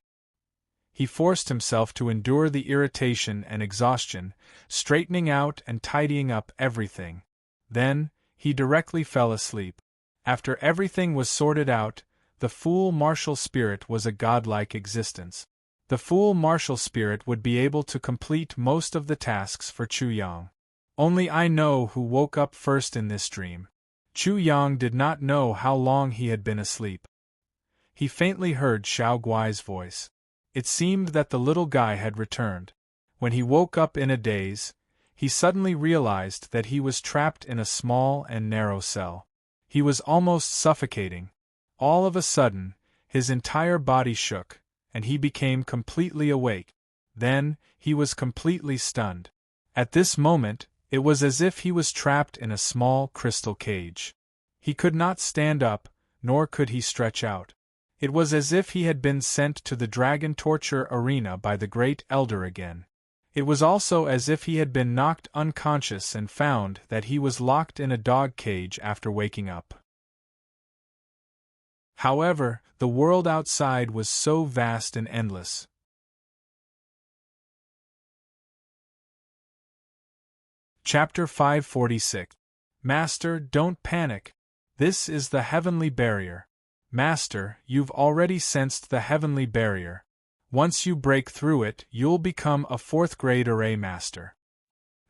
He forced himself to endure the irritation and exhaustion, straightening out and tidying up everything. Then, he directly fell asleep. After everything was sorted out, the full martial spirit was a godlike existence. The full martial spirit would be able to complete most of the tasks for Chu Yang. Only I know who woke up first in this dream. Chu Yang did not know how long he had been asleep. He faintly heard Xiao Guai's voice. It seemed that the little guy had returned. When he woke up in a daze, he suddenly realized that he was trapped in a small and narrow cell. He was almost suffocating. All of a sudden, his entire body shook, and he became completely awake. Then, he was completely stunned. At this moment, it was as if he was trapped in a small crystal cage. He could not stand up, nor could he stretch out. It was as if he had been sent to the dragon torture arena by the Great Elder again. It was also as if he had been knocked unconscious and found that he was locked in a dog cage after waking up. However, the world outside was so vast and endless. Chapter 546. Master, don't panic. This is the heavenly barrier. Master, you've already sensed the heavenly barrier. Once you break through it, you'll become a 4th-grade array master.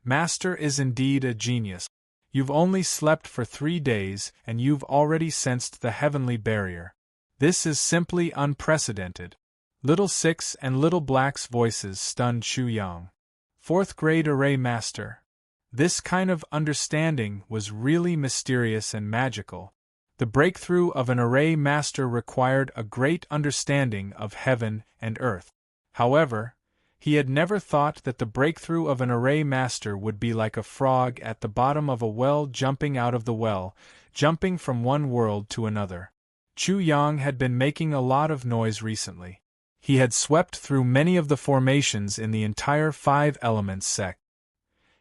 Master is indeed a genius. You've only slept for 3 days, and you've already sensed the heavenly barrier. This is simply unprecedented. Little Six and Little Black's voices stunned Chu Yang. 4th-grade array master. This kind of understanding was really mysterious and magical. The breakthrough of an array master required a great understanding of heaven and earth. However, he had never thought that the breakthrough of an array master would be like a frog at the bottom of a well jumping out of the well, jumping from one world to another. Chu Yang had been making a lot of noise recently. He had swept through many of the formations in the entire 5 elements sect.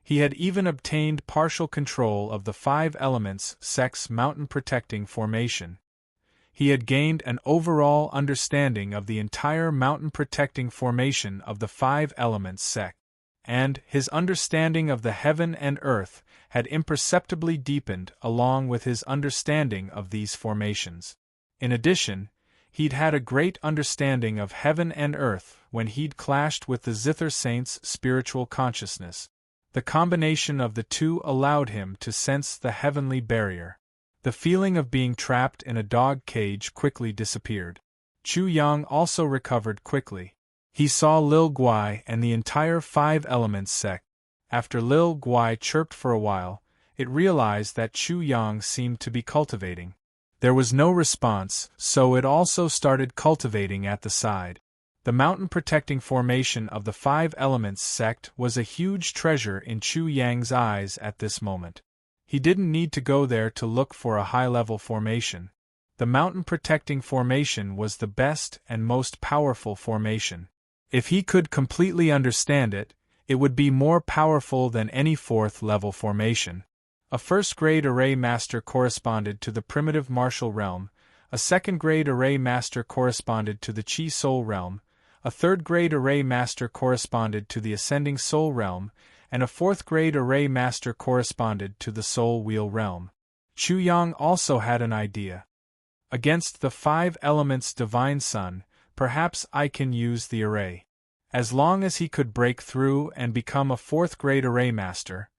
He had even obtained partial control of the 5 elements sect's mountain protecting formation. He had gained an overall understanding of the entire mountain protecting formation of the 5 elements sect, and his understanding of the heaven and earth had imperceptibly deepened along with his understanding of these formations. In addition, he'd had a great understanding of heaven and earth when he'd clashed with the Zither Saint's spiritual consciousness. The combination of the two allowed him to sense the heavenly barrier. The feeling of being trapped in a dog cage quickly disappeared. Chu Yang also recovered quickly. He saw Lil Guai and the entire 5 elements sect. After Lil Guai chirped for a while, it realized that Chu Yang seemed to be cultivating. There was no response, so it also started cultivating at the side. The mountain protecting formation of the 5 elements sect was a huge treasure in Chu Yang's eyes at this moment. He didn't need to go there to look for a high-level formation. The mountain protecting formation was the best and most powerful formation. If he could completely understand it, it would be more powerful than any 4th-level formation. A 1st-grade array master corresponded to the primitive martial realm, a 2nd-grade array master corresponded to the Chi Soul realm, a 3rd-grade array master corresponded to the ascending soul realm, and a 4th-grade array master corresponded to the soul wheel realm. Chu Yang also had an idea. Against the 5 elements divine sun, perhaps I can use the array. As long as he could break through and become a 4th-grade array master,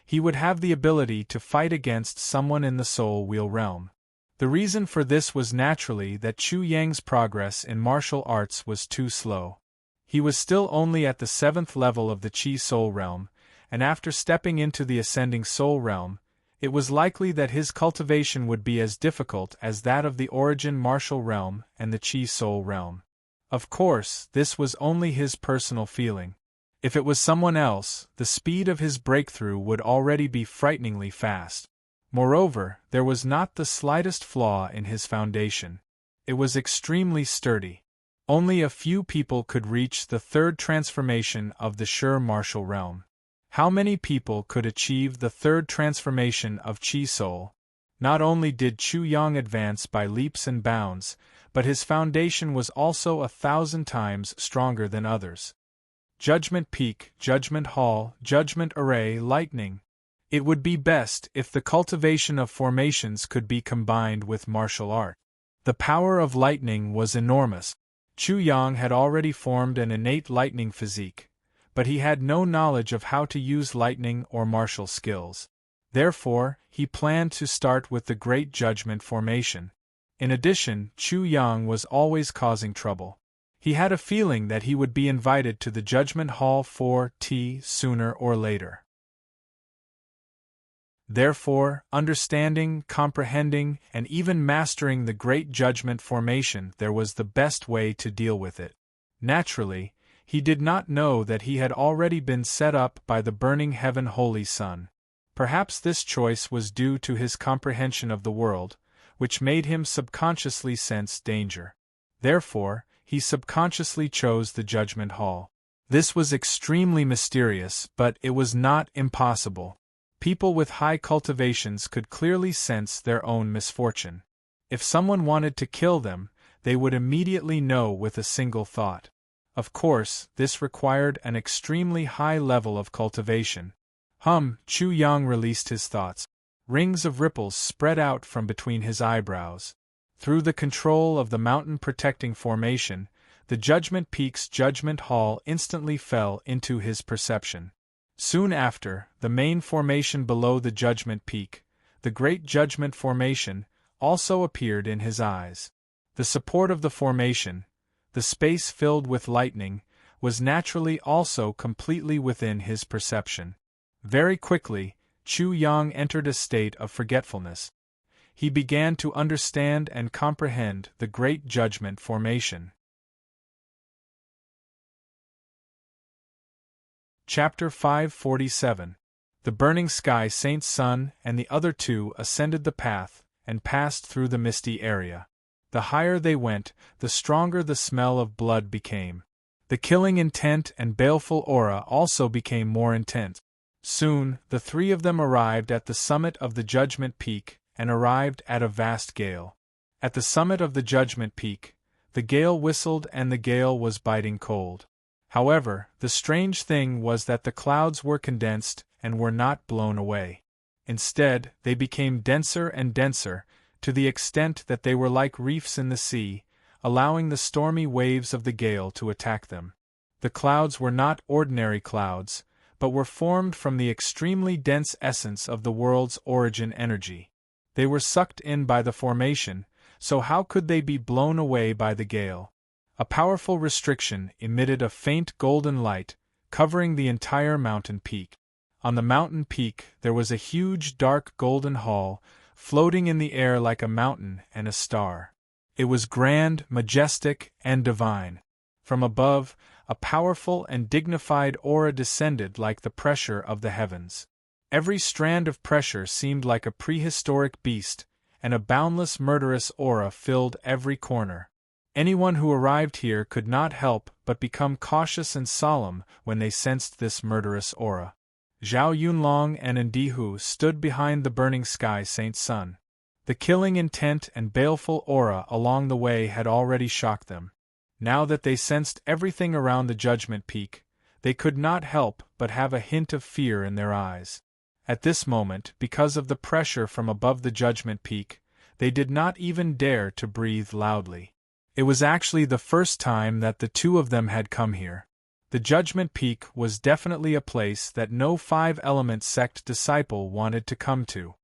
he would have the ability to fight against someone in the soul wheel realm. The reason for this was naturally that Chu Yang's progress in martial arts was too slow. He was still only at the 7th level of the Chi Soul Realm, and after stepping into the Ascending Soul Realm, it was likely that his cultivation would be as difficult as that of the Origin Martial Realm and the Chi Soul Realm. Of course, this was only his personal feeling. If it was someone else, the speed of his breakthrough would already be frighteningly fast. Moreover, there was not the slightest flaw in his foundation. It was extremely sturdy. Only a few people could reach the 3rd transformation of the Sure Martial Realm. How many people could achieve the 3rd transformation of Chi Soul? Not only did Chu Yang advance by leaps and bounds, but his foundation was also 1,000 times stronger than others. Judgment Peak, Judgment Hall, Judgment Array, Lightning. It would be best if the cultivation of formations could be combined with martial art. The power of lightning was enormous. Chu Yang had already formed an innate lightning physique, but he had no knowledge of how to use lightning or martial skills. Therefore, he planned to start with the Great Judgment formation. In addition, Chu Yang was always causing trouble. He had a feeling that he would be invited to the Judgment Hall 4T sooner or later. Therefore, understanding, comprehending, and even mastering the Great Judgment formation there was the best way to deal with it. Naturally, he did not know that he had already been set up by the burning heaven Holy Sun. Perhaps this choice was due to his comprehension of the world, which made him subconsciously sense danger. Therefore, he subconsciously chose the Judgment Hall. This was extremely mysterious, but it was not impossible. People with high cultivations could clearly sense their own misfortune. If someone wanted to kill them, they would immediately know with a single thought. Of course, this required an extremely high level of cultivation. Chu Yang released his thoughts. Rings of ripples spread out from between his eyebrows. Through the control of the mountain-protecting formation, the Judgment Peak's Judgment Hall instantly fell into his perception. Soon after, the main formation below the Judgment Peak, the Great Judgment Formation, also appeared in his eyes. The support of the formation, the space filled with lightning, was naturally also completely within his perception. Very quickly, Chu Yang entered a state of forgetfulness. He began to understand and comprehend the Great Judgment Formation. Chapter 547. The Burning Sky Saint's son and the other two ascended the path and passed through the misty area. The higher they went, the stronger the smell of blood became. The killing intent and baleful aura also became more intense. Soon, the three of them arrived at the summit of the Judgment Peak and arrived at a vast gale. At the summit of the Judgment Peak, the gale whistled and the gale was biting cold. However, the strange thing was that the clouds were condensed and were not blown away. Instead, they became denser and denser, to the extent that they were like reefs in the sea, allowing the stormy waves of the gale to attack them. The clouds were not ordinary clouds, but were formed from the extremely dense essence of the world's origin energy. They were sucked in by the formation, so how could they be blown away by the gale? A powerful restriction emitted a faint golden light, covering the entire mountain peak. On the mountain peak there was a huge dark golden hall, floating in the air like a mountain and a star. It was grand, majestic, and divine. From above, a powerful and dignified aura descended like the pressure of the heavens. Every strand of pressure seemed like a prehistoric beast, and a boundless murderous aura filled every corner. Anyone who arrived here could not help but become cautious and solemn when they sensed this murderous aura. Zhao Yunlong and Ndihu stood behind the Burning Sky Saint's son. The killing intent and baleful aura along the way had already shocked them. Now that they sensed everything around the Judgment Peak, they could not help but have a hint of fear in their eyes. At this moment, because of the pressure from above the Judgment Peak, they did not even dare to breathe loudly. It was actually the first time that the two of them had come here. The Judgment Peak was definitely a place that no five-element sect disciple wanted to come to.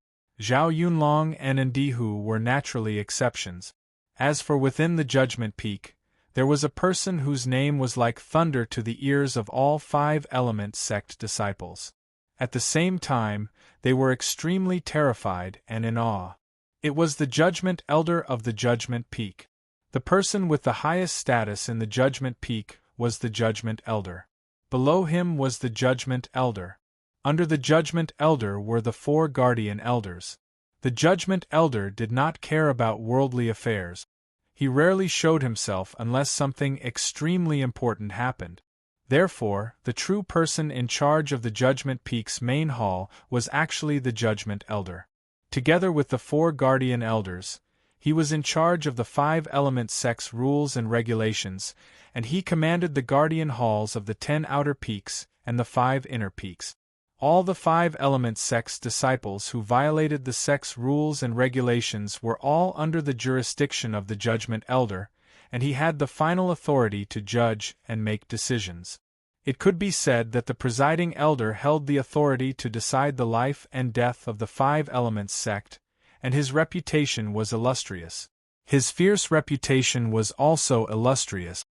Zhao Yunlong and Ndihu were naturally exceptions. As for within the Judgment Peak, there was a person whose name was like thunder to the ears of all 5-element sect disciples. At the same time, they were extremely terrified and in awe. It was the Judgment Elder of the Judgment Peak. The person with the highest status in the Judgment Peak was the Judgment Elder. Below him was the Judgment Elder. Under the Judgment Elder were the 4 Guardian Elders. The Judgment Elder did not care about worldly affairs. He rarely showed himself unless something extremely important happened. Therefore, the true person in charge of the Judgment Peak's main hall was actually the Judgment Elder. Together with the 4 Guardian Elders, he was in charge of the 5-element sect's rules and regulations, and he commanded the Guardian Halls of the 10 outer peaks and the 5 inner peaks. All the 5-element sect's disciples who violated the sect's rules and regulations were all under the jurisdiction of the Judgment Elder, and he had the final authority to judge and make decisions. It could be said that the presiding elder held the authority to decide the life and death of the 5-element sect, and his reputation was illustrious. His fierce reputation was also illustrious.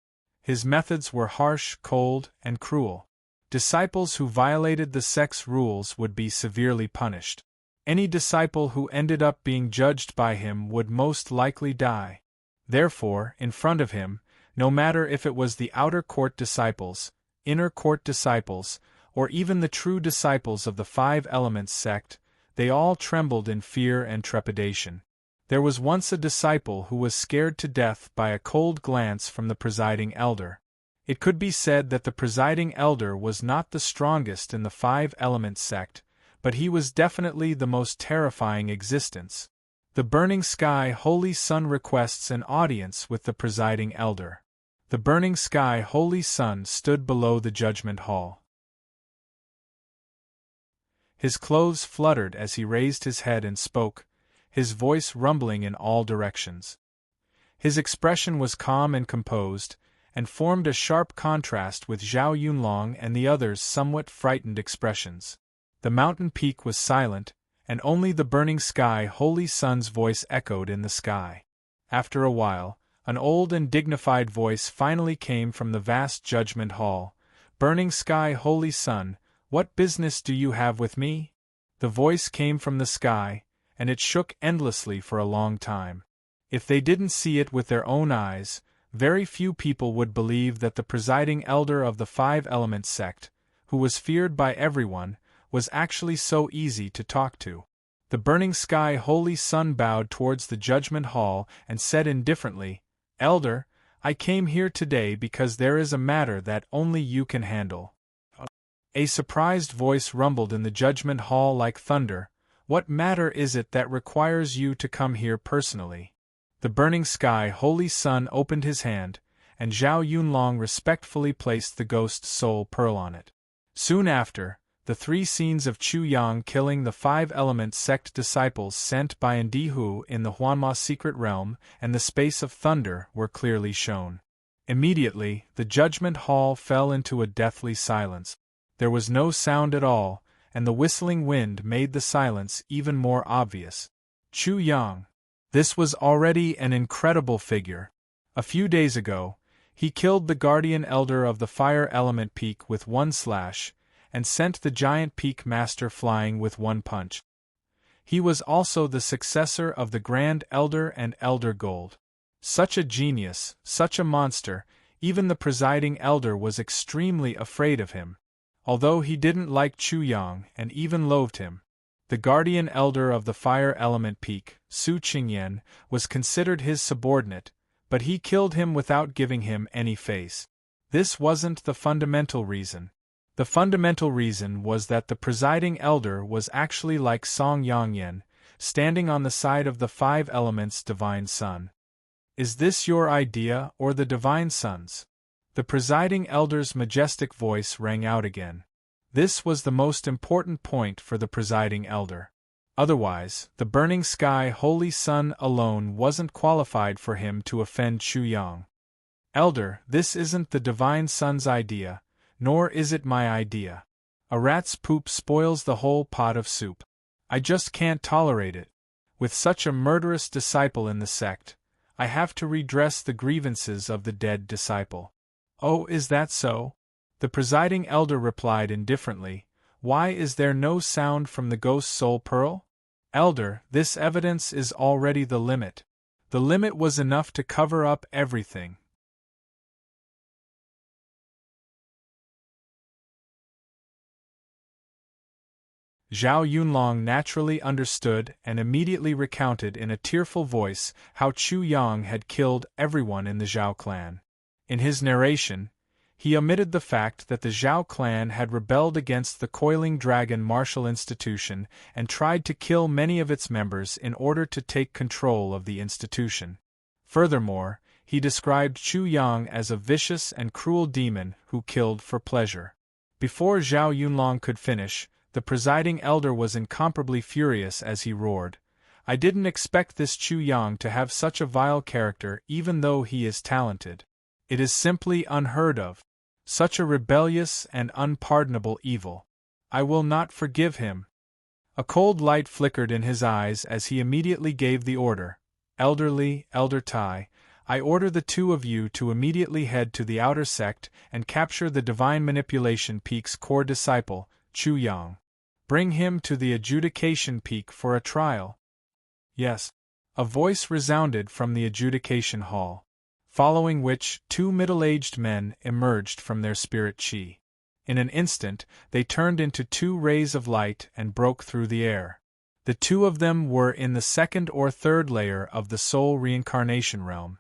His methods were harsh, cold, and cruel. Disciples who violated the sect's rules would be severely punished. Any disciple who ended up being judged by him would most likely die. Therefore, in front of him, no matter if it was the outer court disciples, inner court disciples, or even the true disciples of the 5-element sect, they all trembled in fear and trepidation. There was once a disciple who was scared to death by a cold glance from the presiding elder. It could be said that the presiding elder was not the strongest in the 5-element sect, but he was definitely the most terrifying existence. The Burning Sky Holy Sun requests an audience with the presiding elder. The Burning Sky Holy Sun stood below the Judgment Hall. His clothes fluttered as he raised his head and spoke, his voice rumbling in all directions. His expression was calm and composed, and formed a sharp contrast with Zhao Yunlong and the others' somewhat frightened expressions. The mountain peak was silent, and only the Burning Sky Holy Sun's voice echoed in the sky. After a while, an old and dignified voice finally came from the vast Judgment Hall. "Burning Sky Holy Sun, what business do you have with me?" The voice came from the sky, and it shook endlessly for a long time. If they didn't see it with their own eyes, very few people would believe that the presiding elder of the 5-element sect, who was feared by everyone, was actually so easy to talk to. The Burning Sky Holy Sun bowed towards the Judgment Hall and said indifferently, "Elder, I came here today because there is a matter that only you can handle." A surprised voice rumbled in the Judgment Hall like thunder. "What matter is it that requires you to come here personally?" The Burning Sky Holy Sun opened his hand, and Zhao Yunlong respectfully placed the ghost soul pearl on it. Soon after, the 3 scenes of Chu Yang killing the 5-element sect disciples sent by Ndihu in the Huanma secret realm and the space of thunder were clearly shown. Immediately, the Judgment Hall fell into a deathly silence. There was no sound at all, and the whistling wind made the silence even more obvious. Chu Yang. This was already an incredible figure. A few days ago, he killed the Guardian Elder of the Fire Element Peak with 1 slash, and sent the Giant Peak Master flying with 1 punch. He was also the successor of the Grand Elder and Elder Gold. Such a genius, such a monster, even the presiding elder was extremely afraid of him. Although he didn't like Chu Yang and even loathed him. The Guardian Elder of the Fire Element Peak, Su Qingyan, was considered his subordinate, but he killed him without giving him any face. This wasn't the fundamental reason. The fundamental reason was that the presiding elder was actually like Song Yangyan, standing on the side of the 5 elements Divine Sun. "Is this your idea or the Divine Sun's?" The presiding elder's majestic voice rang out again. This was the most important point for the presiding elder. Otherwise, the Burning Sky Holy Sun alone wasn't qualified for him to offend Chu Yang. "Elder, this isn't the Divine Sun's idea, nor is it my idea. A rat's poop spoils the whole pot of soup. I just can't tolerate it. With such a murderous disciple in the sect, I have to redress the grievances of the dead disciple. Oh, is that so? The presiding elder replied indifferently, Why is there no sound from the ghost's soul pearl? Elder, this evidence is already the limit. The limit was enough to cover up everything. Zhao Yunlong naturally understood and immediately recounted in a tearful voice how Chu Yang had killed everyone in the Zhao clan. In his narration, he omitted the fact that the Zhao clan had rebelled against the Coiling Dragon martial institution and tried to kill many of its members in order to take control of the institution. Furthermore, he described Chu Yang as a vicious and cruel demon who killed for pleasure. Before Zhao Yunlong could finish, the presiding elder was incomparably furious as he roared, I didn't expect this Chu Yang to have such a vile character even though he is talented. It is simply unheard of. Such a rebellious and unpardonable evil. I will not forgive him. A cold light flickered in his eyes as he immediately gave the order, Elder Tai, I order the two of you to immediately head to the outer sect and capture the Divine Manipulation Peak's core disciple, Chu Yang. Bring him to the Adjudication Peak for a trial. Yes. A voice resounded from the adjudication hall, following which 2 middle-aged men emerged from their spirit chi. In an instant, they turned into 2 rays of light and broke through the air. The 2 of them were in the 2nd or 3rd layer of the soul reincarnation realm.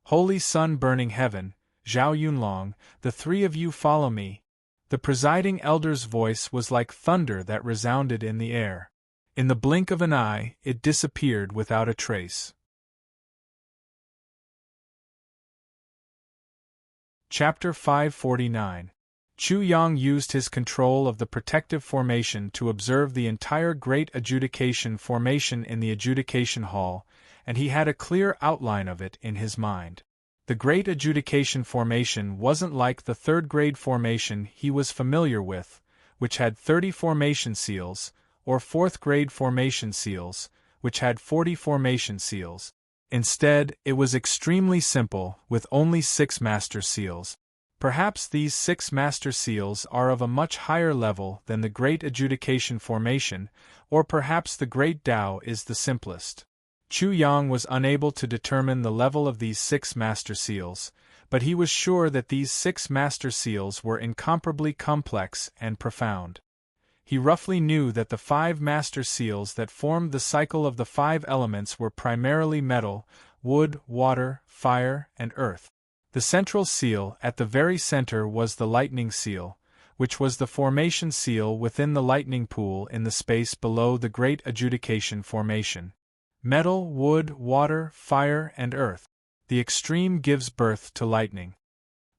Holy Sun Burning Heaven, Zhao Yunlong, the 3 of you follow me. The presiding elder's voice was like thunder that resounded in the air. In the blink of an eye, it disappeared without a trace. Chapter 549. Chu Yang used his control of the protective formation to observe the entire Great Adjudication formation in the Adjudication Hall, and he had a clear outline of it in his mind. The Great Adjudication formation wasn't like the 3rd grade formation he was familiar with, which had 30 formation seals, or 4th grade formation seals, which had 40 formation seals. Instead, it was extremely simple, with only 6 master seals. Perhaps these 6 master seals are of a much higher level than the Great Adjudication formation, or perhaps the Great Tao is the simplest. Chu Yang was unable to determine the level of these 6 master seals, but he was sure that these 6 master seals were incomparably complex and profound. He roughly knew that the 5 master seals that formed the cycle of the 5 elements were primarily metal, wood, water, fire, and earth. The central seal at the very center was the lightning seal, which was the formation seal within the lightning pool in the space below the Great Adjudication formation. Metal, wood, water, fire, and earth. The extreme gives birth to lightning.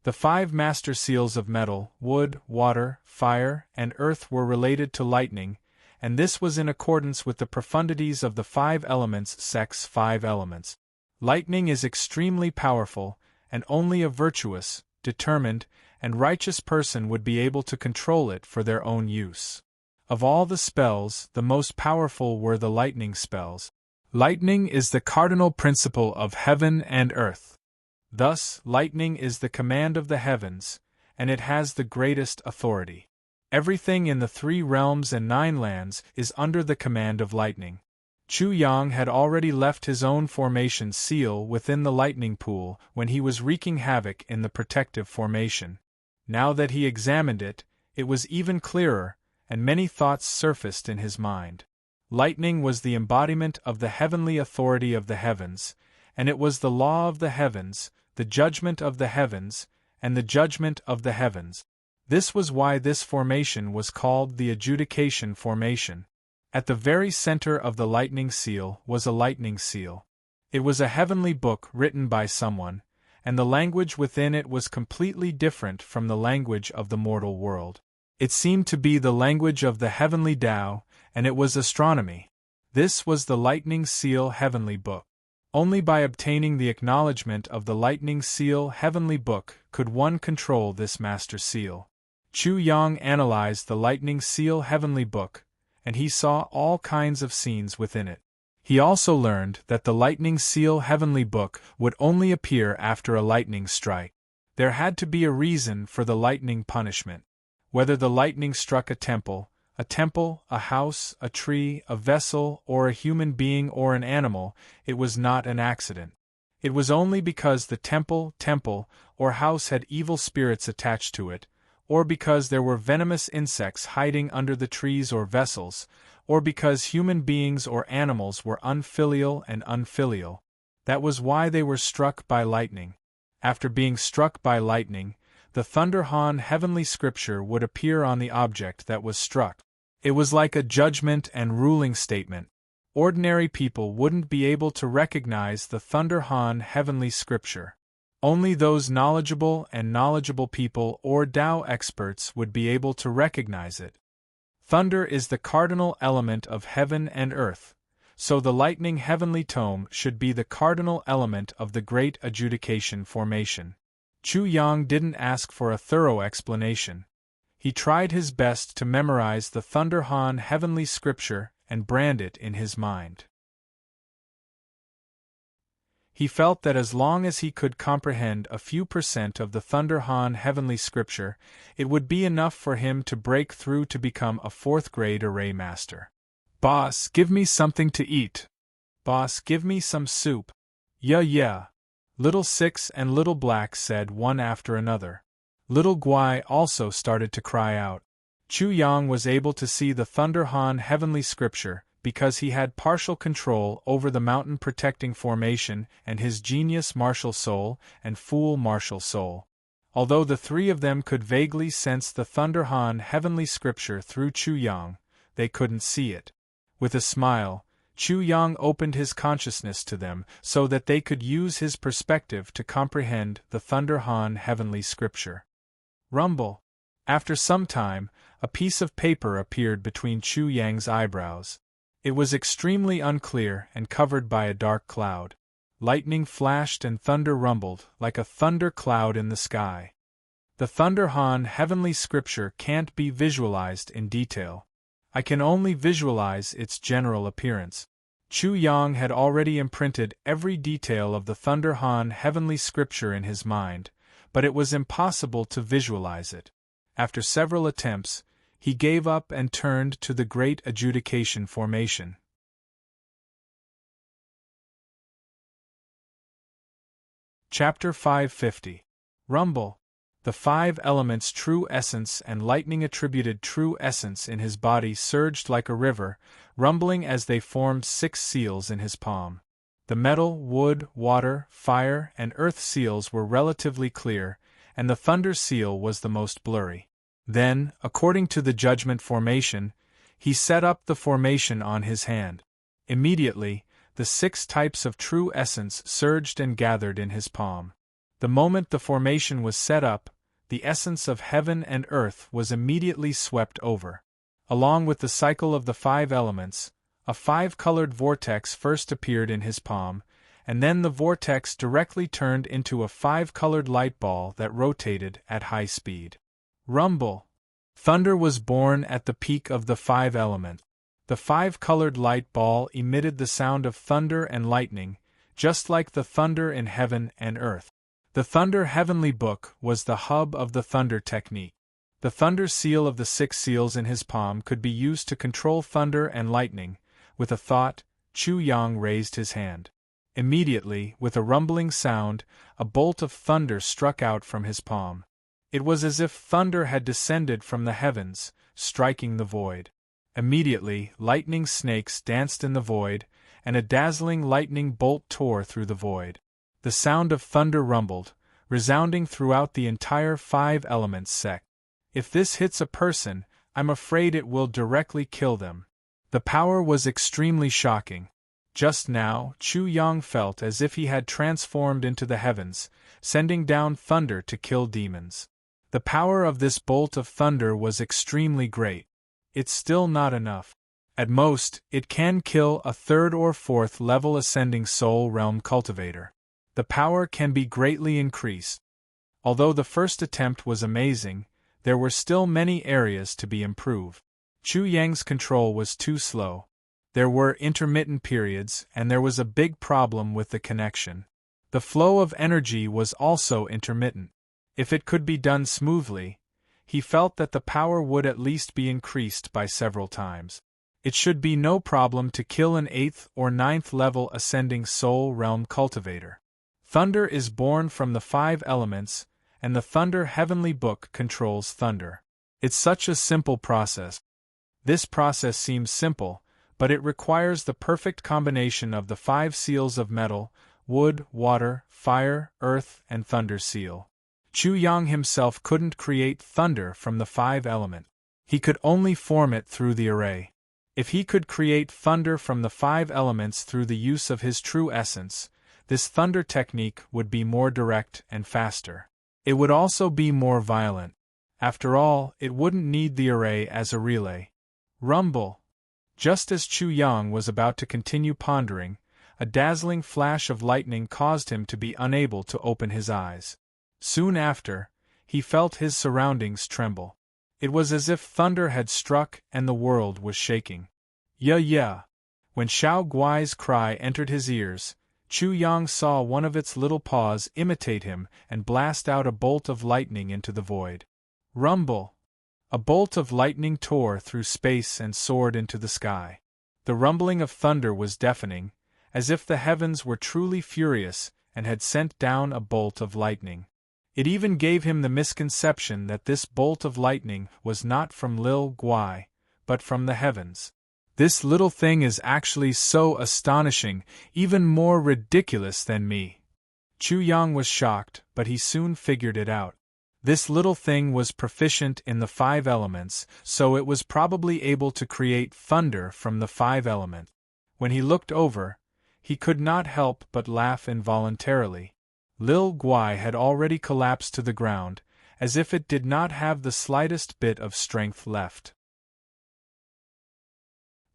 The 5 master seals of metal, wood, water, fire, and earth were related to lightning, and this was in accordance with the profundities of the 5 elements sex 5 elements. Lightning is extremely powerful, and only a virtuous, determined, and righteous person would be able to control it for their own use. Of all the spells, the most powerful were the lightning spells. Lightning is the cardinal principle of heaven and earth. Thus, lightning is the command of the heavens, and it has the greatest authority. Everything in the 3 realms and 9 lands is under the command of lightning. Chu Yang had already left his own formation seal within the lightning pool when he was wreaking havoc in the protective formation. Now that he examined it, it was even clearer, and many thoughts surfaced in his mind. Lightning was the embodiment of the heavenly authority of the heavens, and it was the law of the heavens, the judgment of the heavens, and the judgment of the heavens. This was why this formation was called the Adjudication formation. At the very center of the lightning seal was a lightning seal. It was a heavenly book written by someone, and the language within it was completely different from the language of the mortal world. It seemed to be the language of the heavenly Tao, and it was astronomy. This was the Lightning Seal Heavenly Book. Only by obtaining the acknowledgement of the Lightning Seal Heavenly Book could one control this Master Seal. Chu Yang analyzed the Lightning Seal Heavenly Book, and he saw all kinds of scenes within it. He also learned that the lightning seal heavenly book would only appear after a lightning strike. There had to be a reason for the lightning punishment. Whether the lightning struck a temple, a house, a tree, a vessel, or a human being or an animal, it was not an accident. It was only because the temple, or house had evil spirits attached to it, or because there were venomous insects hiding under the trees or vessels, or because human beings or animals were unfilial and unfilial. That was why they were struck by lightning. After being struck by lightning, the Thunderhorn heavenly scripture would appear on the object that was struck. It was like a judgment and ruling statement. Ordinary people wouldn't be able to recognize the Thunderhorn heavenly scripture. Only those knowledgeable people or Tao experts would be able to recognize it. Thunder is the cardinal element of heaven and earth, so the lightning heavenly tome should be the cardinal element of the great adjudication formation. Chu Yang didn't ask for a thorough explanation. He tried his best to memorize the Thunderhorn heavenly scripture and brand it in his mind. He felt that as long as he could comprehend a few % of the Thunderhorn heavenly scripture, it would be enough for him to break through to become a 4th-grade array master. "Boss, give me something to eat. Boss, give me some soup." Yeah. Little Six and Little Black said one after another. Little Guai also started to cry out. Chu Yang was able to see the Thunderhorn heavenly scripture because he had partial control over the mountain protecting formation and his genius martial soul and fool martial soul. Although the three of them could vaguely sense the Thunderhorn heavenly scripture through Chu Yang, they couldn't see it. With a smile, Chu Yang opened his consciousness to them so that they could use his perspective to comprehend the Thunderhorn heavenly scripture. Rumble. After some time, a piece of paper appeared between Chu Yang's eyebrows. It was extremely unclear and covered by a dark cloud. Lightning flashed and thunder rumbled, like a thunder cloud in the sky. The Thunderhorn heavenly scripture can't be visualized in detail. I can only visualize its general appearance. Chu Yang had already imprinted every detail of the Thunderhorn heavenly scripture in his mind, but it was impossible to visualize it. After several attempts, he gave up and turned to the great adjudication formation. Chapter 550. Rumble. The 5 elements' true essence and lightning attributed true essence in his body surged like a river, rumbling as they formed 6 seals in his palm. The metal, wood, water, fire, and earth seals were relatively clear, and the thunder seal was the most blurry. Then, according to the judgment formation, he set up the formation on his hand. Immediately, the 6 types of true essence surged and gathered in his palm. The moment the formation was set up, the essence of heaven and earth was immediately swept over. Along with the cycle of the 5 elements, a 5-colored vortex first appeared in his palm, and then the vortex directly turned into a 5-colored light ball that rotated at high speed. Rumble. Thunder was born at the peak of the 5 element. The 5-colored light ball emitted the sound of thunder and lightning, just like the thunder in heaven and earth. The Thunder Heavenly Book was the hub of the thunder technique. The thunder seal of the 6 seals in his palm could be used to control thunder and lightning. With a thought, Chu Yang raised his hand. Immediately, with a rumbling sound, a bolt of thunder struck out from his palm. It was as if thunder had descended from the heavens, striking the void. Immediately, lightning snakes danced in the void, and a dazzling lightning bolt tore through the void. The sound of thunder rumbled, resounding throughout the entire 5 elements sect. If this hits a person, I'm afraid it will directly kill them. The power was extremely shocking. Just now, Chu Yang felt as if he had transformed into the heavens, sending down thunder to kill demons. The power of this bolt of thunder was extremely great. It's still not enough. At most, it can kill a 3rd or 4th level ascending soul realm cultivator. The power can be greatly increased. Although the first attempt was amazing, there were still many areas to be improved. Chu Yang's control was too slow. There were intermittent periods, and there was a big problem with the connection. The flow of energy was also intermittent. If it could be done smoothly, he felt that the power would at least be increased by several times. It should be no problem to kill an 8th or 9th level ascending soul realm cultivator. Thunder is born from the 5 elements, and the Thunder Heavenly Book controls thunder. It's such a simple process. This process seems simple, but it requires the perfect combination of the 5 seals of metal: wood, water, fire, earth, and thunder seal. Chu Yang himself couldn't create thunder from the 5 element. He could only form it through the array. If he could create thunder from the 5 elements through the use of his true essence, this thunder technique would be more direct and faster. It would also be more violent. After all, it wouldn't need the array as a relay. Rumble! Just as Chu Yang was about to continue pondering, a dazzling flash of lightning caused him to be unable to open his eyes. Soon after, he felt his surroundings tremble. It was as if thunder had struck and the world was shaking. Yeah. When Xiao Guai's cry entered his ears, Chu Yang saw one of its little paws imitate him and blast out a bolt of lightning into the void. Rumble! A bolt of lightning tore through space and soared into the sky. The rumbling of thunder was deafening, as if the heavens were truly furious and had sent down a bolt of lightning. It even gave him the misconception that this bolt of lightning was not from Lil Guai, but from the heavens. This little thing is actually so astonishing, even more ridiculous than me. Chu Yang was shocked, but he soon figured it out. This little thing was proficient in the 5 elements, so it was probably able to create thunder from the 5 element. When he looked over, he could not help but laugh involuntarily. Lil Guai had already collapsed to the ground, as if it did not have the slightest bit of strength left.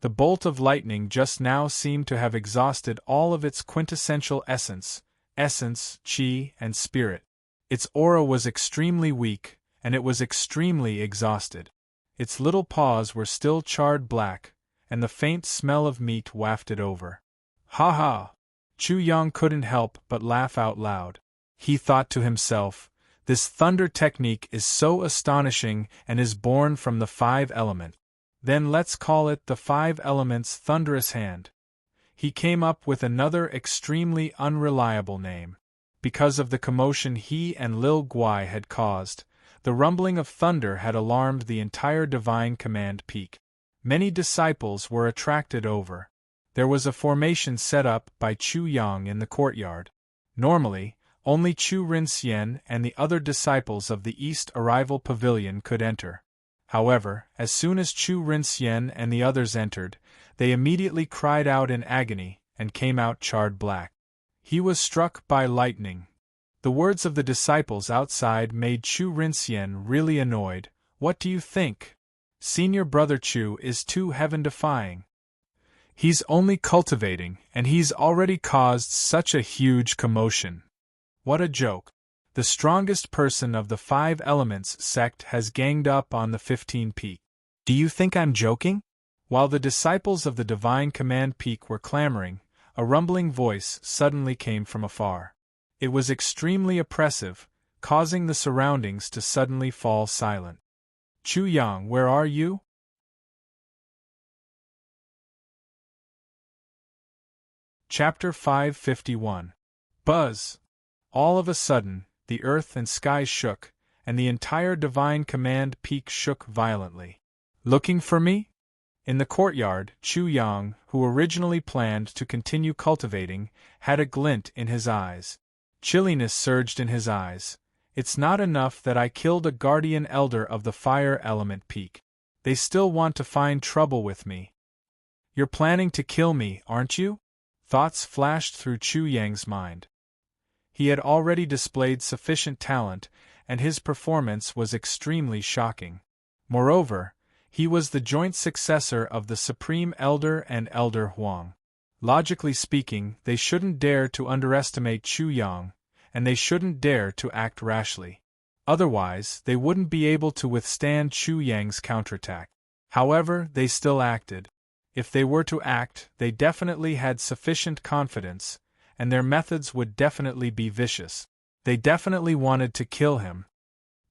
The bolt of lightning just now seemed to have exhausted all of its quintessential essence, qi, and spirit. Its aura was extremely weak, and it was extremely exhausted. Its little paws were still charred black, and the faint smell of meat wafted over. Ha ha! Chu Yang couldn't help but laugh out loud. He thought to himself, this thunder technique is so astonishing and is born from the 5 element. Then let's call it the 5 elements thunderous hand. He came up with another extremely unreliable name. Because of the commotion he and Lil Guai had caused, the rumbling of thunder had alarmed the entire Divine Command Peak. Many disciples were attracted over. There was a formation set up by Chu Yang in the courtyard. Normally, only Chu Rinxian and the other disciples of the East Arrival Pavilion could enter. However, as soon as Chu Rinxian and the others entered, they immediately cried out in agony and came out charred black. He was struck by lightning. The words of the disciples outside made Chu Rinxian really annoyed. What do you think? Senior Brother Chu is too heaven-defying. He's only cultivating, and he's already caused such a huge commotion. What a joke. The strongest person of the 5 elements sect has ganged up on the 15 peak. Do you think I'm joking? While the disciples of the Divine Command Peak were clamoring, a rumbling voice suddenly came from afar. It was extremely oppressive, causing the surroundings to suddenly fall silent. Chu Yang, where are you? Chapter 551. Buzz! All of a sudden, the earth and sky shook, and the entire Divine Command Peak shook violently. Looking for me? In the courtyard, Chu Yang, who originally planned to continue cultivating, had a glint in his eyes. Chilliness surged in his eyes. It's not enough that I killed a guardian elder of the fire element peak. They still want to find trouble with me. You're planning to kill me, aren't you? Thoughts flashed through Chu Yang's mind. He had already displayed sufficient talent, and his performance was extremely shocking. Moreover, he was the joint successor of the Supreme Elder and Elder Huang. Logically speaking, they shouldn't dare to underestimate Chu Yang, and they shouldn't dare to act rashly. Otherwise, they wouldn't be able to withstand Chu Yang's counterattack. However, they still acted. If they were to act, they definitely had sufficient confidence, and their methods would definitely be vicious. They definitely wanted to kill him.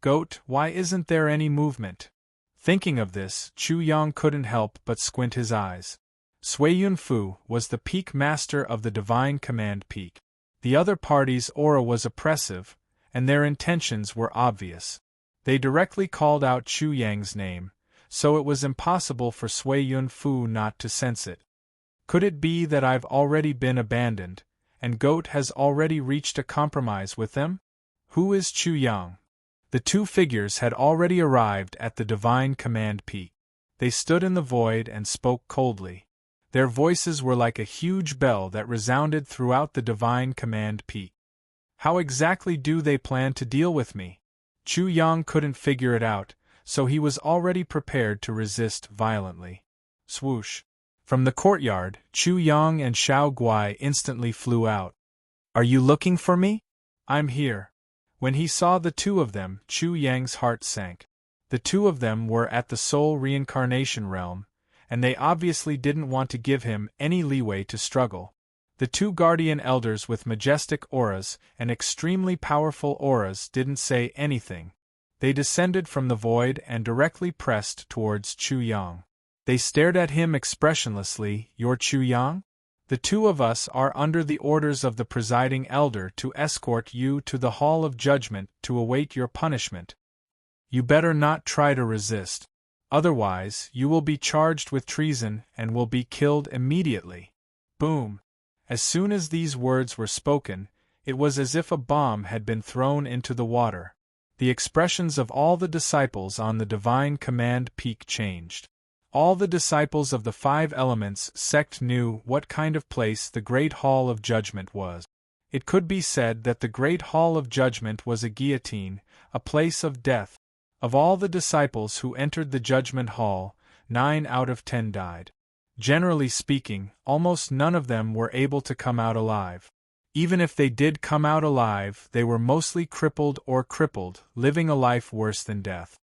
Goat, why isn't there any movement? Thinking of this, Chu Yang couldn't help but squint his eyes. Sui Yun Fu was the peak master of the Divine Command Peak. The other party's aura was oppressive, and their intentions were obvious. They directly called out Chu Yang's name, so it was impossible for Sui Yun Fu not to sense it. Could it be that I've already been abandoned, and Goat has already reached a compromise with them? Who is Chu Yang? The two figures had already arrived at the Divine Command Peak. They stood in the void and spoke coldly. Their voices were like a huge bell that resounded throughout the Divine Command Peak. How exactly do they plan to deal with me? Chu Yang couldn't figure it out, so he was already prepared to resist violently. Swoosh! From the courtyard, Chu Yang and Xiao Guai instantly flew out. Are you looking for me? I'm here. When he saw the two of them, Chu Yang's heart sank. The two of them were at the soul reincarnation realm, and they obviously didn't want to give him any leeway to struggle. The two guardian elders with majestic auras and extremely powerful auras didn't say anything. They descended from the void and directly pressed towards Chu Yang. They stared at him expressionlessly. You're Chu Yang? The two of us are under the orders of the presiding elder to escort you to the Hall of Judgment to await your punishment. You better not try to resist. Otherwise, you will be charged with treason and will be killed immediately. Boom! As soon as these words were spoken, it was as if a bomb had been thrown into the water. The expressions of all the disciples on the Divine Command Peak changed. All the disciples of the Five Elements sect knew what kind of place the Great Hall of Judgment was. It could be said that the Great Hall of Judgment was a guillotine, a place of death. Of all the disciples who entered the Judgment Hall, 9 out of 10 died. Generally speaking, almost none of them were able to come out alive. Even if they did come out alive, they were mostly crippled, living a life worse than death.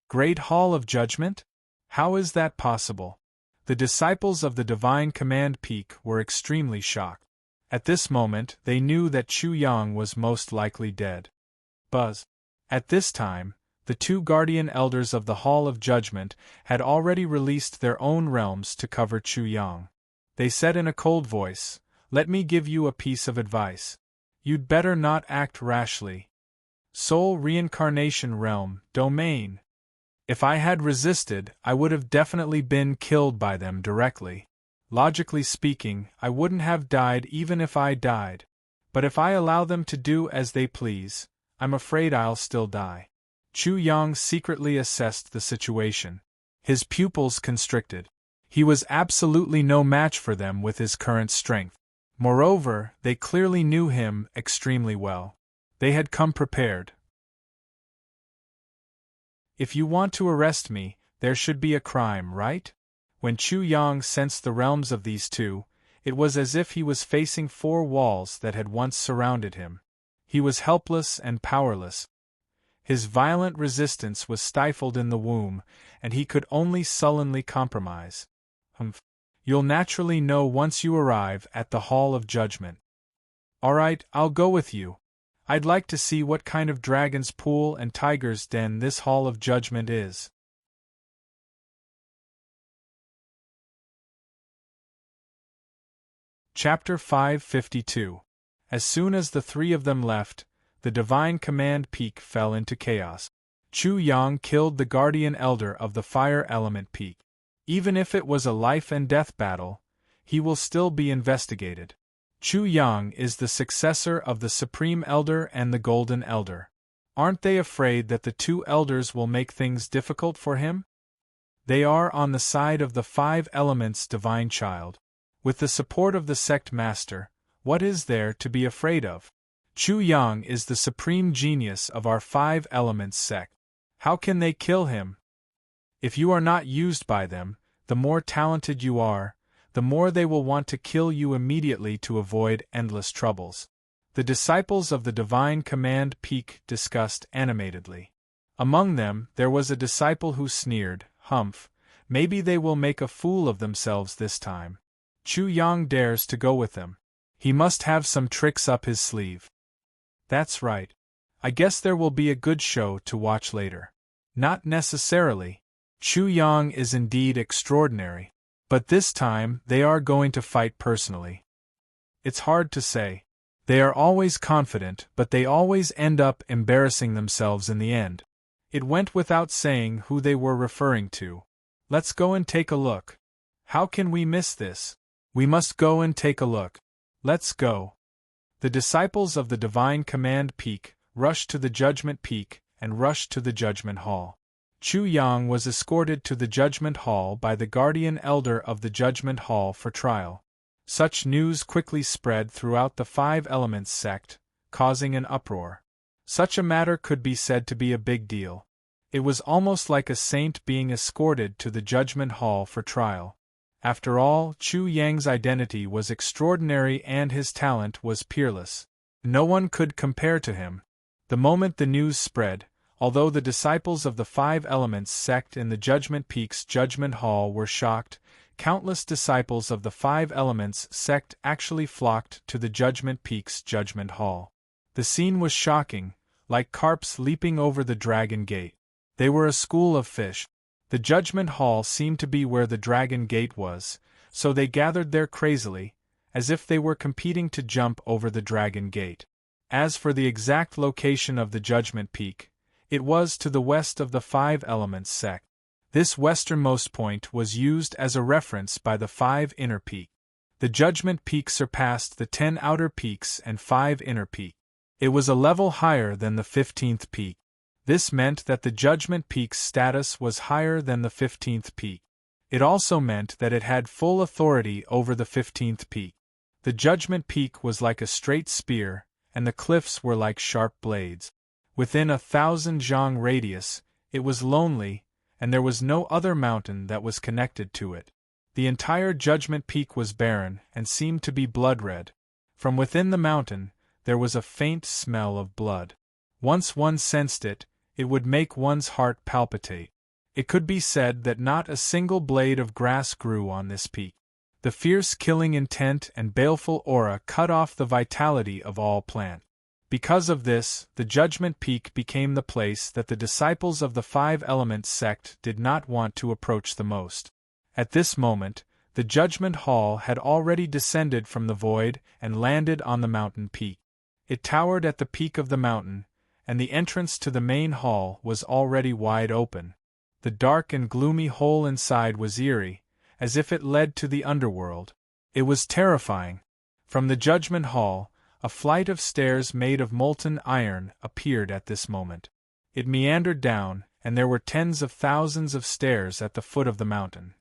Great Hall of Judgment? How is that possible? The disciples of the Divine Command Peak were extremely shocked. At this moment, they knew that Chu Yang was most likely dead. Buzz. At this time, the two guardian elders of the Hall of Judgment had already released their own realms to cover Chu Yang. They said in a cold voice, "Let me give you a piece of advice. You'd better not act rashly. Soul Reincarnation Realm, Domain. If I had resisted, I would have definitely been killed by them directly. Logically speaking, I wouldn't have died even if I died. But if I allow them to do as they please, I'm afraid I'll still die." Chu Yang secretly assessed the situation. His pupils constricted. He was absolutely no match for them with his current strength. Moreover, they clearly knew him extremely well. They had come prepared. If you want to arrest me, there should be a crime, right? When Chu Yang sensed the realms of these two, it was as if he was facing 4 walls that had once surrounded him. He was helpless and powerless. His violent resistance was stifled in the womb, and he could only sullenly compromise. You'll naturally know once you arrive at the Hall of Judgment. Alright, I'll go with you. I'd like to see what kind of dragon's pool and tiger's den this Hall of Judgment is. Chapter 552. As soon as the three of them left, the Divine Command Peak fell into chaos. Chu Yang killed the Guardian Elder of the Fire Element Peak. Even if it was a life-and-death battle, he will still be investigated. Chu Yang is the successor of the Supreme Elder and the Golden Elder. Aren't they afraid that the two elders will make things difficult for him? They are on the side of the 5 Elements Divine Child. With the support of the Sect Master, what is there to be afraid of? Chu Yang is the supreme genius of our 5 Elements sect. How can they kill him? If you are not used by them, the more talented you are, the more they will want to kill you immediately to avoid endless troubles. The disciples of the Divine Command Peak discussed animatedly. Among them, there was a disciple who sneered, "Humph, Maybe they will make a fool of themselves this time. Chu Yang dares to go with them. He must have some tricks up his sleeve. That's right. I guess there will be a good show to watch later. Not necessarily. Chu Yang is indeed extraordinary. But this time they are going to fight personally. It's hard to say. They are always confident, but they always end up embarrassing themselves in the end. It went without saying who they were referring to. Let's go and take a look. How can we miss this? We must go and take a look. Let's go. The disciples of the Divine Command Peak rushed to the Judgment Peak and rushed to the Judgment Hall. Chu Yang was escorted to the Judgment Hall by the Guardian Elder of the Judgment Hall for trial. Such news quickly spread throughout the Five Elements sect, causing an uproar. Such a matter could be said to be a big deal. It was almost like a saint being escorted to the Judgment Hall for trial. After all, Chu Yang's identity was extraordinary and his talent was peerless. No one could compare to him. The moment the news spread, although the disciples of the Five Elements sect in the Judgment Peak's Judgment Hall were shocked, countless disciples of the Five Elements sect actually flocked to the Judgment Peak's Judgment Hall. The scene was shocking, like carps leaping over the Dragon Gate. They were a school of fish. The Judgment Hall seemed to be where the Dragon Gate was, so they gathered there crazily, as if they were competing to jump over the Dragon Gate. As for the exact location of the Judgment Peak, it was to the west of the Five Elements sect. This westernmost point was used as a reference by the Five Inner Peaks. The Judgment Peak surpassed the 10 outer peaks and 5 inner peaks. It was a level higher than the 15th peak. This meant that the Judgment Peak's status was higher than the 15th peak. It also meant that it had full authority over the 15th peak. The Judgment Peak was like a straight spear, and the cliffs were like sharp blades. Within 1,000 zhang radius, it was lonely, and there was no other mountain that was connected to it. The entire Judgment Peak was barren and seemed to be blood-red. From within the mountain, there was a faint smell of blood. Once one sensed it, it would make one's heart palpitate. It could be said that not a single blade of grass grew on this peak. The fierce killing intent and baleful aura cut off the vitality of all plant. Because of this, the Judgment Peak became the place that the disciples of the Five Elements sect did not want to approach the most. At this moment, the Judgment Hall had already descended from the void and landed on the mountain peak. It towered at the peak of the mountain, and the entrance to the main hall was already wide open. The dark and gloomy hole inside was eerie, as if it led to the underworld. It was terrifying. From the Judgment Hall, a flight of stairs made of molten iron appeared at this moment. It meandered down, and there were tens of thousands of stairs at the foot of the mountain.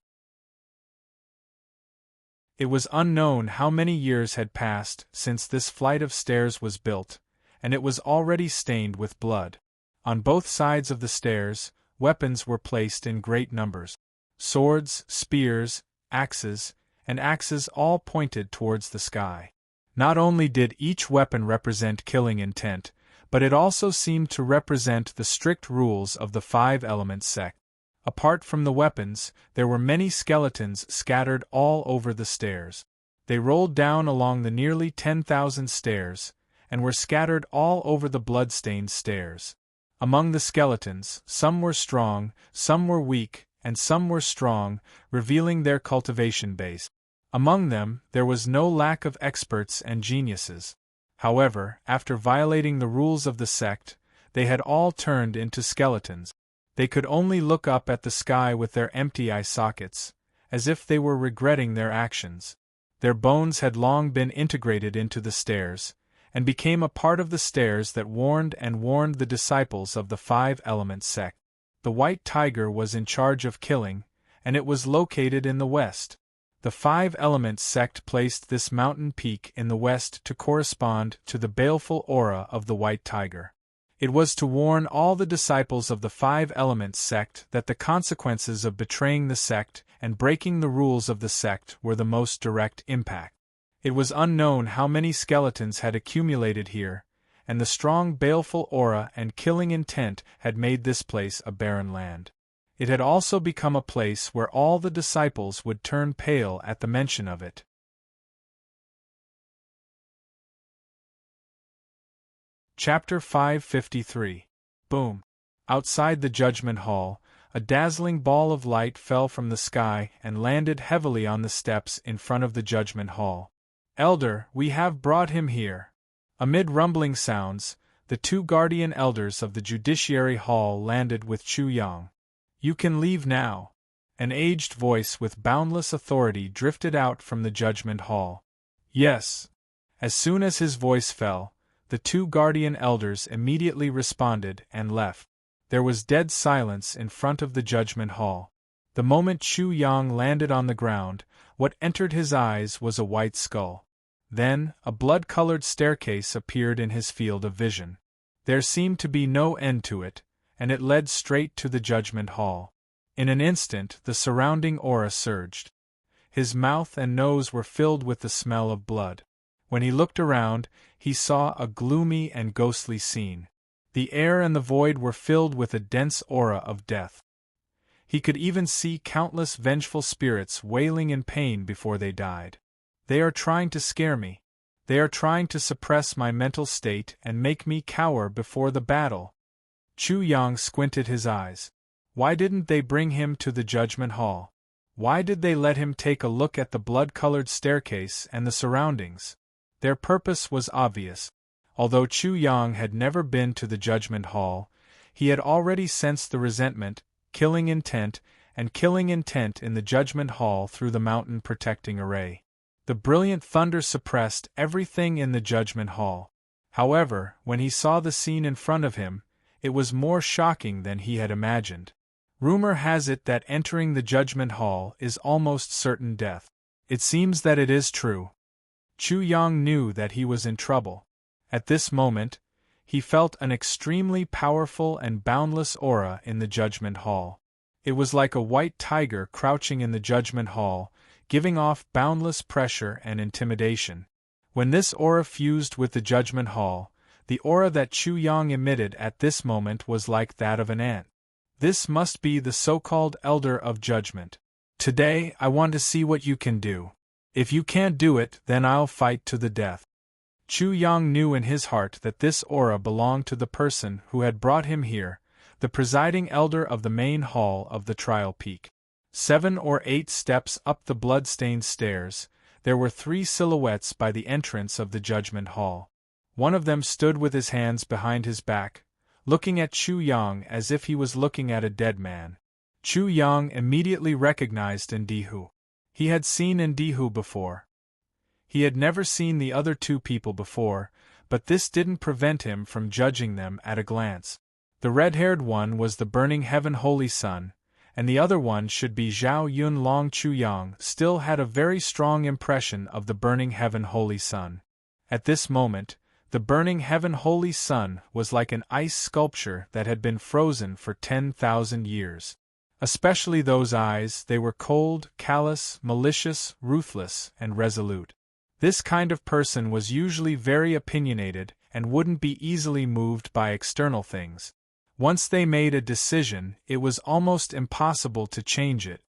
It was unknown how many years had passed since this flight of stairs was built, and it was already stained with blood. On both sides of the stairs, weapons were placed in great numbers. Swords, spears, axes, and axes all pointed towards the sky. Not only did each weapon represent killing intent, but it also seemed to represent the strict rules of the Five Elements sect. Apart from the weapons, there were many skeletons scattered all over the stairs. They rolled down along the nearly 10,000 stairs, and were scattered all over the blood-stained stairs. Among the skeletons, some were strong, some were weak, and some were strong, revealing their cultivation base. Among them, there was no lack of experts and geniuses. However, after violating the rules of the sect, they had all turned into skeletons. They could only look up at the sky with their empty eye sockets, as if they were regretting their actions. Their bones had long been integrated into the stairs, and became a part of the stairs that warned the disciples of the Five Elements sect. The White Tiger was in charge of killing, and it was located in the west. The Five Elements sect placed this mountain peak in the west to correspond to the baleful aura of the White Tiger. It was to warn all the disciples of the Five Elements sect that the consequences of betraying the sect and breaking the rules of the sect were the most direct impact. It was unknown how many skeletons had accumulated here, and the strong baleful aura and killing intent had made this place a barren land. it had also become a place where all the disciples would turn pale at the mention of it. Chapter 553. Boom! Outside the Judgment Hall, a dazzling ball of light fell from the sky and landed heavily on the steps in front of the Judgment Hall. "Elder, we have brought him here." Amid rumbling sounds, the two guardian elders of the Judiciary Hall landed with Chu Yang. "You can leave now." An aged voice with boundless authority drifted out from the Judgment Hall. "Yes." As soon as his voice fell, the two guardian elders immediately responded and left. There was dead silence in front of the Judgment Hall. The moment Chu Yang landed on the ground, what entered his eyes was a white skull. Then, a blood-colored staircase appeared in his field of vision. There seemed to be no end to it, and it led straight to the Judgment Hall. In an instant, the surrounding aura surged. His mouth and nose were filled with the smell of blood. When he looked around, he saw a gloomy and ghostly scene. The air and the void were filled with a dense aura of death. He could even see countless vengeful spirits wailing in pain before they died. "They are trying to scare me. They are trying to suppress my mental state and make me cower before the battle." Chu Yang squinted his eyes. Why didn't they bring him to the Judgment Hall? Why did they let him take a look at the blood-colored staircase and the surroundings? Their purpose was obvious. Although Chu Yang had never been to the Judgment Hall, he had already sensed the resentment, killing intent in the Judgment Hall through the mountain protecting array. The brilliant thunder suppressed everything in the Judgment Hall. However, when he saw the scene in front of him, it was more shocking than he had imagined. Rumor has it that entering the Judgment Hall is almost certain death. It seems that it is true. Chu Yang knew that he was in trouble. At this moment, he felt an extremely powerful and boundless aura in the Judgment Hall. It was like a white tiger crouching in the Judgment Hall, giving off boundless pressure and intimidation. When this aura fused with the Judgment Hall, the aura that Chu Yang emitted at this moment was like that of an ant. This must be the so-called Elder of Judgment. "Today, I want to see what you can do. If you can't do it, then I'll fight to the death." Chu Yang knew in his heart that this aura belonged to the person who had brought him here, the presiding elder of the main hall of the Trial Peak. 7 or 8 steps up the blood-stained stairs, there were 3 silhouettes by the entrance of the Judgment Hall. One of them stood with his hands behind his back, looking at Chu Yang as if he was looking at a dead man. Chu Yang immediately recognized Ndihu. He had seen Ndihu before. He had never seen the other 2 people before, but this didn't prevent him from judging them at a glance. The red-haired one was the Burning Heaven Holy Sun, and the other one should be Zhao Yun Long. Chu Yang still had a very strong impression of the Burning Heaven Holy Sun. At this moment, the Burning Heaven Holy Sun was like an ice sculpture that had been frozen for 10,000 years. Especially those eyes, they were cold, callous, malicious, ruthless, and resolute. This kind of person was usually very opinionated and wouldn't be easily moved by external things. Once they made a decision, it was almost impossible to change it.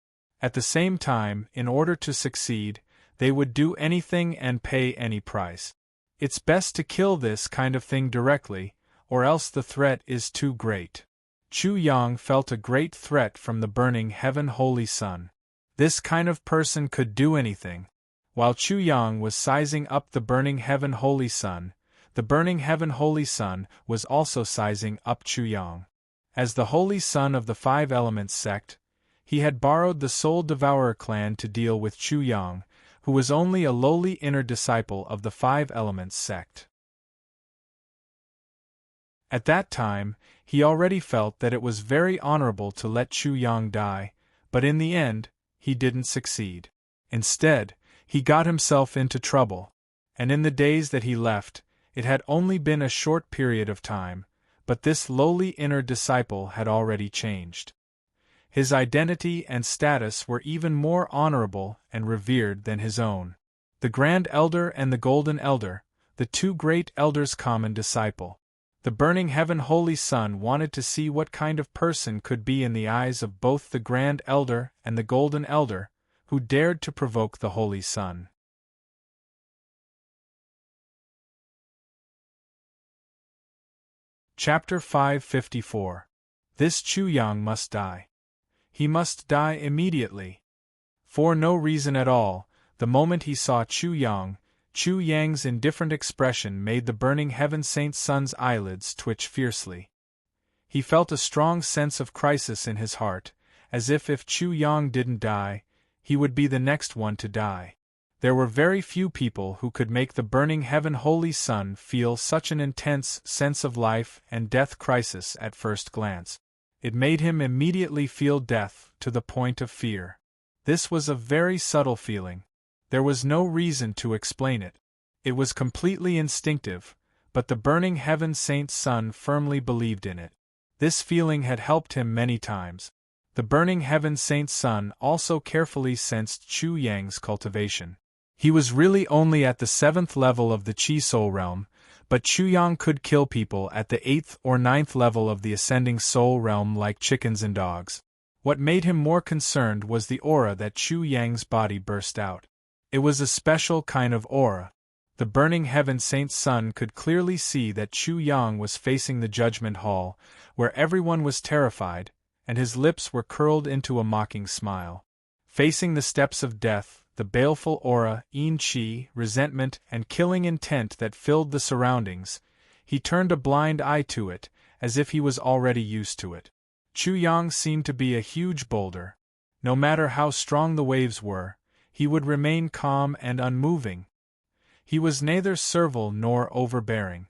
At the same time, in order to succeed, they would do anything and pay any price. It's best to kill this kind of thing directly, or else the threat is too great. Chu Yang felt a great threat from the Burning Heaven Holy Sun. This kind of person could do anything. While Chu Yang was sizing up the Burning Heaven Holy Sun, the Burning Heaven Holy Sun was also sizing up Chu Yang. As the Holy Sun of the 5 Elements sect, he had borrowed the Soul Devourer clan to deal with Chu Yang, who was only a lowly inner disciple of the 5 Elements sect. At that time, he already felt that it was very honorable to let Chu Yang die, but in the end, he didn't succeed. Instead, he got himself into trouble, and in the days that he left, it had only been a short period of time, but this lowly inner disciple had already changed. His identity and status were even more honorable and revered than his own. The Grand Elder and the Golden Elder, the 2 great elders' common disciple. The burning heaven Holy Sun wanted to see what kind of person could be in the eyes of both the Grand Elder and the Golden Elder, who dared to provoke the Holy Sun. Chapter 554. This Chu Yang must die. He must die immediately. For no reason at all, the moment he saw Chu Yang's indifferent expression made the burning heaven Saint Sun's eyelids twitch fiercely. He felt a strong sense of crisis in his heart, as if Chu Yang didn't die, he would be the next one to die. There were very few people who could make the burning heaven Holy Sun feel such an intense sense of life and death crisis at first glance. It made him immediately feel death to the point of fear. This was a very subtle feeling. There was no reason to explain it. It was completely instinctive, but the burning heaven Saint Sun firmly believed in it. This feeling had helped him many times. The burning heaven Saint Sun also carefully sensed Chu Yang's cultivation. He was really only at the 7th level of the Chi Soul realm, but Chu Yang could kill people at the 8th or 9th level of the ascending soul realm like chickens and dogs. What made him more concerned was the aura that Chu Yang's body burst out. It was a special kind of aura. The burning heaven Saint Sun could clearly see that Chu Yang was facing the judgment hall, where everyone was terrified, and his lips were curled into a mocking smile. Facing the steps of death, the baleful aura, yin qi, resentment, and killing intent that filled the surroundings, he turned a blind eye to it, as if he was already used to it. Chu Yang seemed to be a huge boulder. No matter how strong the waves were, he would remain calm and unmoving. He was neither servile nor overbearing.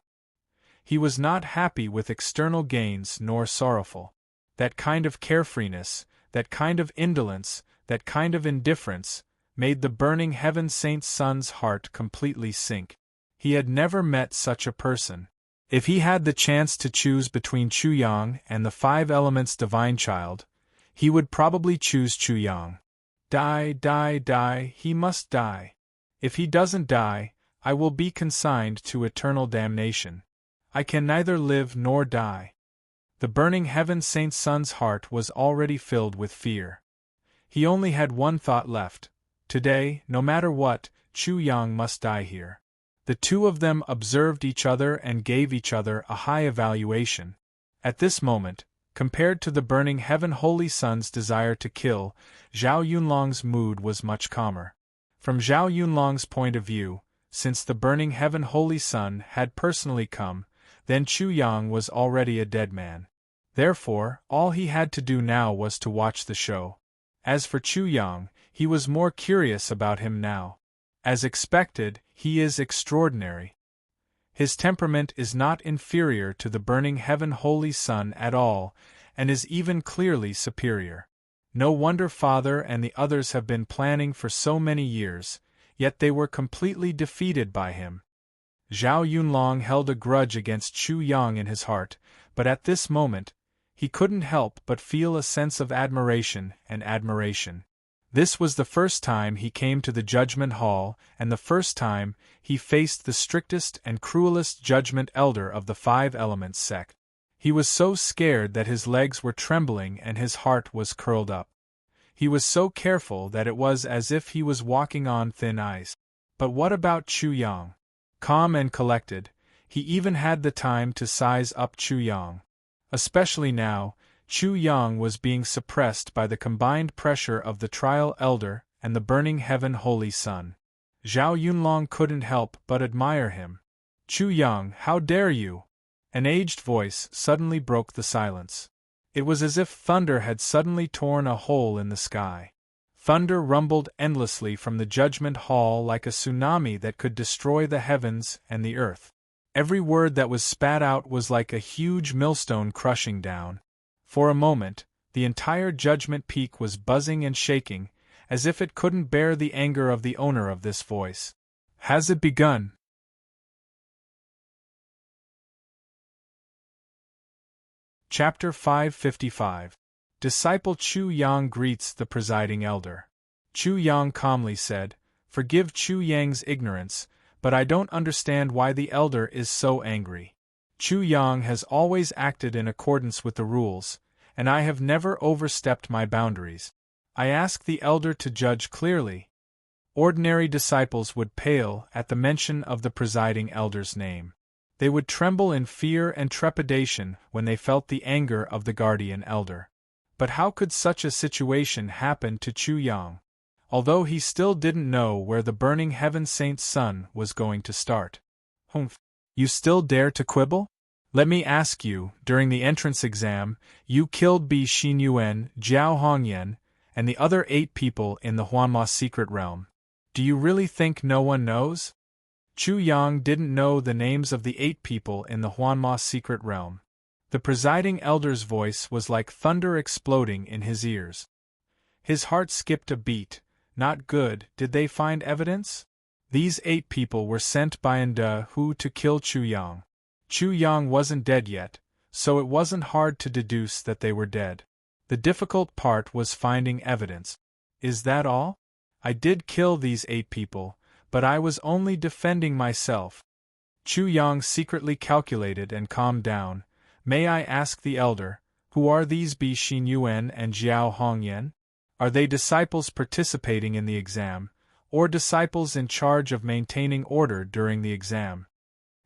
He was not happy with external gains nor sorrowful. That kind of carefreeness, that kind of indolence, that kind of indifference, made the burning heaven Saint Sun's heart completely sink. He had never met such a person. If he had the chance to choose between Chu Yang and the 5 elements divine child, he would probably choose Chu Yang. Die, he must die. If he doesn't die, I will be consigned to eternal damnation. I can neither live nor die. The burning heaven Saint Sun's heart was already filled with fear. He only had one thought left. Today, no matter what, Chu Yang must die here. The two of them observed each other and gave each other a high evaluation. At this moment, compared to the burning heaven Holy Sun's desire to kill, Zhao Yunlong's mood was much calmer. From Zhao Yunlong's point of view, since the burning heaven Holy Sun had personally come, then Chu Yang was already a dead man. Therefore, all he had to do now was to watch the show. As for Chu Yang, he was more curious about him now. As expected, he is extraordinary. His temperament is not inferior to the burning heaven Holy Sun at all, and is even clearly superior. No wonder Father and the others have been planning for so many years, yet they were completely defeated by him. Zhao Yunlong held a grudge against Chu Yang in his heart, but at this moment, he couldn't help but feel a sense of admiration and admiration. This was the first time he came to the Judgment Hall, and the first time he faced the strictest and cruelest Judgment Elder of the 5 Elements sect. He was so scared that his legs were trembling and his heart was curled up. He was so careful that it was as if he was walking on thin ice. But what about Chu Yang? Calm and collected, he even had the time to size up Chu Yang. Especially now, Chu Yang was being suppressed by the combined pressure of the Trial Elder and the burning heaven Holy Sun. Zhao Yunlong couldn't help but admire him. Chu Yang, how dare you? An aged voice suddenly broke the silence. It was as if thunder had suddenly torn a hole in the sky. Thunder rumbled endlessly from the Judgment Hall like a tsunami that could destroy the heavens and the earth. Every word that was spat out was like a huge millstone crushing down. For a moment, the entire Judgment Peak was buzzing and shaking, as if it couldn't bear the anger of the owner of this voice. Has it begun? Chapter 555. Disciple Chu Yang greets the presiding elder. Chu Yang calmly said, "Forgive Chu Yang's ignorance, but I don't understand why the elder is so angry. Chu Yang has always acted in accordance with the rules, and I have never overstepped my boundaries. I ask the elder to judge clearly. Ordinary disciples would pale at the mention of the presiding elder's name. They would tremble in fear and trepidation when they felt the anger of the guardian elder. But how could such a situation happen to Chu Yang? Although he still didn't know where the burning heaven saint's son was going to start. Humph. You still dare to quibble? Let me ask you, during the entrance exam, you killed Bi Xinyuan, Jiao Hongyan, and the other 8 people in the Huanma secret realm. Do you really think no one knows? Chu Yang didn't know the names of the 8 people in the Huanma secret realm. The presiding elder's voice was like thunder exploding in his ears. His heart skipped a beat. Not good. Did they find evidence? These 8 people were sent by Nde Hu to kill Chu Yang. Chu Yang wasn't dead yet, so it wasn't hard to deduce that they were dead. The difficult part was finding evidence. Is that all? I did kill these 8 people, but I was only defending myself. Chu Yang secretly calculated and calmed down. May I ask the elder, who are these Bi Xinyuan and Jiao Hongyan? Are they disciples participating in the exam, or disciples in charge of maintaining order during the exam?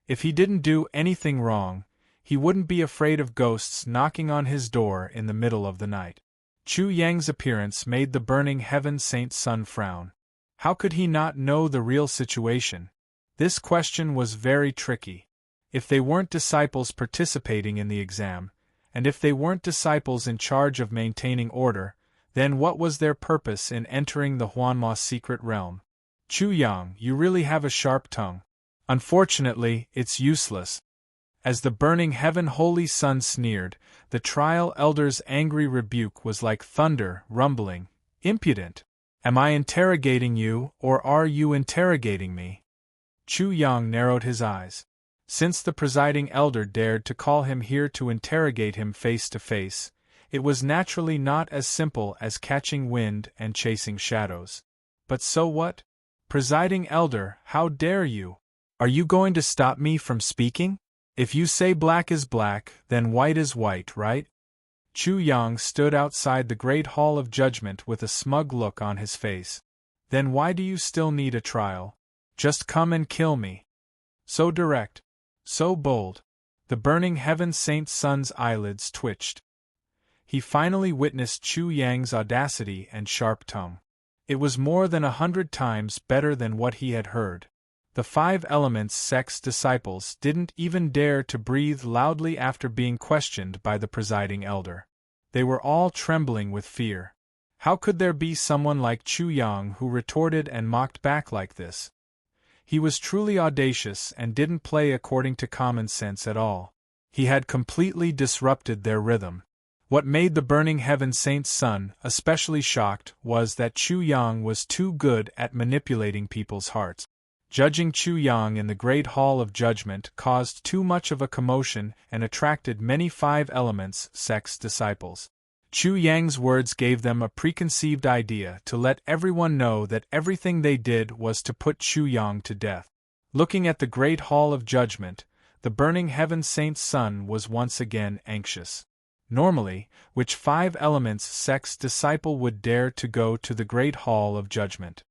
If he didn't do anything wrong, he wouldn't be afraid of ghosts knocking on his door in the middle of the night. Chu Yang's appearance made the burning heaven saint's son frown. How could he not know the real situation? This question was very tricky. If they weren't disciples participating in the exam, and if they weren't disciples in charge of maintaining order, then what was their purpose in entering the Huanma secret realm? Chu Yang, you really have a sharp tongue. Unfortunately, it's useless. As the burning heaven holy sun sneered, the trial elder's angry rebuke was like thunder, rumbling. Impudent! Am I interrogating you, or are you interrogating me? Chu Yang narrowed his eyes. Since the presiding elder dared to call him here to interrogate him face to face, it was naturally not as simple as catching wind and chasing shadows. But so what? Presiding elder, how dare you? Are you going to stop me from speaking? If you say black is black, then white is white, right? Chu Yang stood outside the great hall of judgment with a smug look on his face. Then why do you still need a trial? Just come and kill me. So direct. So bold. The burning heaven saint's son's eyelids twitched. He finally witnessed Chu Yang's audacity and sharp tongue. It was more than 100 times better than what he had heard. The 5 Elements sect's disciples didn't even dare to breathe loudly after being questioned by the presiding elder. They were all trembling with fear. How could there be someone like Chu Yang who retorted and mocked back like this? He was truly audacious and didn't play according to common sense at all. He had completely disrupted their rhythm. What made the burning heaven saint's son especially shocked was that Chu Yang was too good at manipulating people's hearts. Judging Chu Yang in the Great Hall of Judgment caused too much of a commotion and attracted many 5 Elements sect's disciples. Chu Yang's words gave them a preconceived idea to let everyone know that everything they did was to put Chu Yang to death. Looking at the Great Hall of Judgment, the burning heaven saint's son was once again anxious. Normally, which 5 Elements sect's disciple would dare to go to the Great Hall of Judgment?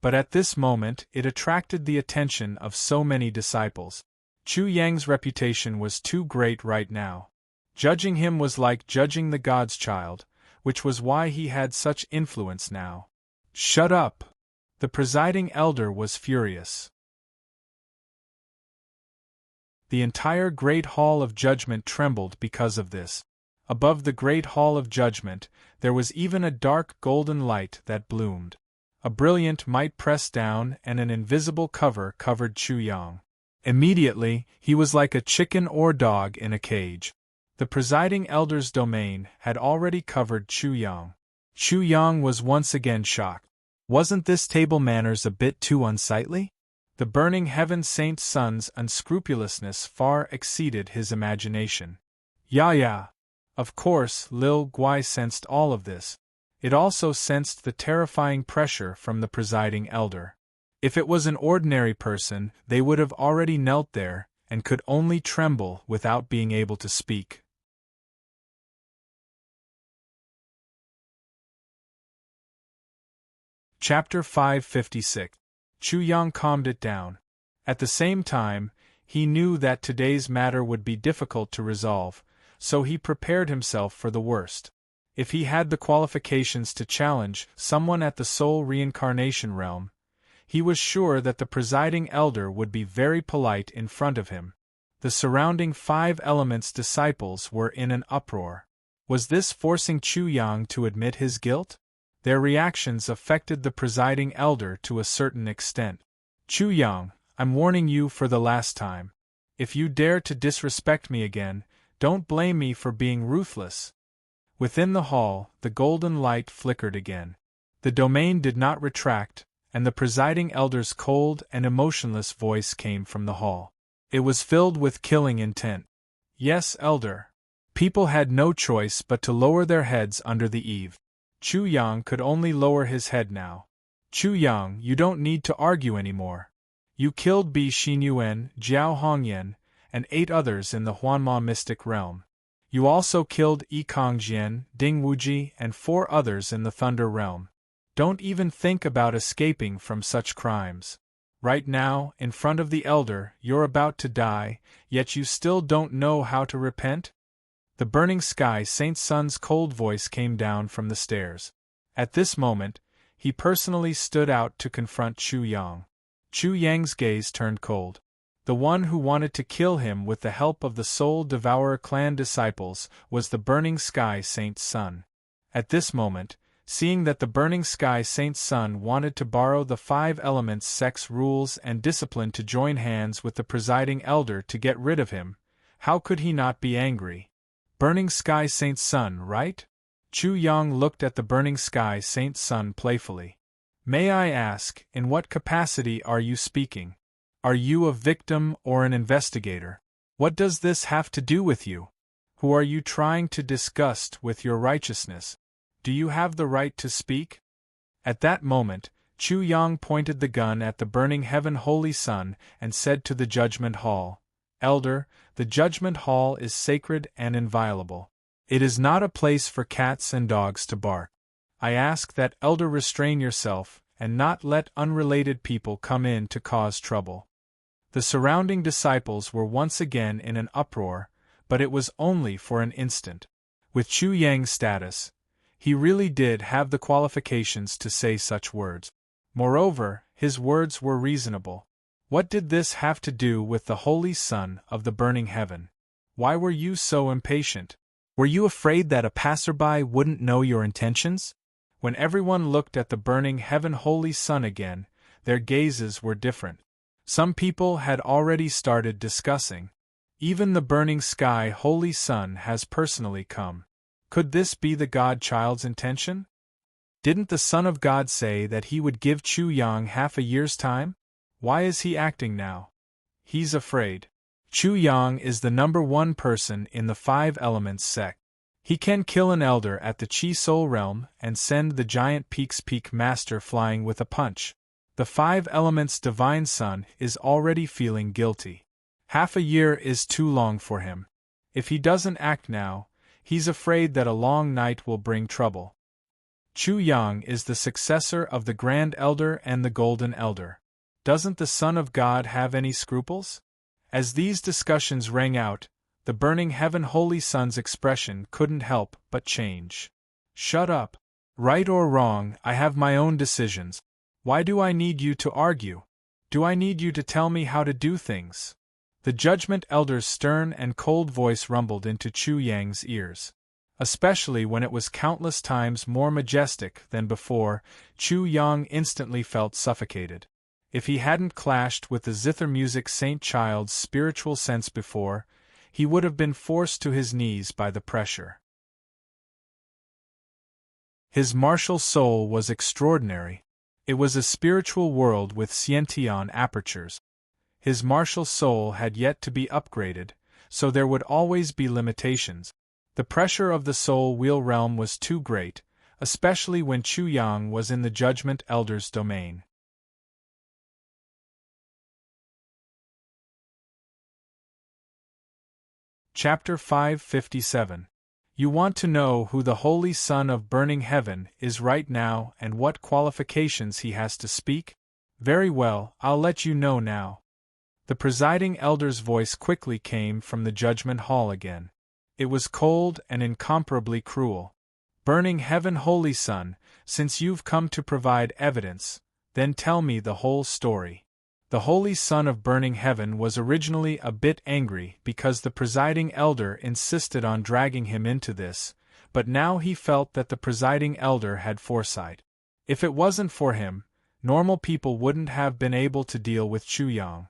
But at this moment it attracted the attention of so many disciples. Chu Yang's reputation was too great right now. Judging him was like judging the God's child, which was why he had such influence now. Shut up! The presiding elder was furious. The entire Great Hall of Judgment trembled because of this. Above the Great Hall of Judgment, there was even a dark golden light that bloomed. A brilliant might pressed down and an invisible cover covered Chu Yang. Immediately, he was like a chicken or dog in a cage. The presiding elder's domain had already covered Chu Yang. Chu Yang was once again shocked. Wasn't this table manners a bit too unsightly? The burning heaven saint's son's unscrupulousness far exceeded his imagination. Yeah. Of course, Lil Guai sensed all of this. It also sensed the terrifying pressure from the presiding elder. If it was an ordinary person, they would have already knelt there, and could only tremble without being able to speak. Chapter 556. Chu Yang calmed it down. At the same time, he knew that today's matter would be difficult to resolve, so he prepared himself for the worst. If he had the qualifications to challenge someone at the soul reincarnation realm, he was sure that the presiding elder would be very polite in front of him. The surrounding Five Elements disciples were in an uproar. Was this forcing Chu Yang to admit his guilt? Their reactions affected the presiding elder to a certain extent. Chu Yang, I'm warning you for the last time. If you dare to disrespect me again, don't blame me for being ruthless. Within the hall, the golden light flickered again. The domain did not retract, and the presiding elder's cold and emotionless voice came from the hall. It was filled with killing intent. Yes, elder. People had no choice but to lower their heads under the eve. Chu Yang could only lower his head now. Chu Yang, you don't need to argue anymore. You killed Bi Xinyuan, Jiao Hongyan, and 8 others in the Huanma mystic realm. You also killed Yi Kongjian, Ding Wuji, and 4 others in the Thunder realm. Don't even think about escaping from such crimes. Right now, in front of the elder, you're about to die, yet you still don't know how to repent? The burning sky Saint Sun's cold voice came down from the stairs. At this moment, he personally stood out to confront Chu Yang. Chu Yang's gaze turned cold. The one who wanted to kill him with the help of the Soul Devourer clan disciples was the burning sky Saint Sun. At this moment, seeing that the burning sky Saint Sun wanted to borrow the 5 elements sex rules and discipline to join hands with the presiding elder to get rid of him, how could he not be angry? Burning Sky Saint Sun, right? Chu Yang looked at the Burning Sky Saint Sun playfully. May I ask, in what capacity are you speaking? Are you a victim or an investigator? What does this have to do with you? Who are you trying to disgust with your righteousness? Do you have the right to speak? At that moment, Chu Yang pointed the gun at the burning heaven holy sun and said to the judgment hall, Elder, the judgment hall is sacred and inviolable. It is not a place for cats and dogs to bark. I ask that elder restrain yourself and not let unrelated people come in to cause trouble. The surrounding disciples were once again in an uproar, but it was only for an instant. With Chu Yang's status, he really did have the qualifications to say such words. Moreover, his words were reasonable. What did this have to do with the holy sun of the burning heaven? Why were you so impatient? Were you afraid that a passerby wouldn't know your intentions? When everyone looked at the burning heaven holy sun again, their gazes were different. Some people had already started discussing. Even the burning sky holy sun has personally come. Could this be the God-child's intention? Didn't the Son of God say that he would give Chu Yang half a year's time? Why is he acting now? He's afraid. Chu Yang is the #1 person in the 5 Elements sect. He can kill an elder at the Chi Soul realm and send the giant Peak's Peak Master flying with a punch. The 5 Elements Divine Son is already feeling guilty. Half a year is too long for him. If he doesn't act now, he's afraid that a long night will bring trouble. Chu Yang is the successor of the Grand Elder and the Golden Elder. Doesn't the Son of God have any scruples? As these discussions rang out, the burning heaven holy sun's expression couldn't help but change. Shut up. Right or wrong, I have my own decisions. Why do I need you to argue? Do I need you to tell me how to do things? The Judgment Elder's stern and cold voice rumbled into Chu Yang's ears. Especially when it was countless times more majestic than before, Chu Yang instantly felt suffocated. If he hadn't clashed with the zither music Saint Child's spiritual sense before, he would have been forced to his knees by the pressure. His martial soul was extraordinary. It was a spiritual world with sciention apertures. His martial soul had yet to be upgraded, so there would always be limitations. The pressure of the soul wheel realm was too great, especially when Chu Yang was in the Judgment Elder's domain. Chapter 557. You want to know who the Holy Son of Burning Heaven is right now and what qualifications he has to speak? Very well, I'll let you know now. The presiding elder's voice quickly came from the judgment hall again. It was cold and incomparably cruel. Burning Heaven Holy Son, since you've come to provide evidence, then tell me the whole story. The Holy Son of Burning Heaven was originally a bit angry because the presiding elder insisted on dragging him into this, but now he felt that the presiding elder had foresight. If it wasn't for him, normal people wouldn't have been able to deal with Chu Yang.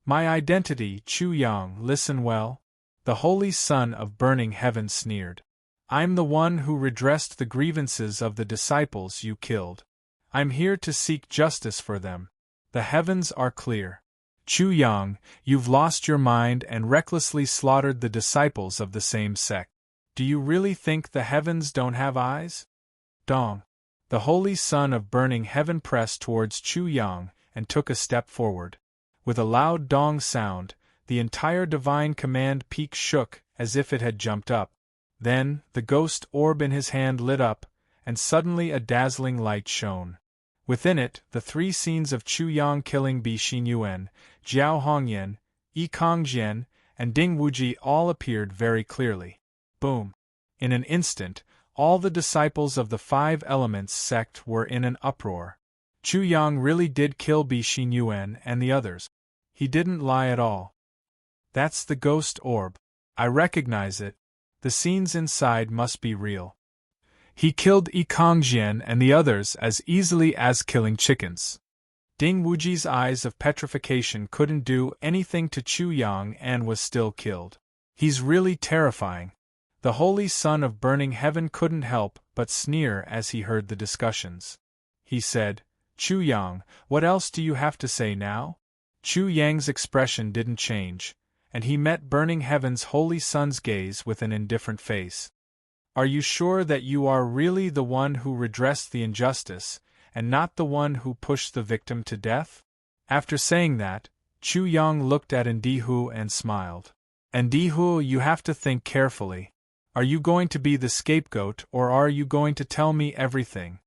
My identity, Chu Yang, listen well. The Holy Son of Burning Heaven sneered. I'm the one who redressed the grievances of the disciples you killed. I'm here to seek justice for them. The heavens are clear. Chu Yang, you've lost your mind and recklessly slaughtered the disciples of the same sect. Do you really think the heavens don't have eyes? Dong. The Holy Son of Burning Heaven pressed towards Chu Yang and took a step forward. With a loud dong sound, the entire divine command peak shook as if it had jumped up. Then, the ghost orb in his hand lit up, and suddenly a dazzling light shone. Within it, the three scenes of Chu Yang killing Bi Xinyuan, Jiao Hongyan, Yi Kongjian, and Ding Wuji all appeared very clearly. Boom! In an instant, all the disciples of the Five Elements sect were in an uproar. Chu Yang really did kill Bi Xinyuan and the others. He didn't lie at all. That's the ghost orb. I recognize it. The scenes inside must be real. He killed Yi Kongjian and the others as easily as killing chickens. Ding Wuji's eyes of petrification couldn't do anything to Chu Yang and was still killed. He's really terrifying. The Holy Son of Burning Heaven couldn't help but sneer as he heard the discussions. He said, Chu Yang, what else do you have to say now? Chu Yang's expression didn't change, and he met Burning Heaven's Holy Son's gaze with an indifferent face. Are you sure that you are really the one who redressed the injustice, and not the one who pushed the victim to death? After saying that, Chu Yang looked at Ndihu and smiled. Ndihu, you have to think carefully. Are you going to be the scapegoat or are you going to tell me everything?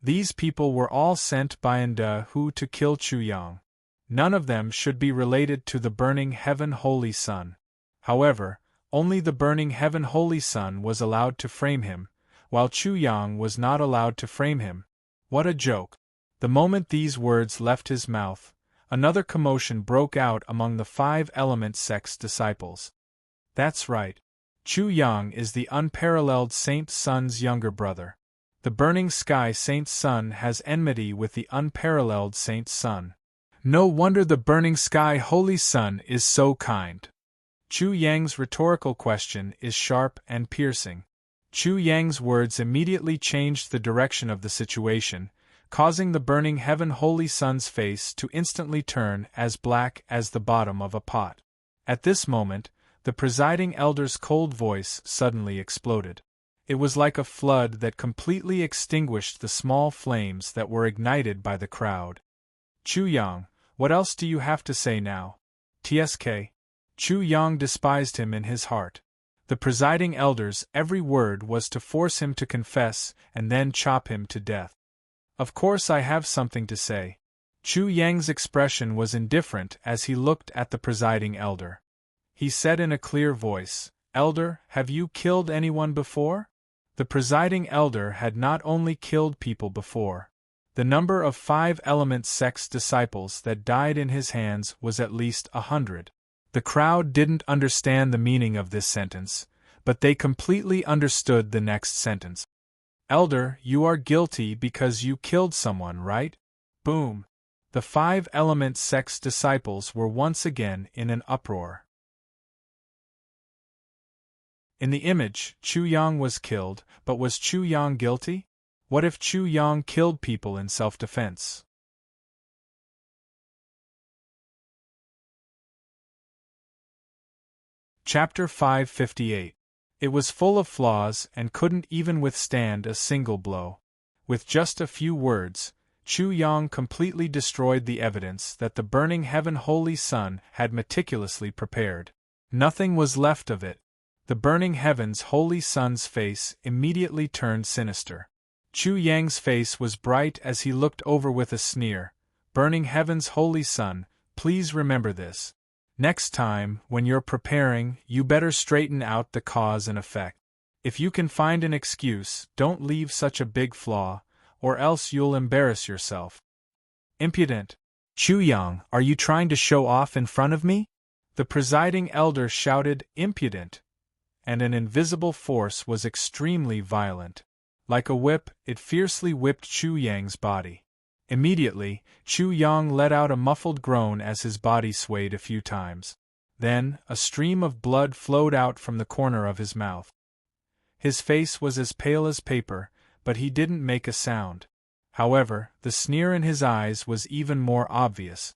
These people were all sent by Ndihu to kill Chu Yang. None of them should be related to the Burning Heaven Holy Son. However, only the Burning Heaven Holy Son was allowed to frame him, while Chu Yang was not allowed to frame him. What a joke! The moment these words left his mouth, another commotion broke out among the Five Element sect's disciples. That's right. Chu Yang is the unparalleled Saint Sun's younger brother. The Burning Sky Saint Sun has enmity with the unparalleled Saint Sun. No wonder the Burning Sky Holy Sun is so kind. Chu Yang's rhetorical question is sharp and piercing. Chu Yang's words immediately changed the direction of the situation, causing the Burning Heaven Holy Son's face to instantly turn as black as the bottom of a pot. At this moment, the presiding elder's cold voice suddenly exploded. It was like a flood that completely extinguished the small flames that were ignited by the crowd. Chu Yang, what else do you have to say now? TSK. Chu Yang despised him in his heart. The presiding elder's every word was to force him to confess and then chop him to death. Of course I have something to say. Chu Yang's expression was indifferent as he looked at the presiding elder. He said in a clear voice, Elder, have you killed anyone before? The presiding elder had not only killed people before. The number of Five Element sect's disciples that died in his hands was at least 100. The crowd didn't understand the meaning of this sentence, but they completely understood the next sentence. Elder, you are guilty because you killed someone, right? Boom! The Five Element sect's disciples were once again in an uproar. In the image, Chu Yang was killed, but was Chu Yang guilty? What if Chu Yang killed people in self-defense? Chapter 558. It was full of flaws and couldn't even withstand a single blow. With just a few words, Chu Yang completely destroyed the evidence that the Burning Heaven Holy Son had meticulously prepared. Nothing was left of it. The burning heaven's holy sun's face immediately turned sinister. Chu Yang's face was bright as he looked over with a sneer. Burning heaven's holy sun, please remember this. Next time, when you're preparing, you better straighten out the cause and effect. If you can find an excuse, don't leave such a big flaw, or else you'll embarrass yourself. Impudent! Chu Yang, are you trying to show off in front of me? The presiding elder shouted, impudent, and an invisible force was extremely violent. Like a whip, it fiercely whipped Chu Yang's body. Immediately, Chu Yang let out a muffled groan as his body swayed a few times. Then, a stream of blood flowed out from the corner of his mouth. His face was as pale as paper, but he didn't make a sound. However, the sneer in his eyes was even more obvious.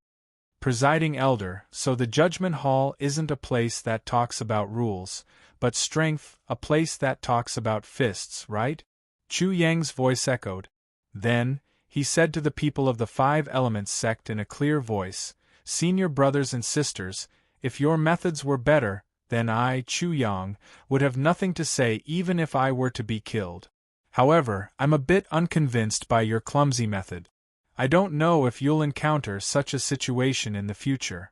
Presiding elder, so the judgment hall isn't a place that talks about rules, but strength, a place that talks about fists, right? Chu Yang's voice echoed. Then, he said to the people of the Five Elements sect in a clear voice, Senior brothers and sisters, if your methods were better, then I, Chu Yang, would have nothing to say even if I were to be killed. However, I'm a bit unconvinced by your clumsy method. I don't know if you'll encounter such a situation in the future.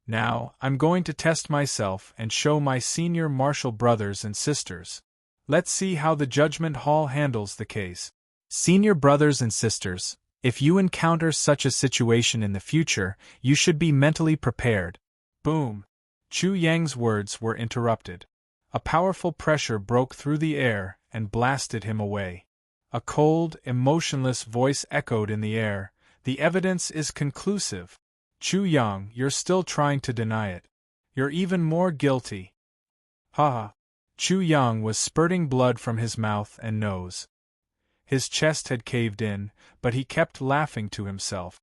Now, I'm going to test myself and show my senior martial brothers and sisters. Let's see how the Judgment Hall handles the case. Senior brothers and sisters, if you encounter such a situation in the future, you should be mentally prepared. Boom! Chu Yang's words were interrupted. A powerful pressure broke through the air and blasted him away. A cold, emotionless voice echoed in the air, the evidence is conclusive. Chu Yang, you're still trying to deny it. You're even more guilty. Ha ha! Chu Yang was spurting blood from his mouth and nose. His chest had caved in, but he kept laughing to himself.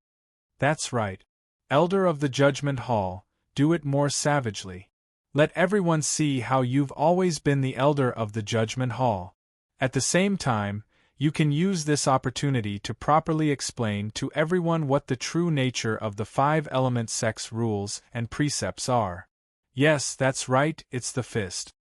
That's right. Elder of the Judgment Hall, do it more savagely. Let everyone see how you've always been the Elder of the Judgment Hall. At the same time, you can use this opportunity to properly explain to everyone what the true nature of the Five Elements sect's rules and precepts are. Yes, that's right, it's the fist.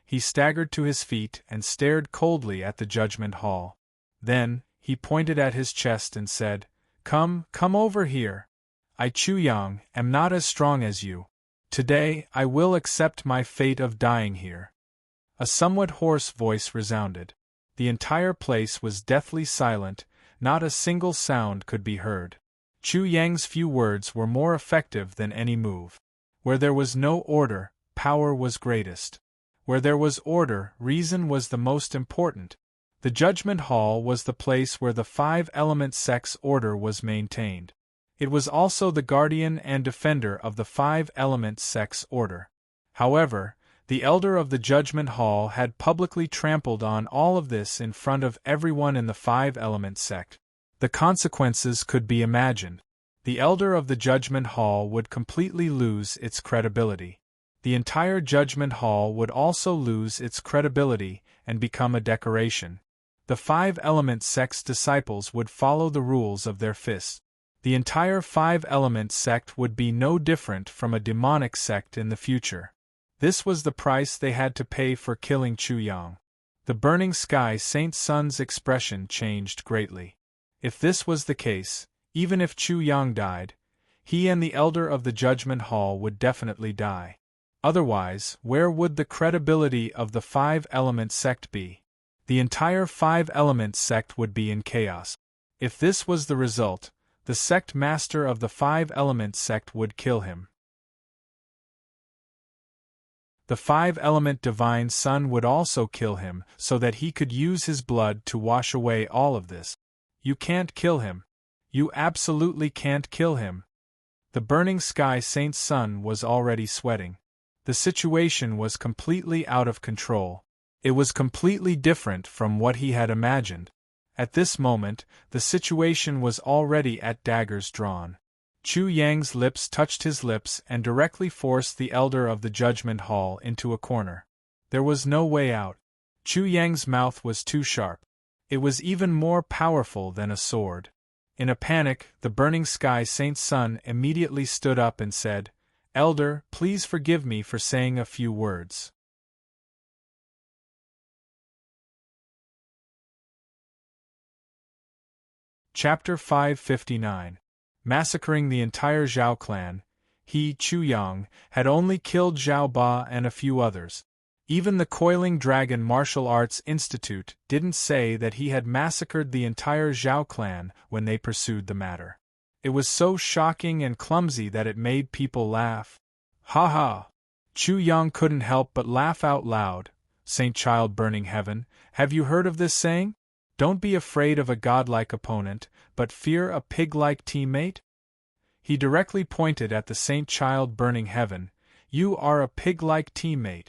He staggered to his feet and stared coldly at the Judgment Hall. Then, he pointed at his chest and said, come over here. I, Chu Yang, am not as strong as you. Today, I will accept my fate of dying here. A somewhat hoarse voice resounded. The entire place was deathly silent, not a single sound could be heard. Chu Yang's few words were more effective than any move. Where there was no order, power was greatest. Where there was order, reason was the most important. The Judgment Hall was the place where the Five Elements sect's order was maintained. It was also the guardian and defender of the Five Elements sect's order. However, the Elder of the Judgment Hall had publicly trampled on all of this in front of everyone in the Five Elements sect. The consequences could be imagined. The Elder of the Judgment Hall would completely lose its credibility. The entire Judgment Hall would also lose its credibility and become a decoration. The Five Elements sect's disciples would follow the rules of their fists. The entire Five Elements sect would be no different from a demonic sect in the future. This was the price they had to pay for killing Chu Yang. The Burning Sky Saint Sun's expression changed greatly. If this was the case, even if Chu Yang died, he and the Elder of the Judgment Hall would definitely die. Otherwise, where would the credibility of the Five Elements sect be? The entire Five Elements sect would be in chaos. If this was the result, the sect master of the Five Elements sect would kill him. The Five-Element Divine Sun would also kill him so that he could use his blood to wash away all of this. You can't kill him. You absolutely can't kill him. The Burning Sky Saint Sun was already sweating. The situation was completely out of control. It was completely different from what he had imagined. At this moment, the situation was already at daggers drawn. Chu Yang's lips touched his lips and directly forced the Elder of the Judgment Hall into a corner. There was no way out. Chu Yang's mouth was too sharp. It was even more powerful than a sword. In a panic, the Burning Sky Saint Sun immediately stood up and said, "Elder, please forgive me for saying a few words. Chapter 559. Massacring the entire Zhao clan. He, Chu Yang, had only killed Zhao Ba and a few others. Even the Coiling Dragon Martial Arts Institute didn't say that he had massacred the entire Zhao clan when they pursued the matter. It was so shocking and clumsy that it made people laugh. Ha ha! Chu Yang couldn't help but laugh out loud. Saint Child Burning Heaven, have you heard of this saying? Don't be afraid of a godlike opponent, but fear a pig-like teammate? He directly pointed at the Saint Child Burning Heaven. You are a pig-like teammate.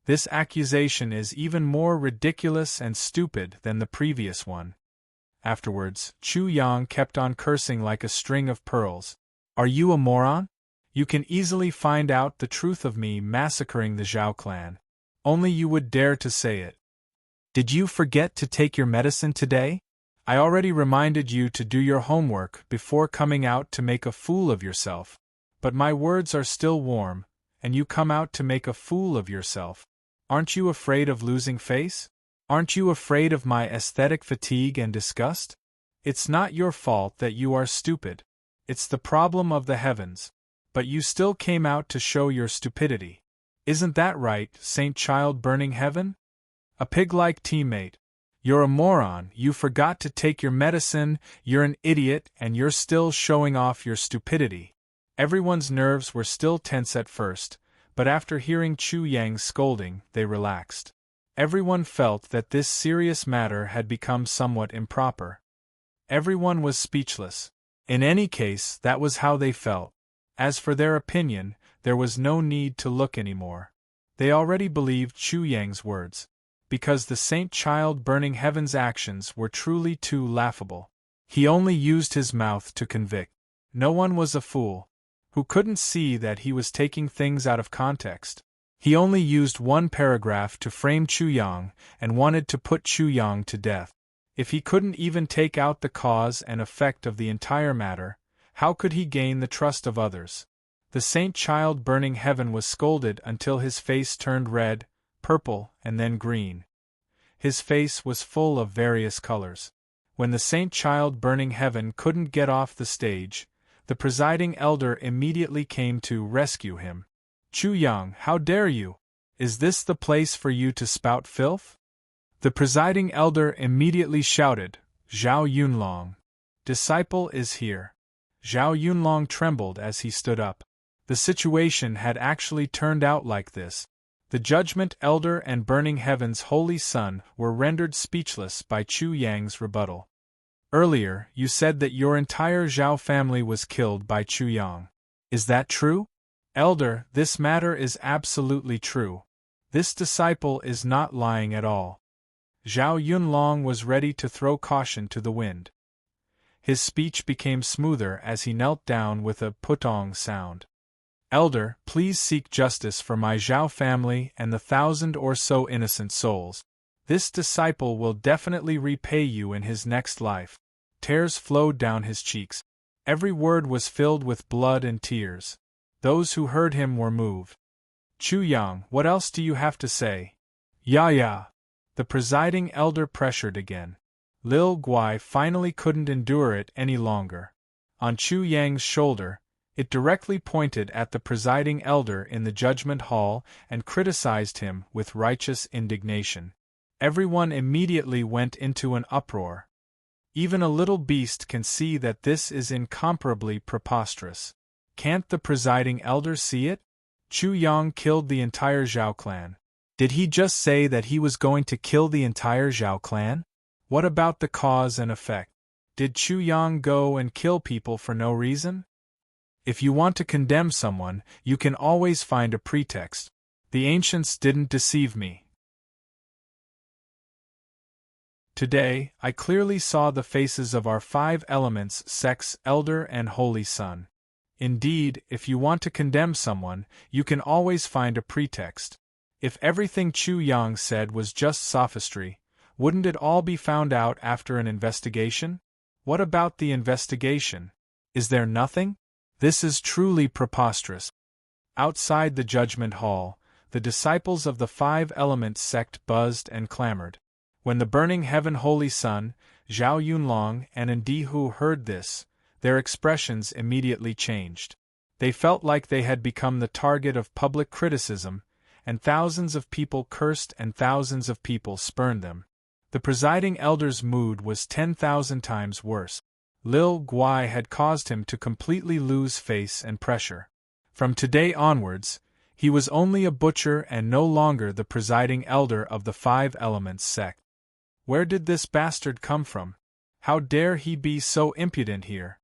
This accusation is even more ridiculous and stupid than the previous one. Afterwards, Chu Yang kept on cursing like a string of pearls. Are you a moron? You can easily find out the truth of me massacring the Zhao clan. Only you would dare to say it. Did you forget to take your medicine today? I already reminded you to do your homework before coming out to make a fool of yourself. But my words are still warm, and you come out to make a fool of yourself. Aren't you afraid of losing face? Aren't you afraid of my aesthetic fatigue and disgust? It's not your fault that you are stupid. It's the problem of the heavens. But you still came out to show your stupidity. Isn't that right, Saint Child Burning Heaven? A pig-like teammate. You're a moron, you forgot to take your medicine, you're an idiot, and you're still showing off your stupidity. Everyone's nerves were still tense at first, but after hearing Chu Yang's scolding, they relaxed. Everyone felt that this serious matter had become somewhat improper. Everyone was speechless. In any case, that was how they felt. As for their opinion, there was no need to look anymore. They already believed Chu Yang's words. Because the Saint Child Burning Heaven's actions were truly too laughable. He only used his mouth to convict. No one was a fool who couldn't see that he was taking things out of context. He only used one paragraph to frame Chu Yang and wanted to put Chu Yang to death. If he couldn't even take out the cause and effect of the entire matter, how could he gain the trust of others? The Saint Child Burning Heaven was scolded until his face turned red, purple, and then green. His face was full of various colors. When the Saint Child Burning Heaven couldn't get off the stage, the presiding elder immediately came to rescue him. Chu Yang, how dare you? Is this the place for you to spout filth? The presiding elder immediately shouted, Zhao Yunlong. Disciple is here. Zhao Yunlong trembled as he stood up. The situation had actually turned out like this. The Judgment Elder and Burning Heaven's Holy Son were rendered speechless by Chu Yang's rebuttal. Earlier, you said that your entire Zhao family was killed by Chu Yang. Is that true? Elder, this matter is absolutely true. This disciple is not lying at all. Zhao Yunlong was ready to throw caution to the wind. His speech became smoother as he knelt down with a putong sound. Elder, please seek justice for my Zhao family and the 1,000 or so innocent souls. This disciple will definitely repay you in his next life. Tears flowed down his cheeks. Every word was filled with blood and tears. Those who heard him were moved. Chu Yang, what else do you have to say? Ya. The presiding elder pressured again. Lil Guai finally couldn't endure it any longer. On Chu Yang's shoulder, it directly pointed at the presiding elder in the judgment hall and criticized him with righteous indignation. Everyone immediately went into an uproar. Even a little beast can see that this is incomparably preposterous. Can't the presiding elder see it? Chu Yang killed the entire Zhao clan. Did he just say that he was going to kill the entire Zhao clan? What about the cause and effect? Did Chu Yang go and kill people for no reason? If you want to condemn someone, you can always find a pretext. The ancients didn't deceive me. Today, I clearly saw the faces of our 5 elements, sex, elder, and holy son. Indeed, if you want to condemn someone, you can always find a pretext. If everything Chu Yang said was just sophistry, wouldn't it all be found out after an investigation? What about the investigation? Is there nothing? This is truly preposterous. Outside the judgment hall, the disciples of the 5 Elements sect buzzed and clamored. When the Burning Heaven Holy Son, Zhao Yunlong and Ndihu heard this, their expressions immediately changed. They felt like they had become the target of public criticism, and thousands of people cursed and thousands of people spurned them. The presiding elder's mood was 10,000 times worse. Lil Guai had caused him to completely lose face and pressure. From today onwards, he was only a butcher and no longer the presiding elder of the Five Elements sect. Where did this bastard come from? How dare he be so impudent here?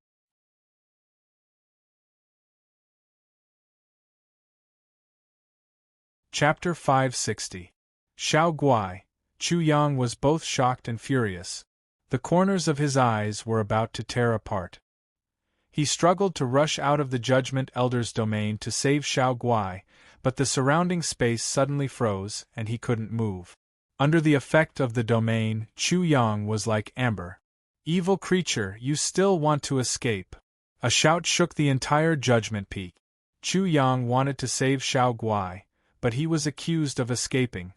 Chapter 560. Xiao Guai. Chu Yang was both shocked and furious. The corners of his eyes were about to tear apart. He struggled to rush out of the Judgment Elder's domain to save Xiao Guai, but the surrounding space suddenly froze and he couldn't move. Under the effect of the domain, Chu Yang was like amber. Evil creature, you still want to escape. A shout shook the entire Judgment Peak. Chu Yang wanted to save Xiao Guai, but he was accused of escaping.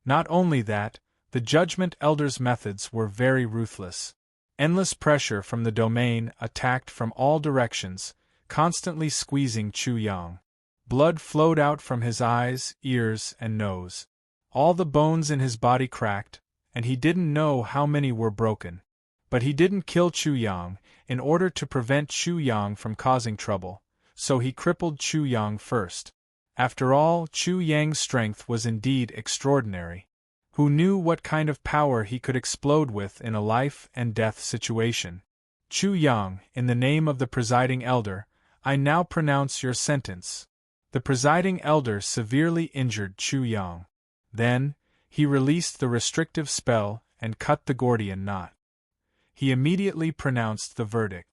Not only that, the Judgment Elder's methods were very ruthless. Endless pressure from the domain attacked from all directions, constantly squeezing Chu Yang. Blood flowed out from his eyes, ears, and nose. All the bones in his body cracked, and he didn't know how many were broken. But he didn't kill Chu Yang, in order to prevent Chu Yang from causing trouble, so he crippled Chu Yang first. After all, Chu Yang's strength was indeed extraordinary. Who knew what kind of power he could explode with in a life-and-death situation? Chu Yang, in the name of the presiding elder, I now pronounce your sentence. The presiding elder severely injured Chu Yang. Then, he released the restrictive spell and cut the Gordian knot. He immediately pronounced the verdict.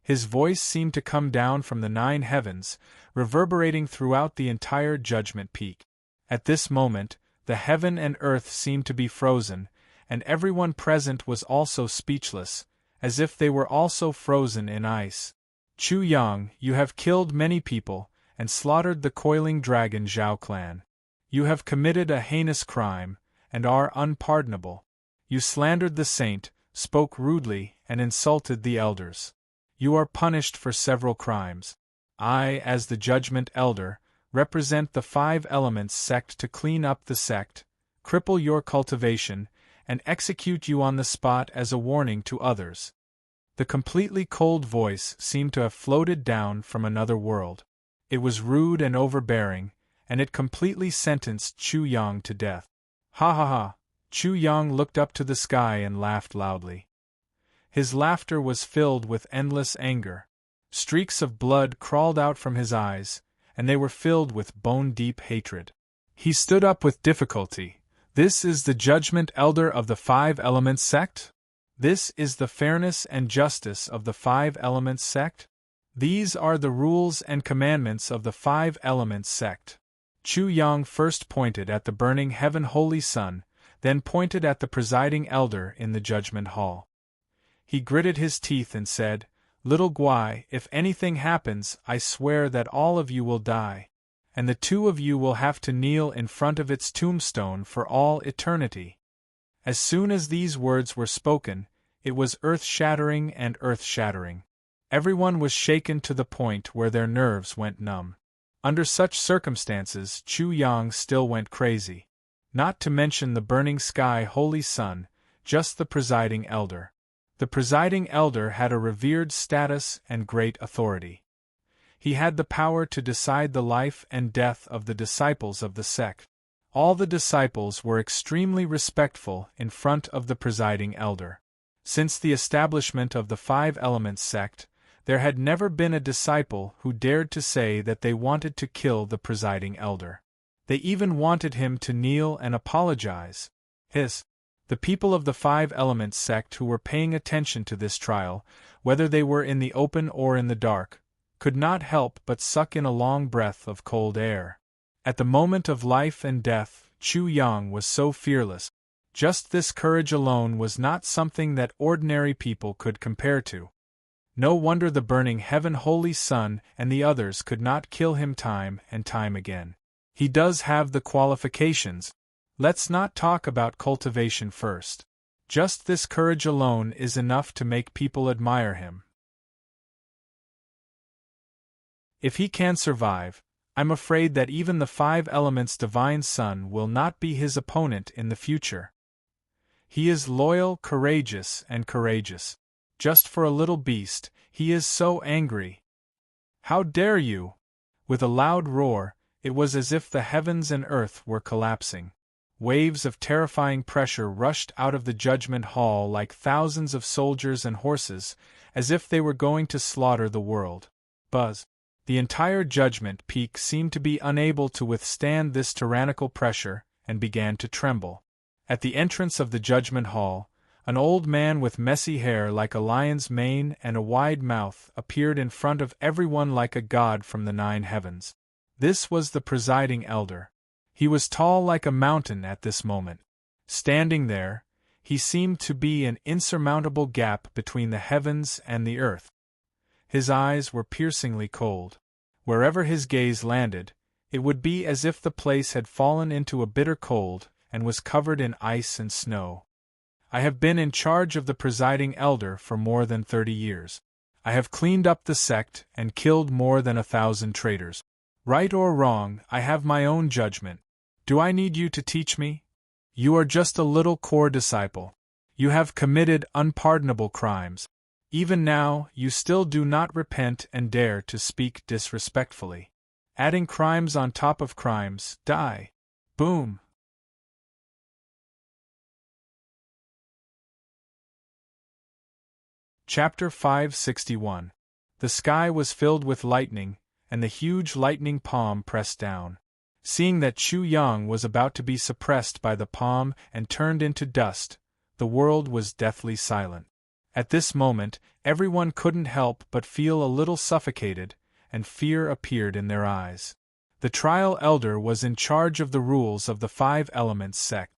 His voice seemed to come down from the 9 heavens, reverberating throughout the entire Judgment Peak. At this moment, the heaven and earth seemed to be frozen, and everyone present was also speechless, as if they were also frozen in ice. Chu Yang, you have killed many people, and slaughtered the coiling dragon Zhao clan. You have committed a heinous crime, and are unpardonable. You slandered the saint, spoke rudely, and insulted the elders. You are punished for several crimes. I, as the Judgment Elder, represent the Five Elements sect to clean up the sect, cripple your cultivation, and execute you on the spot as a warning to others. The completely cold voice seemed to have floated down from another world. It was rude and overbearing, and it completely sentenced Chu Yang to death. Ha ha ha! Chu Yang looked up to the sky and laughed loudly. His laughter was filled with endless anger. Streaks of blood crawled out from his eyes, and they were filled with bone-deep hatred. He stood up with difficulty. This is the Judgment Elder of the Five Elements sect? This is the fairness and justice of the Five Elements sect? These are the rules and commandments of the Five Elements sect. Chu Yang first pointed at the burning heaven holy sun, then pointed at the presiding elder in the judgment hall. He gritted his teeth and said, Little Guai, if anything happens, I swear that all of you will die, and the 2 of you will have to kneel in front of its tombstone for all eternity. As soon as these words were spoken, it was earth-shattering and earth-shattering. Everyone was shaken to the point where their nerves went numb. Under such circumstances, Chu Yang still went crazy. Not to mention the burning sky holy sun, just the presiding elder. The presiding elder had a revered status and great authority. He had the power to decide the life and death of the disciples of the sect. All the disciples were extremely respectful in front of the presiding elder. Since the establishment of the Five Elements sect, there had never been a disciple who dared to say that they wanted to kill the presiding elder. They even wanted him to kneel and apologize. The people of the Five Elements sect who were paying attention to this trial, whether they were in the open or in the dark, could not help but suck in a long breath of cold air. At the moment of life and death, Chu Yang was so fearless. Just this courage alone was not something that ordinary people could compare to. No wonder the burning heaven holy sun and the others could not kill him time and time again. He does have the qualifications. Let's not talk about cultivation first. Just this courage alone is enough to make people admire him. If he can survive, I'm afraid that even the 5 elements' divine son will not be his opponent in the future. He is loyal, courageous, and courageous. Just for a little beast, he is so angry. How dare you! With a loud roar, it was as if the heavens and earth were collapsing. Waves of terrifying pressure rushed out of the judgment hall like thousands of soldiers and horses, as if they were going to slaughter the world. Buzz. The entire judgment peak seemed to be unable to withstand this tyrannical pressure, and began to tremble. At the entrance of the judgment hall, an old man with messy hair like a lion's mane and a wide mouth appeared in front of everyone like a god from the 9 heavens. This was the presiding elder. He was tall like a mountain at this moment. Standing there, he seemed to be an insurmountable gap between the heavens and the earth. His eyes were piercingly cold. Wherever his gaze landed, it would be as if the place had fallen into a bitter cold and was covered in ice and snow. I have been in charge of the presiding elder for more than 30 years. I have cleaned up the sect and killed more than 1,000 traitors. Right or wrong, I have my own judgment. Do I need you to teach me? You are just a little core disciple. You have committed unpardonable crimes. Even now, you still do not repent and dare to speak disrespectfully. Adding crimes on top of crimes, die. Boom. Chapter 561. The sky was filled with lightning, and the huge lightning palm pressed down. Seeing that Chu Yang was about to be suppressed by the palm and turned into dust, the world was deathly silent. At this moment, everyone couldn't help but feel a little suffocated, and fear appeared in their eyes. The trial elder was in charge of the rules of the 5 elements sect.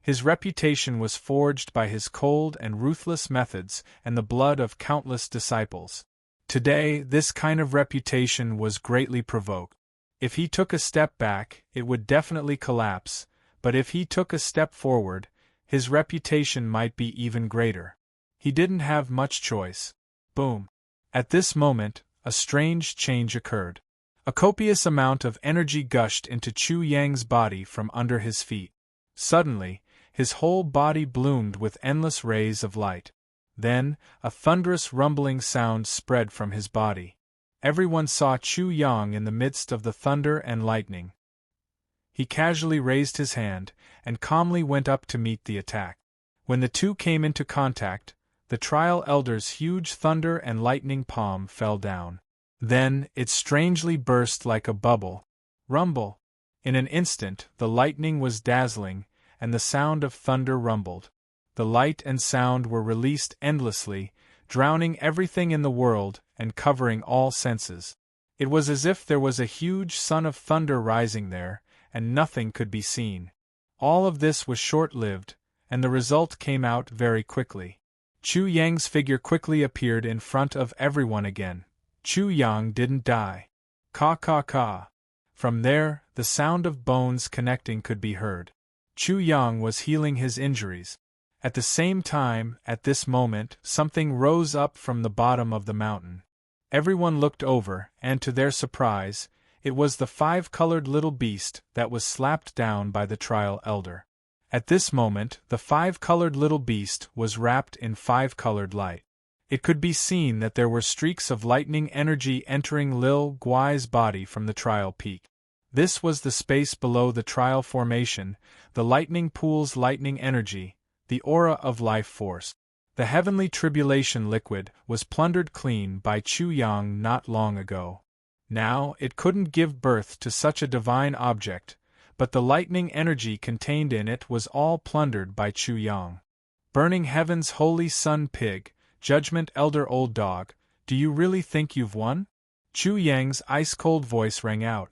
His reputation was forged by his cold and ruthless methods and the blood of countless disciples. Today, this kind of reputation was greatly provoked. If he took a step back, it would definitely collapse, but if he took a step forward, his reputation might be even greater. He didn't have much choice. Boom. At this moment, a strange change occurred. A copious amount of energy gushed into Chu Yang's body from under his feet. Suddenly, his whole body bloomed with endless rays of light. Then, a thunderous rumbling sound spread from his body. Everyone saw Chu Yang in the midst of the thunder and lightning. He casually raised his hand, and calmly went up to meet the attack. When the two came into contact, the trial elder's huge thunder and lightning palm fell down. Then, it strangely burst like a bubble. Rumble! In an instant, the lightning was dazzling, and the sound of thunder rumbled. The light and sound were released endlessly, drowning everything in the world and covering all senses. It was as if there was a huge sun of thunder rising there, and nothing could be seen. All of this was short-lived, and the result came out very quickly. Chu Yang's figure quickly appeared in front of everyone again. Chu Yang didn't die. Ka ka ka. From there, the sound of bones connecting could be heard. Chu Yang was healing his injuries. At the same time, at this moment, something rose up from the bottom of the mountain. Everyone looked over, and to their surprise, it was the 5-colored little beast that was slapped down by the trial elder. At this moment, the 5-colored little beast was wrapped in 5-colored light. It could be seen that there were streaks of lightning energy entering Lil Guai's body from the trial peak. This was the space below the trial formation, the lightning pool's lightning energy, the aura of life force. The heavenly tribulation liquid was plundered clean by Chu Yang not long ago. Now, it couldn't give birth to such a divine object, but the lightning energy contained in it was all plundered by Chu Yang. Burning Heaven's holy sun pig, Judgment Elder Old Dog, do you really think you've won? Chu Yang's ice-cold voice rang out.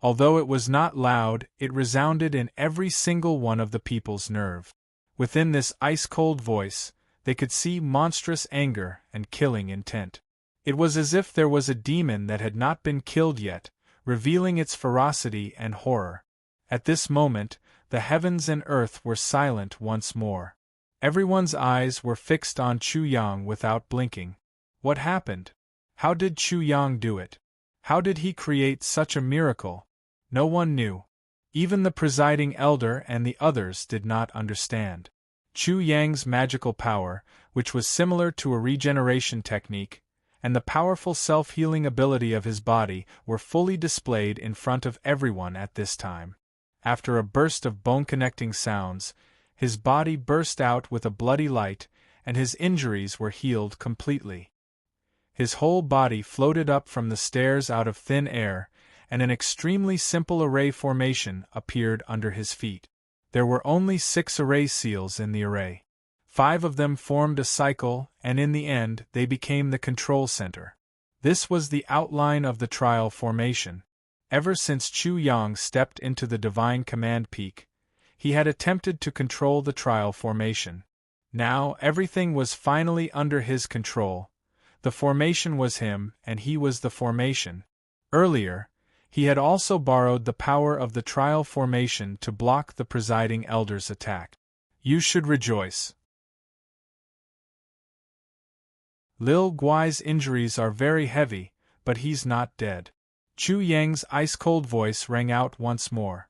Although it was not loud, it resounded in every single one of the people's nerve. Within this ice-cold voice, they could see monstrous anger and killing intent. It was as if there was a demon that had not been killed yet, revealing its ferocity and horror. At this moment, the heavens and earth were silent once more. Everyone's eyes were fixed on Chu Yang without blinking. What happened? How did Chu Yang do it? How did he create such a miracle? No one knew. Even the presiding elder and the others did not understand. Chu Yang's magical power, which was similar to a regeneration technique, and the powerful self-healing ability of his body were fully displayed in front of everyone at this time. After a burst of bone-connecting sounds, his body burst out with a bloody light, and his injuries were healed completely. His whole body floated up from the stairs out of thin air, and an extremely simple array formation appeared under his feet. There were only 6 array seals in the array. 5 of them formed a cycle, and in the end they became the control center. This was the outline of the trial formation. Ever since Chu Yang stepped into the Divine Command Peak, he had attempted to control the trial formation. Now everything was finally under his control. The formation was him, and he was the formation. Earlier, he had also borrowed the power of the trial formation to block the presiding elder's attack. You should rejoice. Lil Guai's injuries are very heavy, but he's not dead. Chu Yang's ice-cold voice rang out once more.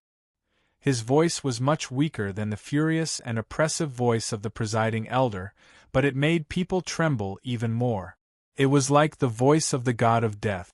His voice was much weaker than the furious and oppressive voice of the presiding elder, but it made people tremble even more. It was like the voice of the god of death.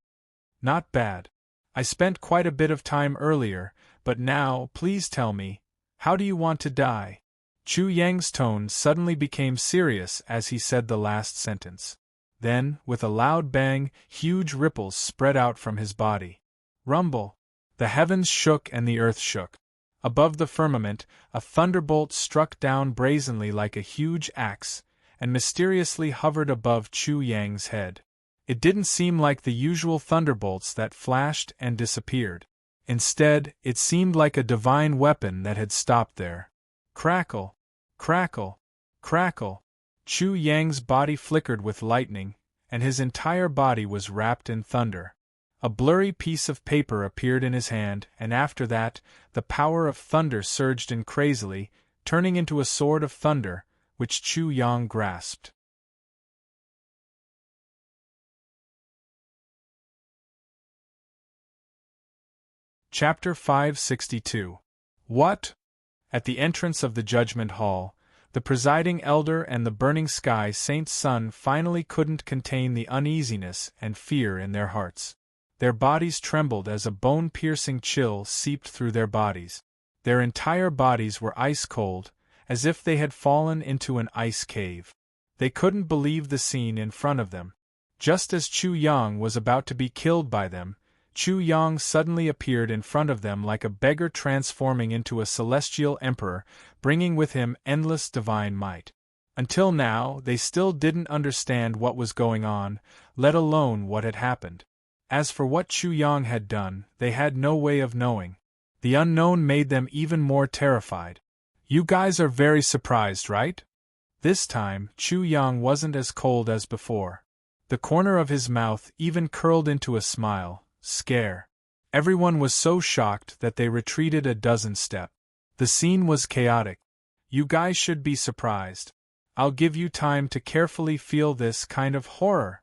Not bad. I spent quite a bit of time earlier, but now, please tell me, how do you want to die? Chu Yang's tone suddenly became serious as he said the last sentence. Then, with a loud bang, huge ripples spread out from his body. Rumble! The heavens shook and the earth shook. Above the firmament, a thunderbolt struck down brazenly like a huge axe, and mysteriously hovered above Chu Yang's head. It didn't seem like the usual thunderbolts that flashed and disappeared. Instead, it seemed like a divine weapon that had stopped there. Crackle! Crackle! Crackle! Chu Yang's body flickered with lightning, and his entire body was wrapped in thunder. A blurry piece of paper appeared in his hand, and after that, the power of thunder surged in crazily, turning into a sword of thunder, which Chu Yang grasped. Chapter 562. What? At the entrance of the Judgment Hall, the presiding elder and the burning sky Saint's son finally couldn't contain the uneasiness and fear in their hearts. Their bodies trembled as a bone-piercing chill seeped through their bodies. Their entire bodies were ice-cold, as if they had fallen into an ice cave. They couldn't believe the scene in front of them. Just as Chu Yang was about to be killed by them, Chu Yang suddenly appeared in front of them like a beggar transforming into a celestial emperor, bringing with him endless divine might. Until now, they still didn't understand what was going on, let alone what had happened. As for what Chu Yang had done, they had no way of knowing. The unknown made them even more terrified. You guys are very surprised, right? This time, Chu Yang wasn't as cold as before. The corner of his mouth even curled into a smile. Scare. Everyone was so shocked that they retreated a dozen steps. The scene was chaotic. You guys should be surprised. I'll give you time to carefully feel this kind of horror.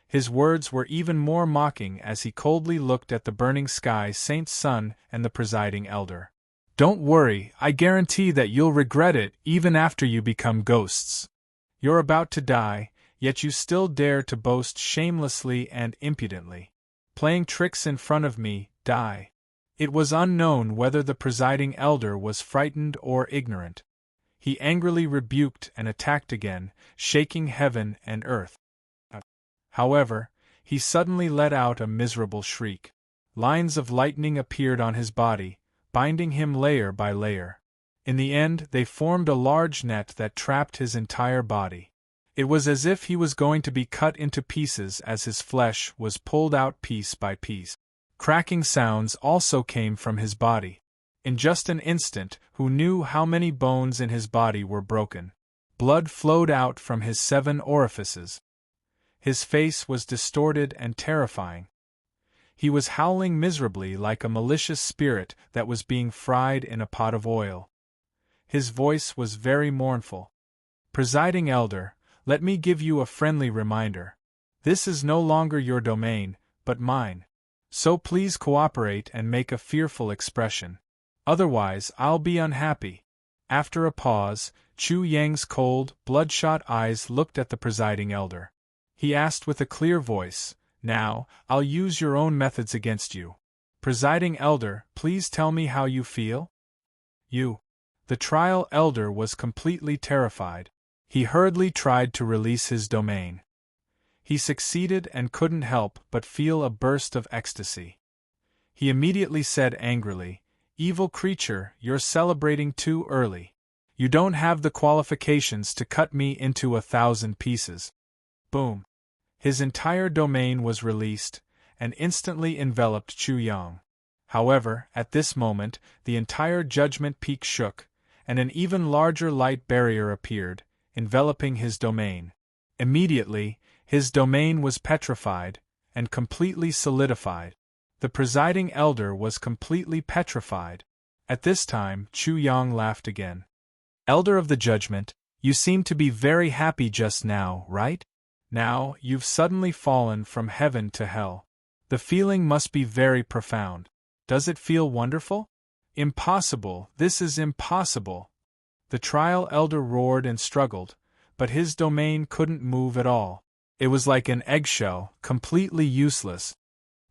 His words were even more mocking as he coldly looked at the burning sky Saint's son and the presiding elder. Don't worry, I guarantee that you'll regret it even after you become ghosts. You're about to die, yet you still dare to boast shamelessly and impudently. Playing tricks in front of me, die. It was unknown whether the presiding elder was frightened or ignorant. He angrily rebuked and attacked again, shaking heaven and earth. However, he suddenly let out a miserable shriek. Lines of lightning appeared on his body, binding him layer by layer. In the end, they formed a large net that trapped his entire body. It was as if he was going to be cut into pieces as his flesh was pulled out piece by piece. Cracking sounds also came from his body. In just an instant, who knew how many bones in his body were broken? Blood flowed out from his 7 orifices. His face was distorted and terrifying. He was howling miserably like a malicious spirit that was being fried in a pot of oil. His voice was very mournful. Presiding Elder, let me give you a friendly reminder. This is no longer your domain, but mine. So please cooperate and make a fearful expression. Otherwise, I'll be unhappy." After a pause, Chu Yang's cold, bloodshot eyes looked at the presiding elder. He asked with a clear voice, "Now, I'll use your own methods against you. Presiding Elder, please tell me how you feel?" "You." The trial elder was completely terrified. He hurriedly tried to release his domain. He succeeded and couldn't help but feel a burst of ecstasy. He immediately said angrily, "Evil creature, you're celebrating too early. You don't have the qualifications to cut me into 1,000 pieces." Boom! His entire domain was released, and instantly enveloped Chu Yang. However, at this moment, the entire Judgment Peak shook, and an even larger light barrier appeared, enveloping his domain. Immediately, his domain was petrified, and completely solidified. The presiding elder was completely petrified. At this time, Chu Yang laughed again. "Elder of the Judgment, you seem to be very happy just now, right? Now, you've suddenly fallen from heaven to hell. The feeling must be very profound. Does it feel wonderful?" "Impossible, this is impossible!" The trial elder roared and struggled, but his domain couldn't move at all. It was like an eggshell, completely useless.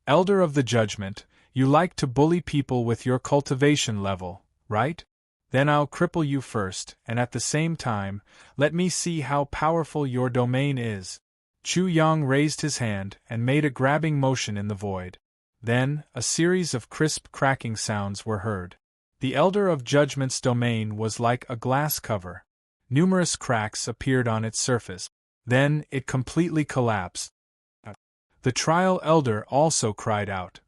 "Elder of the Judgment, you like to bully people with your cultivation level, right? Then I'll cripple you first, and at the same time, let me see how powerful your domain is." Chu Yang raised his hand and made a grabbing motion in the void. Then, a series of crisp cracking sounds were heard. The Elder of Judgment's domain was like a glass cover. Numerous cracks appeared on its surface. Then, it completely collapsed. The trial elder also cried out.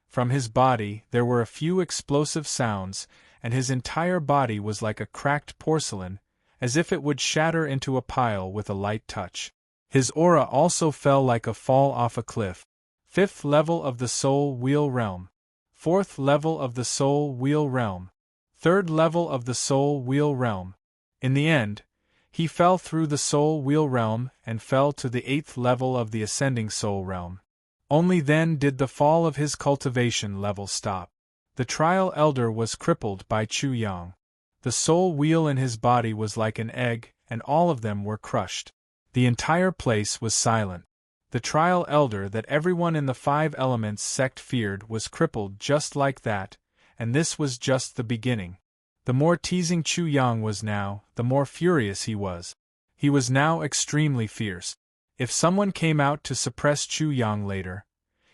From his body, there were a few explosive sounds, and his entire body was like a cracked porcelain, as if it would shatter into a pile with a light touch. His aura also fell like a fall off a cliff. 5th level of the Soul Wheel Realm. 4th level of the Soul Wheel Realm. 3rd level of the Soul Wheel Realm. In the end, he fell through the Soul Wheel Realm and fell to the 8th level of the Ascending Soul Realm. Only then did the fall of his cultivation level stop. The trial elder was crippled by Chu Yang. The soul wheel in his body was like an egg, and all of them were crushed. The entire place was silent. The trial elder that everyone in the 5 Elements sect feared was crippled just like that, and this was just the beginning. The more teasing Chu Yang was now, the more furious he was. He was now extremely fierce. If someone came out to suppress Chu Yang later,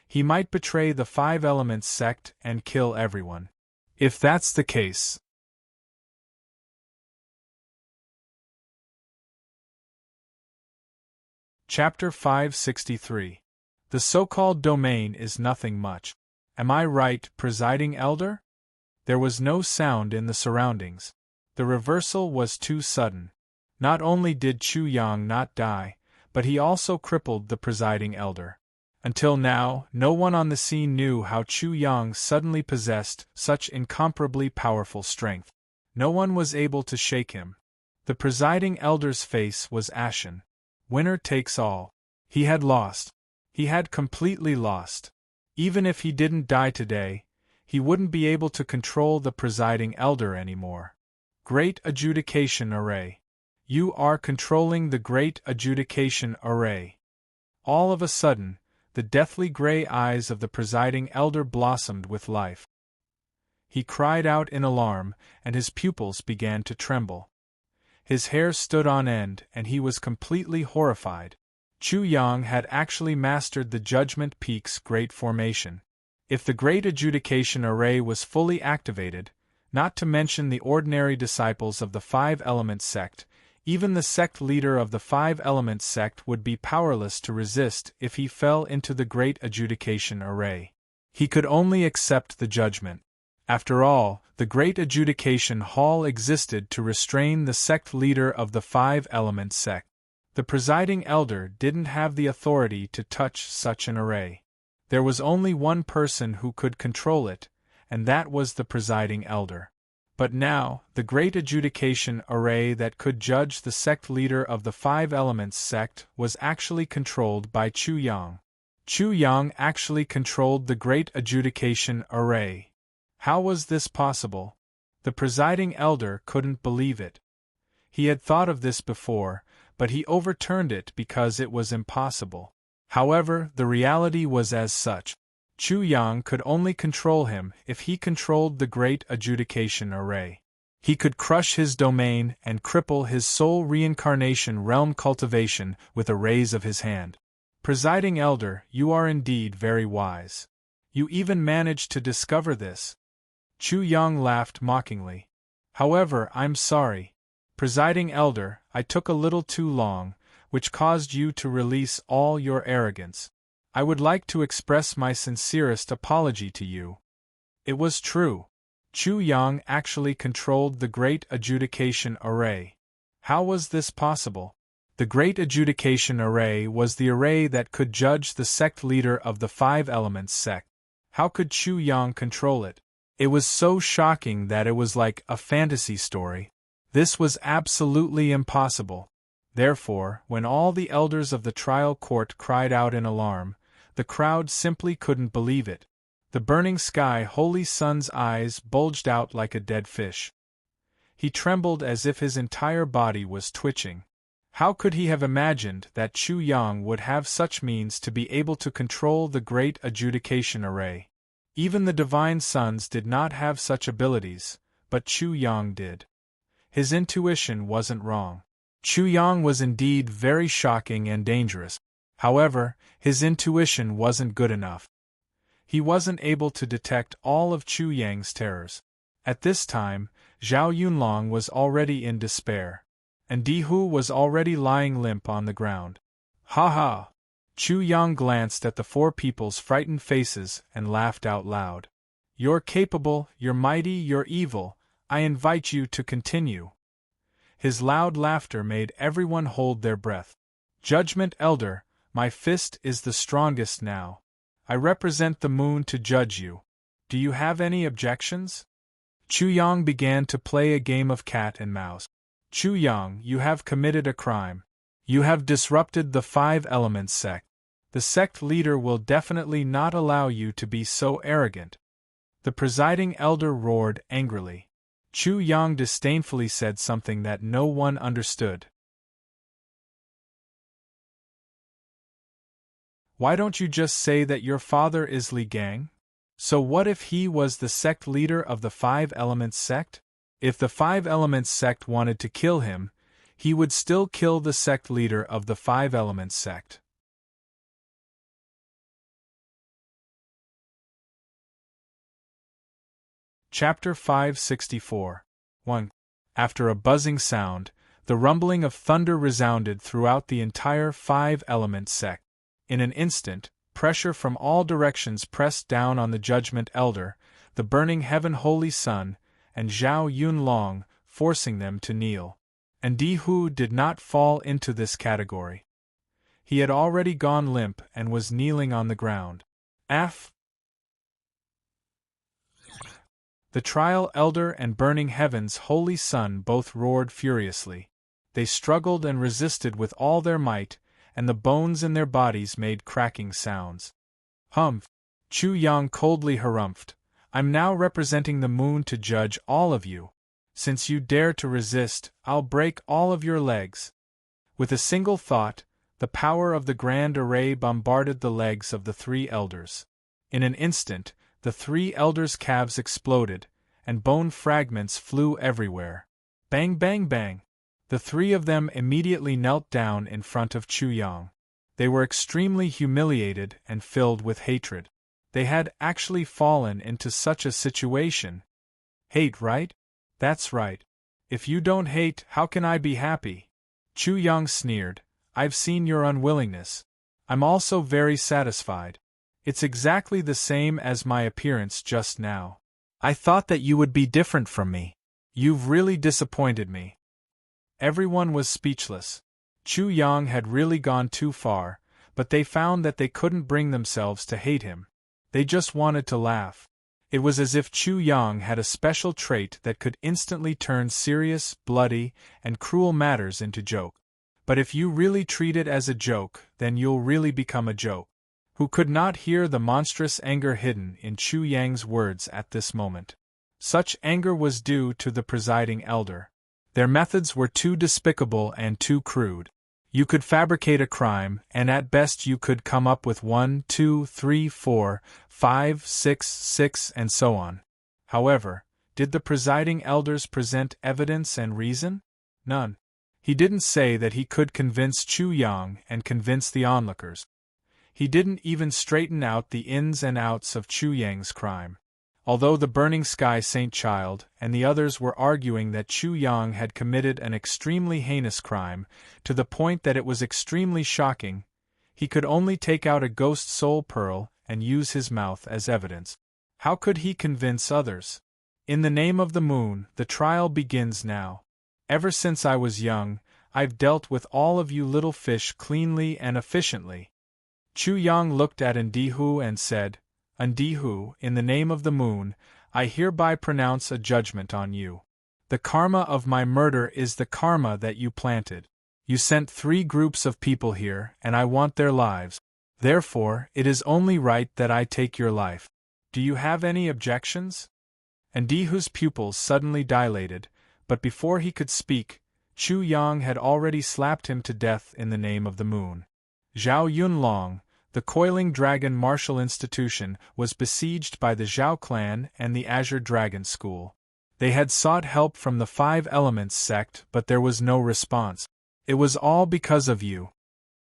he might betray the 5 Elements sect and kill everyone. If that's the case. Chapter 563. The so-called domain is nothing much. Am I right, presiding elder? There was no sound in the surroundings. The reversal was too sudden. Not only did Chu Yang not die, but he also crippled the presiding elder. Until now, no one on the scene knew how Chu Yang suddenly possessed such incomparably powerful strength. No one was able to shake him. The presiding elder's face was ashen. Winner takes all. He had lost. He had completely lost. Even if he didn't die today, he wouldn't be able to control the presiding elder anymore. Great Adjudication Array. You are controlling the Great Adjudication Array. All of a sudden, the deathly gray eyes of the presiding elder blossomed with life. He cried out in alarm, and his pupils began to tremble. His hair stood on end, and he was completely horrified. Chu Yang had actually mastered the Judgment Peak's Great Formation. If the Great Adjudication Array was fully activated, not to mention the ordinary disciples of the 5 Elements sect, even the sect leader of the 5 Elements sect would be powerless to resist if he fell into the Great Adjudication Array. He could only accept the judgment. After all, the Great Adjudication Hall existed to restrain the sect leader of the 5 Elements sect. The presiding elder didn't have the authority to touch such an array. There was only one person who could control it, and that was the presiding elder. But now, the great adjudication array that could judge the sect leader of the Five Elements sect was actually controlled by Chu Yang. Chu Yang actually controlled the great adjudication array. How was this possible? The presiding elder couldn't believe it. He had thought of this before, but he overturned it because it was impossible. However, the reality was as such. Chu Yang could only control him if he controlled the great adjudication array. He could crush his domain and cripple his soul reincarnation realm cultivation with a raise of his hand. Presiding elder, you are indeed very wise. You even managed to discover this. Chu Yang laughed mockingly. However, I'm sorry. Presiding elder, I took a little too long, which caused you to release all your arrogance. I would like to express my sincerest apology to you. It was true. Chu Yang actually controlled the great adjudication array. How was this possible? The great adjudication array was the array that could judge the sect leader of the Five Elements sect. How could Chu Yang control it? It was so shocking that it was like a fantasy story. This was absolutely impossible. Therefore, when all the elders of the trial court cried out in alarm, the crowd simply couldn't believe it. The burning sky holy sun's eyes bulged out like a dead fish. He trembled as if his entire body was twitching. How could he have imagined that Chu Yang would have such means to be able to control the great adjudication array? Even the divine sons did not have such abilities, but Chu Yang did. His intuition wasn't wrong. Chu Yang was indeed very shocking and dangerous. However, his intuition wasn't good enough. He wasn't able to detect all of Chu Yang's terrors. At this time, Zhao Yunlong was already in despair, and Di Hu was already lying limp on the ground. Ha ha! Chu Yang glanced at the four people's frightened faces and laughed out loud. You're capable, you're mighty, you're evil. I invite you to continue. His loud laughter made everyone hold their breath. Judgment Elder, my fist is the strongest now. I represent the moon to judge you. Do you have any objections? Chu Yang began to play a game of cat and mouse. Chu Yang, you have committed a crime. You have disrupted the Five Elements sect. The sect leader will definitely not allow you to be so arrogant. The presiding elder roared angrily. Chu Yang disdainfully said something that no one understood. Why don't you just say that your father is Li Gang? So what if he was the sect leader of the Five Elements sect? If the Five Elements sect wanted to kill him, he would still kill the sect leader of the Five Elements sect. Chapter 564. 1. After a buzzing sound, the rumbling of thunder resounded throughout the entire Five Elements sect. In an instant, pressure from all directions pressed down on the Judgment Elder, the burning heaven holy sun, and Zhao Yunlong, forcing them to kneel. And Di Hu did not fall into this category. He had already gone limp and was kneeling on the ground. The Trial Elder and Burning Heaven's holy sun both roared furiously. They struggled and resisted with all their might, and the bones in their bodies made cracking sounds. Humph! Chu Yang coldly harumphed. I'm now representing the moon to judge all of you. Since you dare to resist, I'll break all of your legs. With a single thought, the power of the grand array bombarded the legs of the three elders. In an instant, the three elders' calves exploded, and bone fragments flew everywhere. Bang bang bang! The three of them immediately knelt down in front of Chu Yang. They were extremely humiliated and filled with hatred. They had actually fallen into such a situation. Hate, right? That's right. If you don't hate, how can I be happy? Chu Yang sneered. I've seen your unwillingness. I'm also very satisfied. It's exactly the same as my appearance just now. I thought that you would be different from me. You've really disappointed me. Everyone was speechless. Chu Yang had really gone too far, but they found that they couldn't bring themselves to hate him. They just wanted to laugh. It was as if Chu Yang had a special trait that could instantly turn serious, bloody, and cruel matters into joke. But if you really treat it as a joke, then you'll really become a joke. Who could not hear the monstrous anger hidden in Chu Yang's words at this moment? Such anger was due to the presiding elder. Their methods were too despicable and too crude. You could fabricate a crime, and at best you could come up with 1, 2, 3, 4, 5, 6, 6, and so on. However, did the presiding elders present evidence and reason? None. He didn't say that he could convince Chu Yang and convince the onlookers. He didn't even straighten out the ins and outs of Chu Yang's crime. Although the Burning Sky Saint Child and the others were arguing that Chu Yang had committed an extremely heinous crime, to the point that it was extremely shocking, he could only take out a ghost soul pearl and use his mouth as evidence. How could he convince others? In the name of the moon, the trial begins now. Ever since I was young, I've dealt with all of you little fish cleanly and efficiently. Chu Yang looked at Ndihu and said, Ndihu, in the name of the moon, I hereby pronounce a judgment on you. The karma of my murder is the karma that you planted. You sent 3 groups of people here, and I want their lives. Therefore, it is only right that I take your life. Do you have any objections? Ndihu's pupils suddenly dilated, but before he could speak, Chu Yang had already slapped him to death in the name of the moon. Zhao Yunlong, the Coiling Dragon Martial Institution, was besieged by the Zhao clan and the Azure Dragon School. They had sought help from the 5 Elements sect, but there was no response. It was all because of you.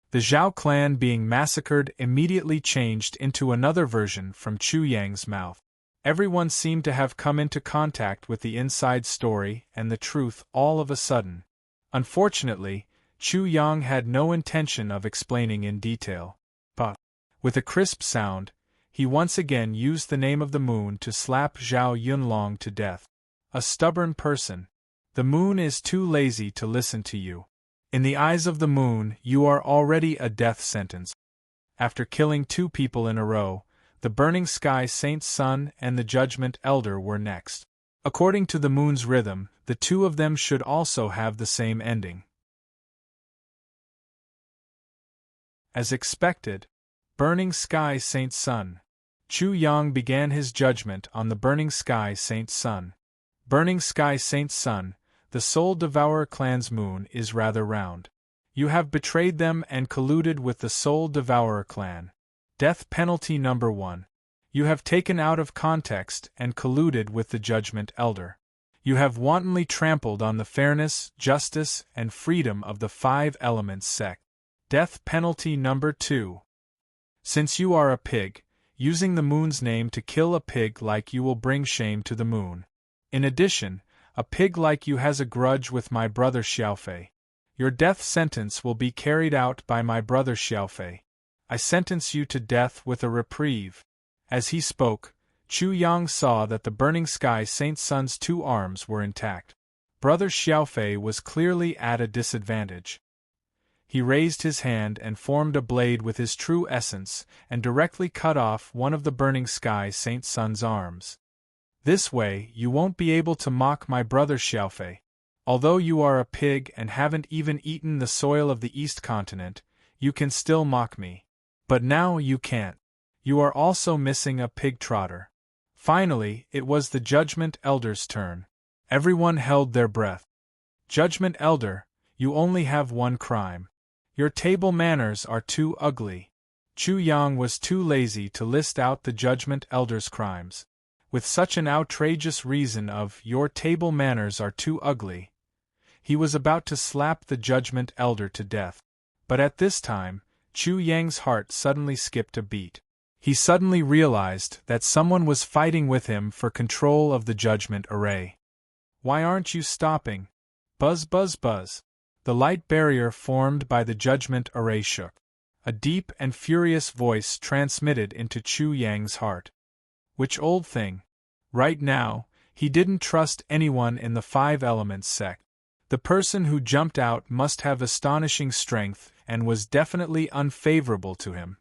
The Zhao clan being massacred immediately changed into another version from Chu Yang's mouth. Everyone seemed to have come into contact with the inside story and the truth all of a sudden. Unfortunately, Chu Yang had no intention of explaining in detail. But, with a crisp sound, he once again used the name of the moon to slap Zhao Yunlong to death. A stubborn person. The moon is too lazy to listen to you. In the eyes of the moon, you are already a death sentence. After killing 2 people in a row, the Burning Sky Saint's son and the Judgment Elder were next. According to the moon's rhythm, the 2 of them should also have the same ending. As expected, Burning Sky Saint's son. Chu Yang began his judgment on the Burning Sky Saint's son. Burning Sky Saint's son, the Soul Devourer clan's moon is rather round. You have betrayed them and colluded with the Soul Devourer clan. Death penalty number 1. You have taken out of context and colluded with the Judgment Elder. You have wantonly trampled on the fairness, justice, and freedom of the 5 Elements sect. Death penalty number 2. Since you are a pig, using the moon's name to kill a pig like you will bring shame to the moon. In addition, a pig like you has a grudge with my brother Xiaofei. Your death sentence will be carried out by my brother Xiaofei. I sentence you to death with a reprieve. As he spoke, Chu Yang saw that the Burning Sky Saint's son's 2 arms were intact. Brother Xiaofei was clearly at a disadvantage. He raised his hand and formed a blade with his true essence and directly cut off one of the Burning Sky Saint's son's arms. This way, you won't be able to mock my brother Xiaofei. Although you are a pig and haven't even eaten the soil of the East Continent, you can still mock me. But now you can't. You are also missing a pig trotter. Finally, it was the Judgment Elder's turn. Everyone held their breath. Judgment Elder, you only have 1 crime. Your table manners are too ugly. Chu Yang was too lazy to list out the Judgment Elder's crimes. With such an outrageous reason of your table manners are too ugly, he was about to slap the Judgment Elder to death. But at this time, Chu Yang's heart suddenly skipped a beat. He suddenly realized that someone was fighting with him for control of the Judgment Array. Why aren't you stopping? Buzz buzz buzz. The light barrier formed by the Judgment Array shook. A deep and furious voice transmitted into Chu Yang's heart. Which old thing? Right now, he didn't trust anyone in the 5 Elements sect. The person who jumped out must have astonishing strength and was definitely unfavorable to him.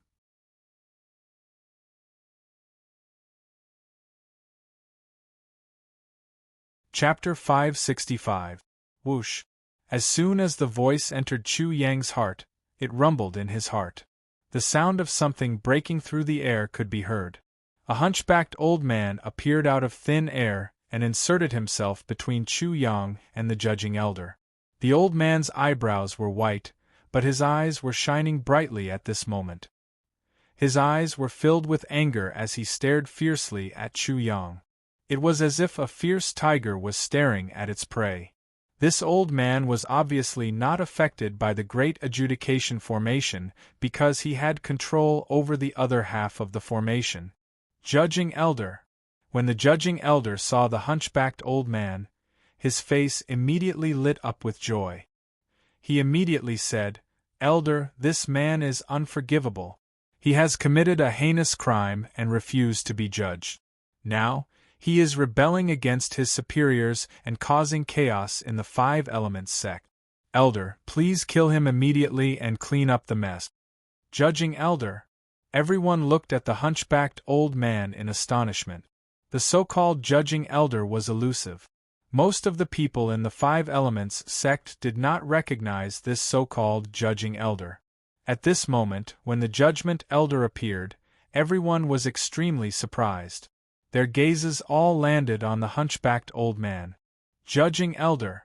Chapter 565. Whoosh. As soon as the voice entered Chu Yang's heart, it rumbled in his heart. The sound of something breaking through the air could be heard. A hunchbacked old man appeared out of thin air and inserted himself between Chu Yang and the judging elder. The old man's eyebrows were white, but his eyes were shining brightly at this moment. His eyes were filled with anger as he stared fiercely at Chu Yang. It was as if a fierce tiger was staring at its prey. This old man was obviously not affected by the great adjudication formation because he had control over the other half of the formation. Judging elder. When the judging elder saw the hunchbacked old man, his face immediately lit up with joy. He immediately said, "Elder, this man is unforgivable. He has committed a heinous crime and refused to be judged. Now, he is rebelling against his superiors and causing chaos in the Five Elements sect. Elder, please kill him immediately and clean up the mess." Judging elder. Everyone looked at the hunchbacked old man in astonishment. The so-called judging elder was elusive. Most of the people in the Five Elements sect did not recognize this so-called judging elder. At this moment, when the judgment elder appeared, everyone was extremely surprised. Their gazes all landed on the hunchbacked old man. Judging elder.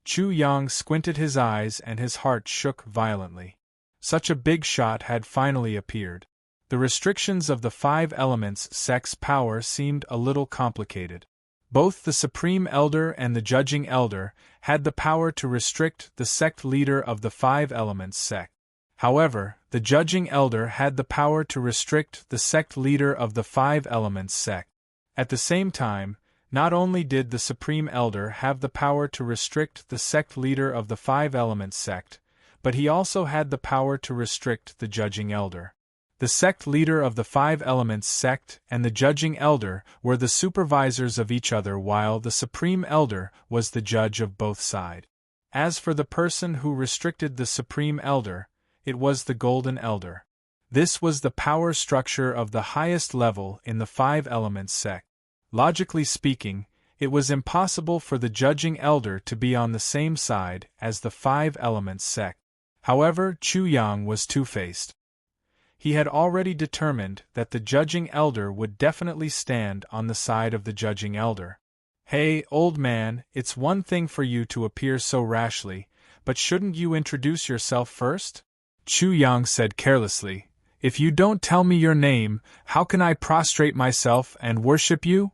Chu Yang squinted his eyes and his heart shook violently. Such a big shot had finally appeared. The restrictions of the Five Elements sect's power seemed a little complicated. Both the Supreme Elder and the Judging Elder had the power to restrict the sect leader of the Five Elements sect. However, the Judging Elder had the power to restrict the sect leader of the Five Elements sect. At the same time, not only did the Supreme Elder have the power to restrict the sect leader of the Five Elements sect, but he also had the power to restrict the Judging Elder. The sect leader of the Five Elements sect and the Judging Elder were the supervisors of each other, while the Supreme Elder was the judge of both sides. As for the person who restricted the Supreme Elder, it was the Golden Elder. This was the power structure of the highest level in the Five Elements sect. Logically speaking, it was impossible for the Judging Elder to be on the same side as the Five Elements sect. However, Chu Yang was two-faced. He had already determined that the Judging Elder would definitely stand on the side of the Judging Elder. "Hey, old man, it's one thing for you to appear so rashly, but shouldn't you introduce yourself first?" Chu Yang said carelessly. "If you don't tell me your name, how can I prostrate myself and worship you?"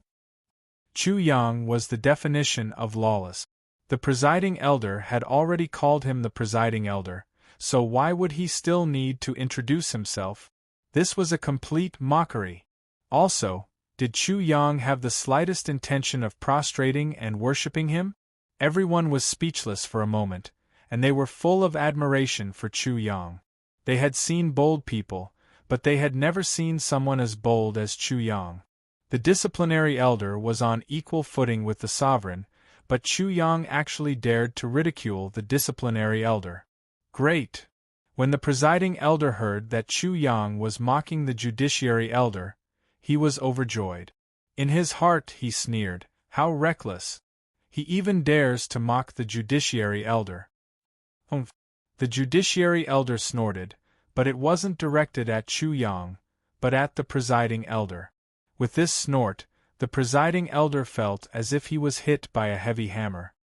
Chu Yang was the definition of lawless. The presiding elder had already called him the presiding elder, so why would he still need to introduce himself? This was a complete mockery. Also, did Chu Yang have the slightest intention of prostrating and worshipping him? Everyone was speechless for a moment, and they were full of admiration for Chu Yang. They had seen bold people, but they had never seen someone as bold as Chu Yang. The disciplinary elder was on equal footing with the sovereign, but Chu Yang actually dared to ridicule the disciplinary elder. Great! When the presiding elder heard that Chu Yang was mocking the judiciary elder, he was overjoyed. In his heart he sneered, "How reckless! He even dares to mock the judiciary elder." "Humph!" The judiciary elder snorted, but it wasn't directed at Chu Yang, but at the presiding elder. With this snort, the presiding elder felt as if he was hit by a heavy hammer.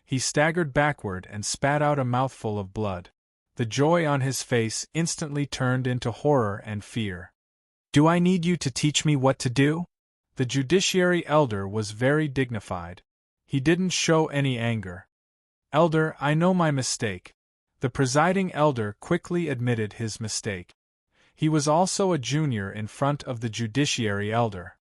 He staggered backward and spat out a mouthful of blood. The joy on his face instantly turned into horror and fear. "Do I need you to teach me what to do?" The judiciary elder was very dignified. He didn't show any anger. "Elder, I know my mistake." The presiding elder quickly admitted his mistake. He was also a junior in front of the judiciary elder.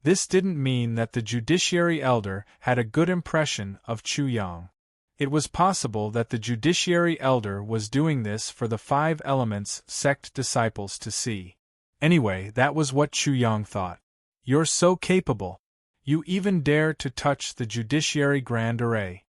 This didn't mean that the judiciary elder had a good impression of Chu Yang. It was possible that the judiciary elder was doing this for the Five Elements sect disciples to see. Anyway, that was what Chu Yang thought. "You're so capable. You even dare to touch the judiciary grand array."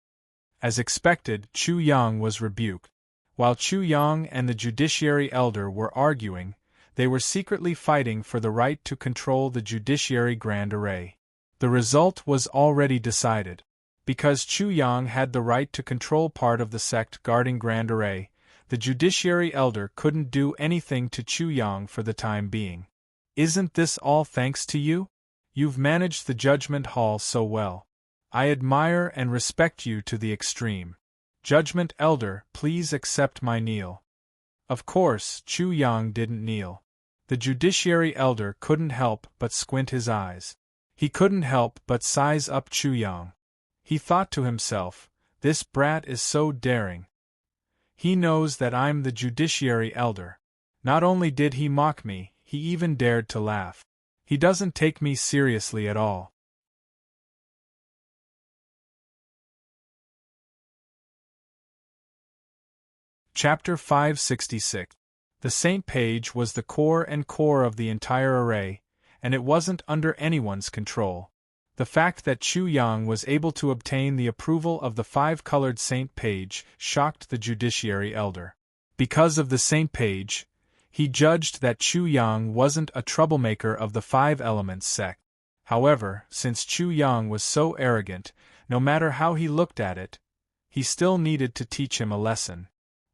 As expected, Chu Yang was rebuked. While Chu Yang and the judiciary elder were arguing, They were secretly fighting for the right to control the Judiciary Grand Array. The result was already decided. Because Chu Yang had the right to control part of the sect guarding Grand Array, the Judiciary Elder couldn't do anything to Chu Yang for the time being. Isn't this all thanks to you? You've managed the Judgment Hall so well. I admire and respect you to the extreme. Judgment Elder, please accept my kneel. Of course, Chu Yang didn't kneel. The Judiciary Elder couldn't help but squint his eyes. He couldn't help but size up Chu Yang. He thought to himself, this brat is so daring. He knows that I'm the Judiciary Elder. Not only did he mock me, he even dared to laugh. He doesn't take me seriously at all. Chapter 566. The Saint Page was the core of the entire array, and it wasn't under anyone's control. The fact that Chu Yang was able to obtain the approval of the 5-colored Saint Page shocked the Judiciary Elder. Because of the Saint Page, he judged that Chu Yang wasn't a troublemaker of the 5 Elements sect. However, since Chu Yang was so arrogant, no matter how he looked at it, he still needed to teach him a lesson.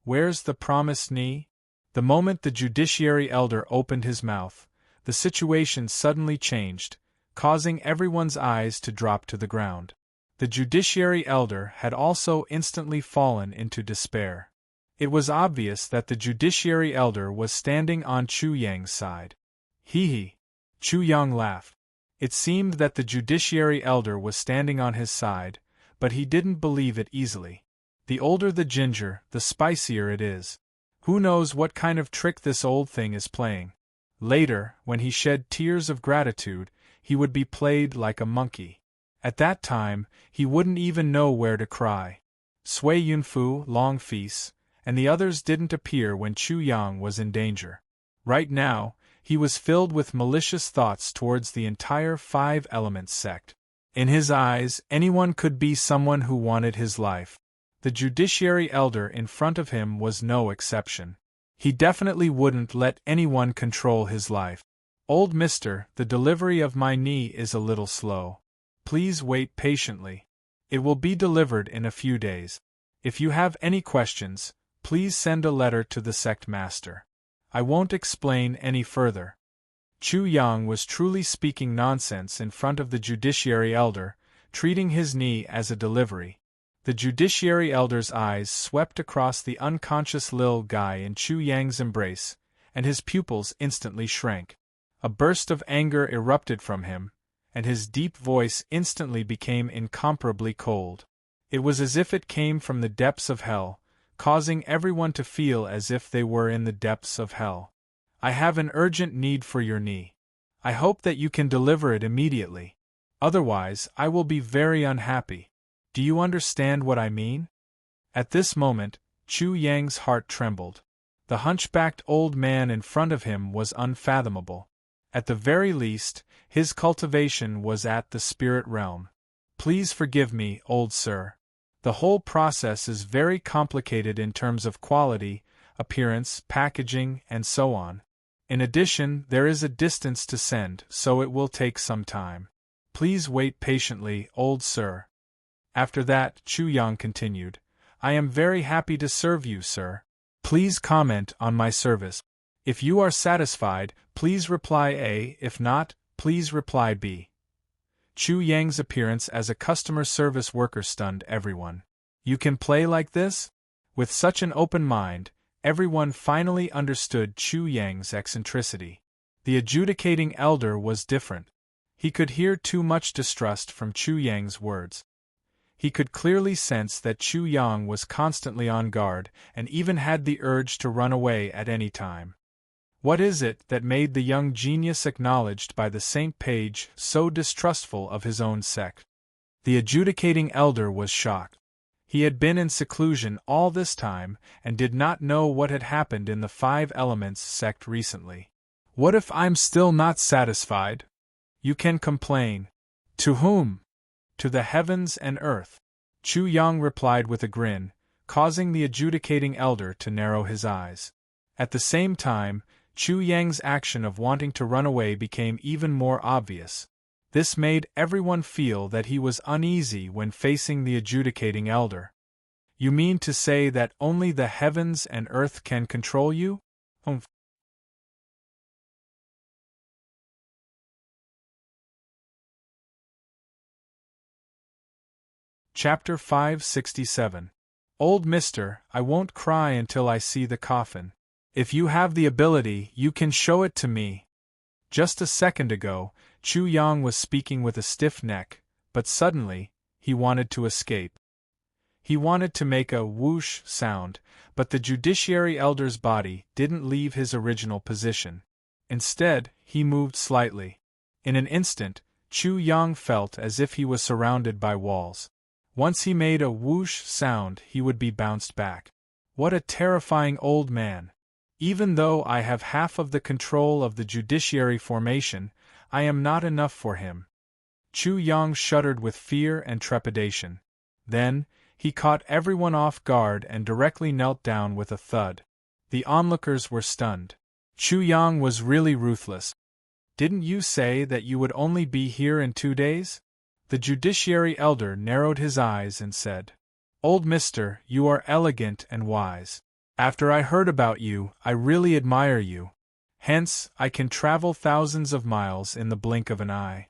Where's the promised knee? The moment the Judiciary Elder opened his mouth, the situation suddenly changed, causing everyone's eyes to drop to the ground. The Judiciary Elder had also instantly fallen into despair. It was obvious that the Judiciary Elder was standing on Chu Yang's side. Hee. Chu Yang laughed. It seemed that the Judiciary Elder was standing on his side, but he didn't believe it easily. The older the ginger, the spicier it is. Who knows what kind of trick this old thing is playing? Later, when he shed tears of gratitude, he would be played like a monkey. At that time, he wouldn't even know where to cry. Sui Yunfu, Long Feast, and the others didn't appear when Chu Yang was in danger. Right now, he was filled with malicious thoughts towards the entire 5 Elements sect. In his eyes, anyone could be someone who wanted his life. The Judiciary Elder in front of him was no exception. He definitely wouldn't let anyone control his life. Old mister, the delivery of my knee is a little slow. Please wait patiently. It will be delivered in a few days. If you have any questions, please send a letter to the sect master. I won't explain any further. Chu Yang was truly speaking nonsense in front of the Judiciary Elder, treating his knee as a delivery. The Judiciary Elder's eyes swept across the unconscious Lil guy in Chu Yang's embrace, and his pupils instantly shrank. A burst of anger erupted from him, and his deep voice instantly became incomparably cold. It was as if it came from the depths of hell, causing everyone to feel as if they were in the depths of hell. I have an urgent need for your knee. I hope that you can deliver it immediately. Otherwise, I will be very unhappy. Do you understand what I mean? At this moment, Chu Yang's heart trembled. The hunchbacked old man in front of him was unfathomable. At the very least, his cultivation was at the spirit realm. Please forgive me, old sir. The whole process is very complicated in terms of quality, appearance, packaging, and so on. In addition, there is a distance to send, so it will take some time. Please wait patiently, old sir. After that, Chu Yang continued, I am very happy to serve you, sir. Please comment on my service. If you are satisfied, please reply A, if not, please reply B. Chu Yang's appearance as a customer service worker stunned everyone. You can play like this? With such an open mind, everyone finally understood Chu Yang's eccentricity. The adjudicating elder was different. He could hear too much distrust from Chu Yang's words. He could clearly sense that Chu Yang was constantly on guard and even had the urge to run away at any time. What is it that made the young genius acknowledged by the Saint Page so distrustful of his own sect? The adjudicating elder was shocked. He had been in seclusion all this time and did not know what had happened in the 5 Elements sect recently. What if I'm still not satisfied? You can complain. To whom? To the heavens and earth. Chu Yang replied with a grin, causing the adjudicating elder to narrow his eyes. At the same time, Chu Yang's action of wanting to run away became even more obvious. This made everyone feel that he was uneasy when facing the adjudicating elder. You mean to say that only the heavens and earth can control you? Humph. Chapter 567. Old Mister, I won't cry until I see the coffin. If you have the ability, you can show it to me. Just a second ago, Chu Yang was speaking with a stiff neck, but suddenly, he wanted to escape. He wanted to make a whoosh sound, but the judiciary elder's body didn't leave his original position. Instead, he moved slightly. In an instant, Chu Yang felt as if he was surrounded by walls. Once he made a whoosh sound, he would be bounced back. What a terrifying old man! Even though I have half of the control of the judiciary formation, I am not enough for him. Chu Yang shuddered with fear and trepidation. Then, he caught everyone off guard and directly knelt down with a thud. The onlookers were stunned. Chu Yang was really ruthless. Didn't you say that you would only be here in 2 days? The judiciary elder narrowed his eyes and said, Old Mister, you are elegant and wise. After I heard about you, I really admire you. Hence, I can travel thousands of miles in the blink of an eye.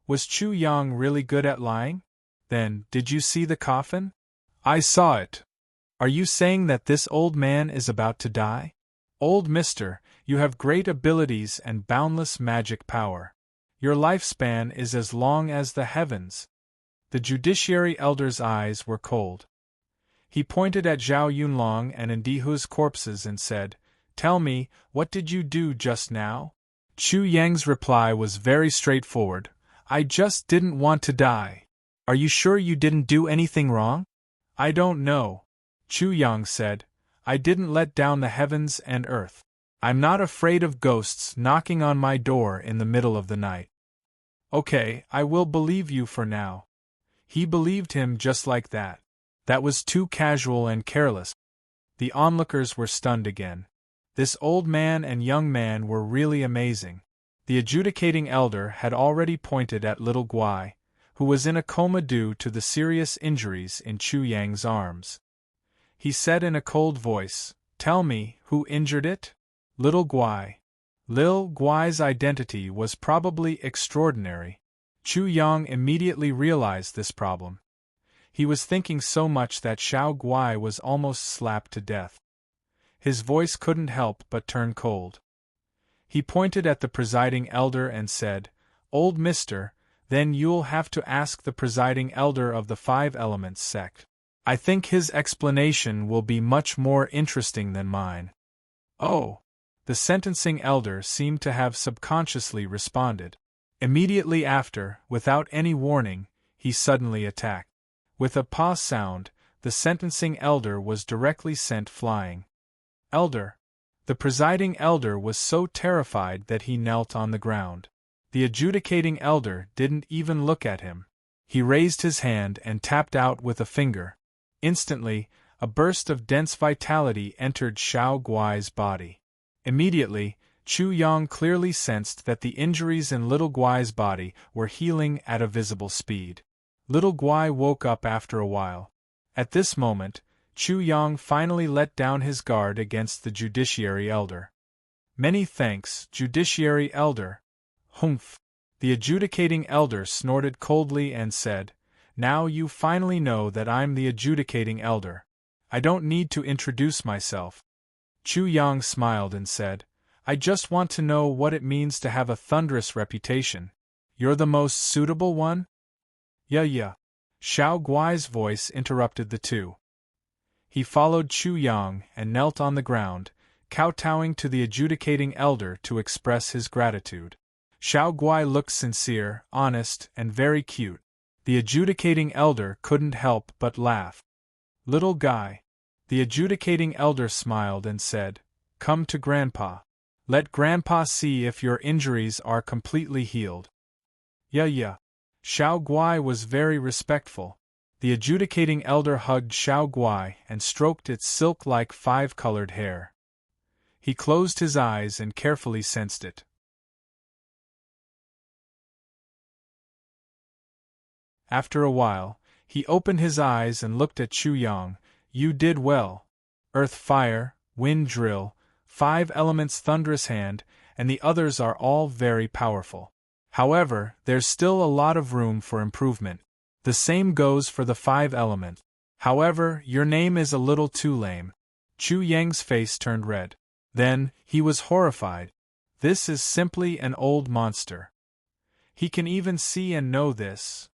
Was Chu Yang really good at lying? Then, did you see the coffin? I saw it. Are you saying that this old man is about to die? Old Mister, you have great abilities and boundless magic power. Your lifespan is as long as the heavens. The judiciary elder's eyes were cold. He pointed at Zhao Yunlong and Ndihu's corpses and said, Tell me, what did you do just now? Chu Yang's reply was very straightforward. I just didn't want to die. Are you sure you didn't do anything wrong? I don't know. Chu Yang said, I didn't let down the heavens and earth. I'm not afraid of ghosts knocking on my door in the middle of the night. Okay, I will believe you for now. He believed him just like that. That was too casual and careless. The onlookers were stunned again. This old man and young man were really amazing. The adjudicating elder had already pointed at little Guai, who was in a coma due to the serious injuries in Chu Yang's arms. He said in a cold voice, Tell me, who injured it? Little Guai. Lil Guai's identity was probably extraordinary. Chu Yang immediately realized this problem. He was thinking so much that Xiao Guai was almost slapped to death. His voice couldn't help but turn cold. He pointed at the presiding elder and said, Old Mister, then you'll have to ask the presiding elder of the 5 Elements sect. I think his explanation will be much more interesting than mine. Oh! The sentencing elder seemed to have subconsciously responded. Immediately after, without any warning, he suddenly attacked. With a paw sound, the sentencing elder was directly sent flying. Elder! The presiding elder was so terrified that he knelt on the ground. The adjudicating elder didn't even look at him. He raised his hand and tapped out with a finger. Instantly, a burst of dense vitality entered Xiao Guai's body. Immediately, Chu Yang clearly sensed that the injuries in little Guai's body were healing at a visible speed. Little Guai woke up after a while. At this moment, Chu Yang finally let down his guard against the judiciary elder. Many thanks, judiciary elder. Humph! The adjudicating elder snorted coldly and said, Now you finally know that I'm the adjudicating elder. I don't need to introduce myself. Chu Yang smiled and said, I just want to know what it means to have a thunderous reputation. You're the most suitable one? Yeah. Xiao Guai's voice interrupted the two. He followed Chu Yang and knelt on the ground, kowtowing to the adjudicating elder to express his gratitude. Xiao Guai looked sincere, honest, and very cute. The adjudicating elder couldn't help but laugh. Little guy. The adjudicating elder smiled and said, Come to Grandpa. Let Grandpa see if your injuries are completely healed. Yeah. Xiao Guai was very respectful. The adjudicating elder hugged Xiao Guai and stroked its silk-like 5-colored hair. He closed his eyes and carefully sensed it. After a while, he opened his eyes and looked at Chu Yang. You did well. Earth, fire, wind, drill, 5 elements, thunderous hand, and the others are all very powerful. However, there's still a lot of room for improvement. The same goes for the 5 elements. However, your name is a little too lame. Chu Yang's face turned red. Then, he was horrified. This is simply an old monster. He can even see and know this.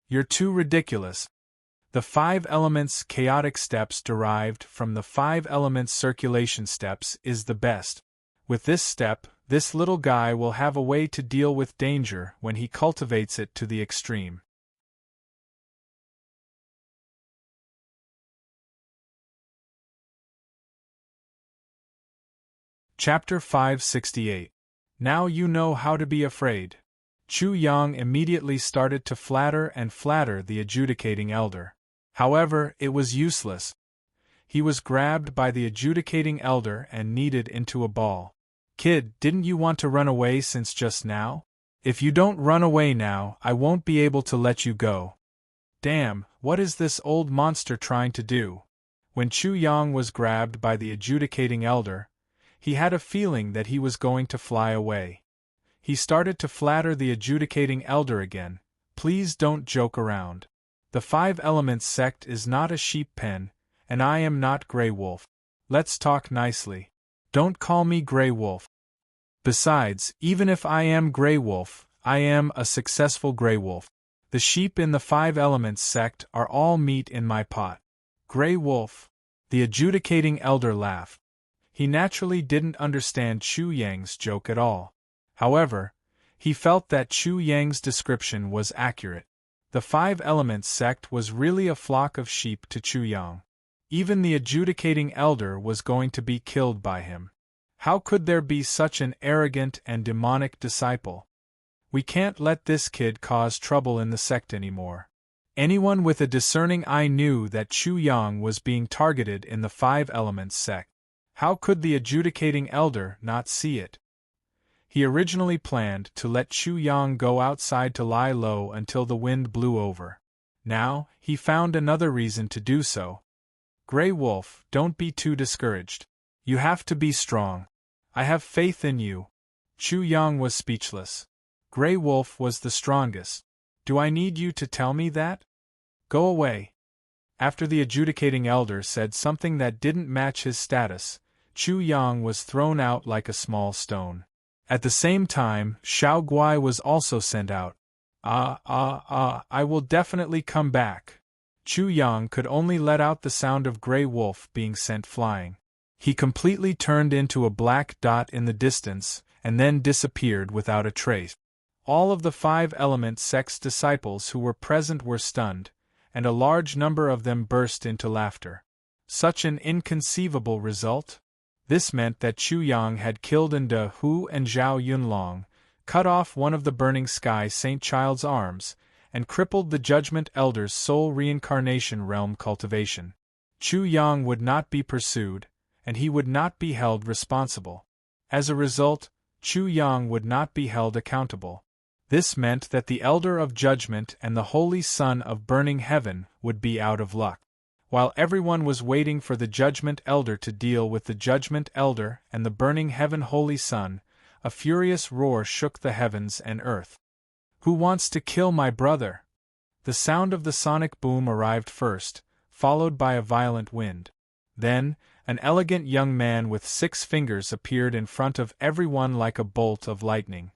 You're too ridiculous. The 5 elements chaotic steps derived from the 5 elements circulation steps is the best. With this step, this little guy will have a way to deal with danger when he cultivates it to the extreme. Chapter 568. Now you know how to be afraid. Chu Yang immediately started to flatter and flatter the adjudicating elder. However, it was useless. He was grabbed by the adjudicating elder and kneaded into a ball. Kid, didn't you want to run away since just now? If you don't run away now, I won't be able to let you go. Damn, what is this old monster trying to do? When Chu Yang was grabbed by the adjudicating elder, he had a feeling that he was going to fly away. He started to flatter the adjudicating elder again. Please don't joke around. The 5 elements sect is not a sheep pen, and I am not Grey Wolf. Let's talk nicely. Don't call me Grey Wolf. Besides, even if I am Grey Wolf, I am a successful Grey Wolf. The sheep in the 5 elements sect are all meat in my pot. Grey Wolf. The adjudicating elder laughed. He naturally didn't understand Chu Yang's joke at all. However, he felt that Chu Yang's description was accurate. The 5 elements sect was really a flock of sheep to Chu Yang. Even the adjudicating elder was going to be killed by him. How could there be such an arrogant and demonic disciple? We can't let this kid cause trouble in the sect anymore. Anyone with a discerning eye knew that Chu Yang was being targeted in the 5 elements sect. How could the adjudicating elder not see it? He originally planned to let Chu Yang go outside to lie low until the wind blew over. Now, he found another reason to do so. Grey Wolf, don't be too discouraged. You have to be strong. I have faith in you. Chu Yang was speechless. Grey Wolf was the strongest. Do I need you to tell me that? Go away. After the adjudicating elder said something that didn't match his status, Chu Yang was thrown out like a small stone. At the same time, Xiao Guai was also sent out. I will definitely come back. Chu Yang could only let out the sound of Grey Wolf being sent flying. He completely turned into a black dot in the distance, and then disappeared without a trace. All of the 5 element sect's disciples who were present were stunned, and a large number of them burst into laughter. Such an inconceivable result? This meant that Chu Yang had killed De Hu and Zhao Yunlong, cut off one of the Burning Sky Saint Child's arms, and crippled the Judgment Elder's soul reincarnation realm cultivation. Chu Yang would not be pursued, and he would not be held responsible. As a result, Chu Yang would not be held accountable. This meant that the Elder of Judgment and the Holy Son of Burning Heaven would be out of luck. While everyone was waiting for the Judgment Elder to deal with the Judgment Elder and the Burning Heaven Holy Son, a furious roar shook the heavens and earth. Who wants to kill my brother? The sound of the sonic boom arrived first, followed by a violent wind. Then, an elegant young man with 6 fingers appeared in front of everyone like a bolt of lightning.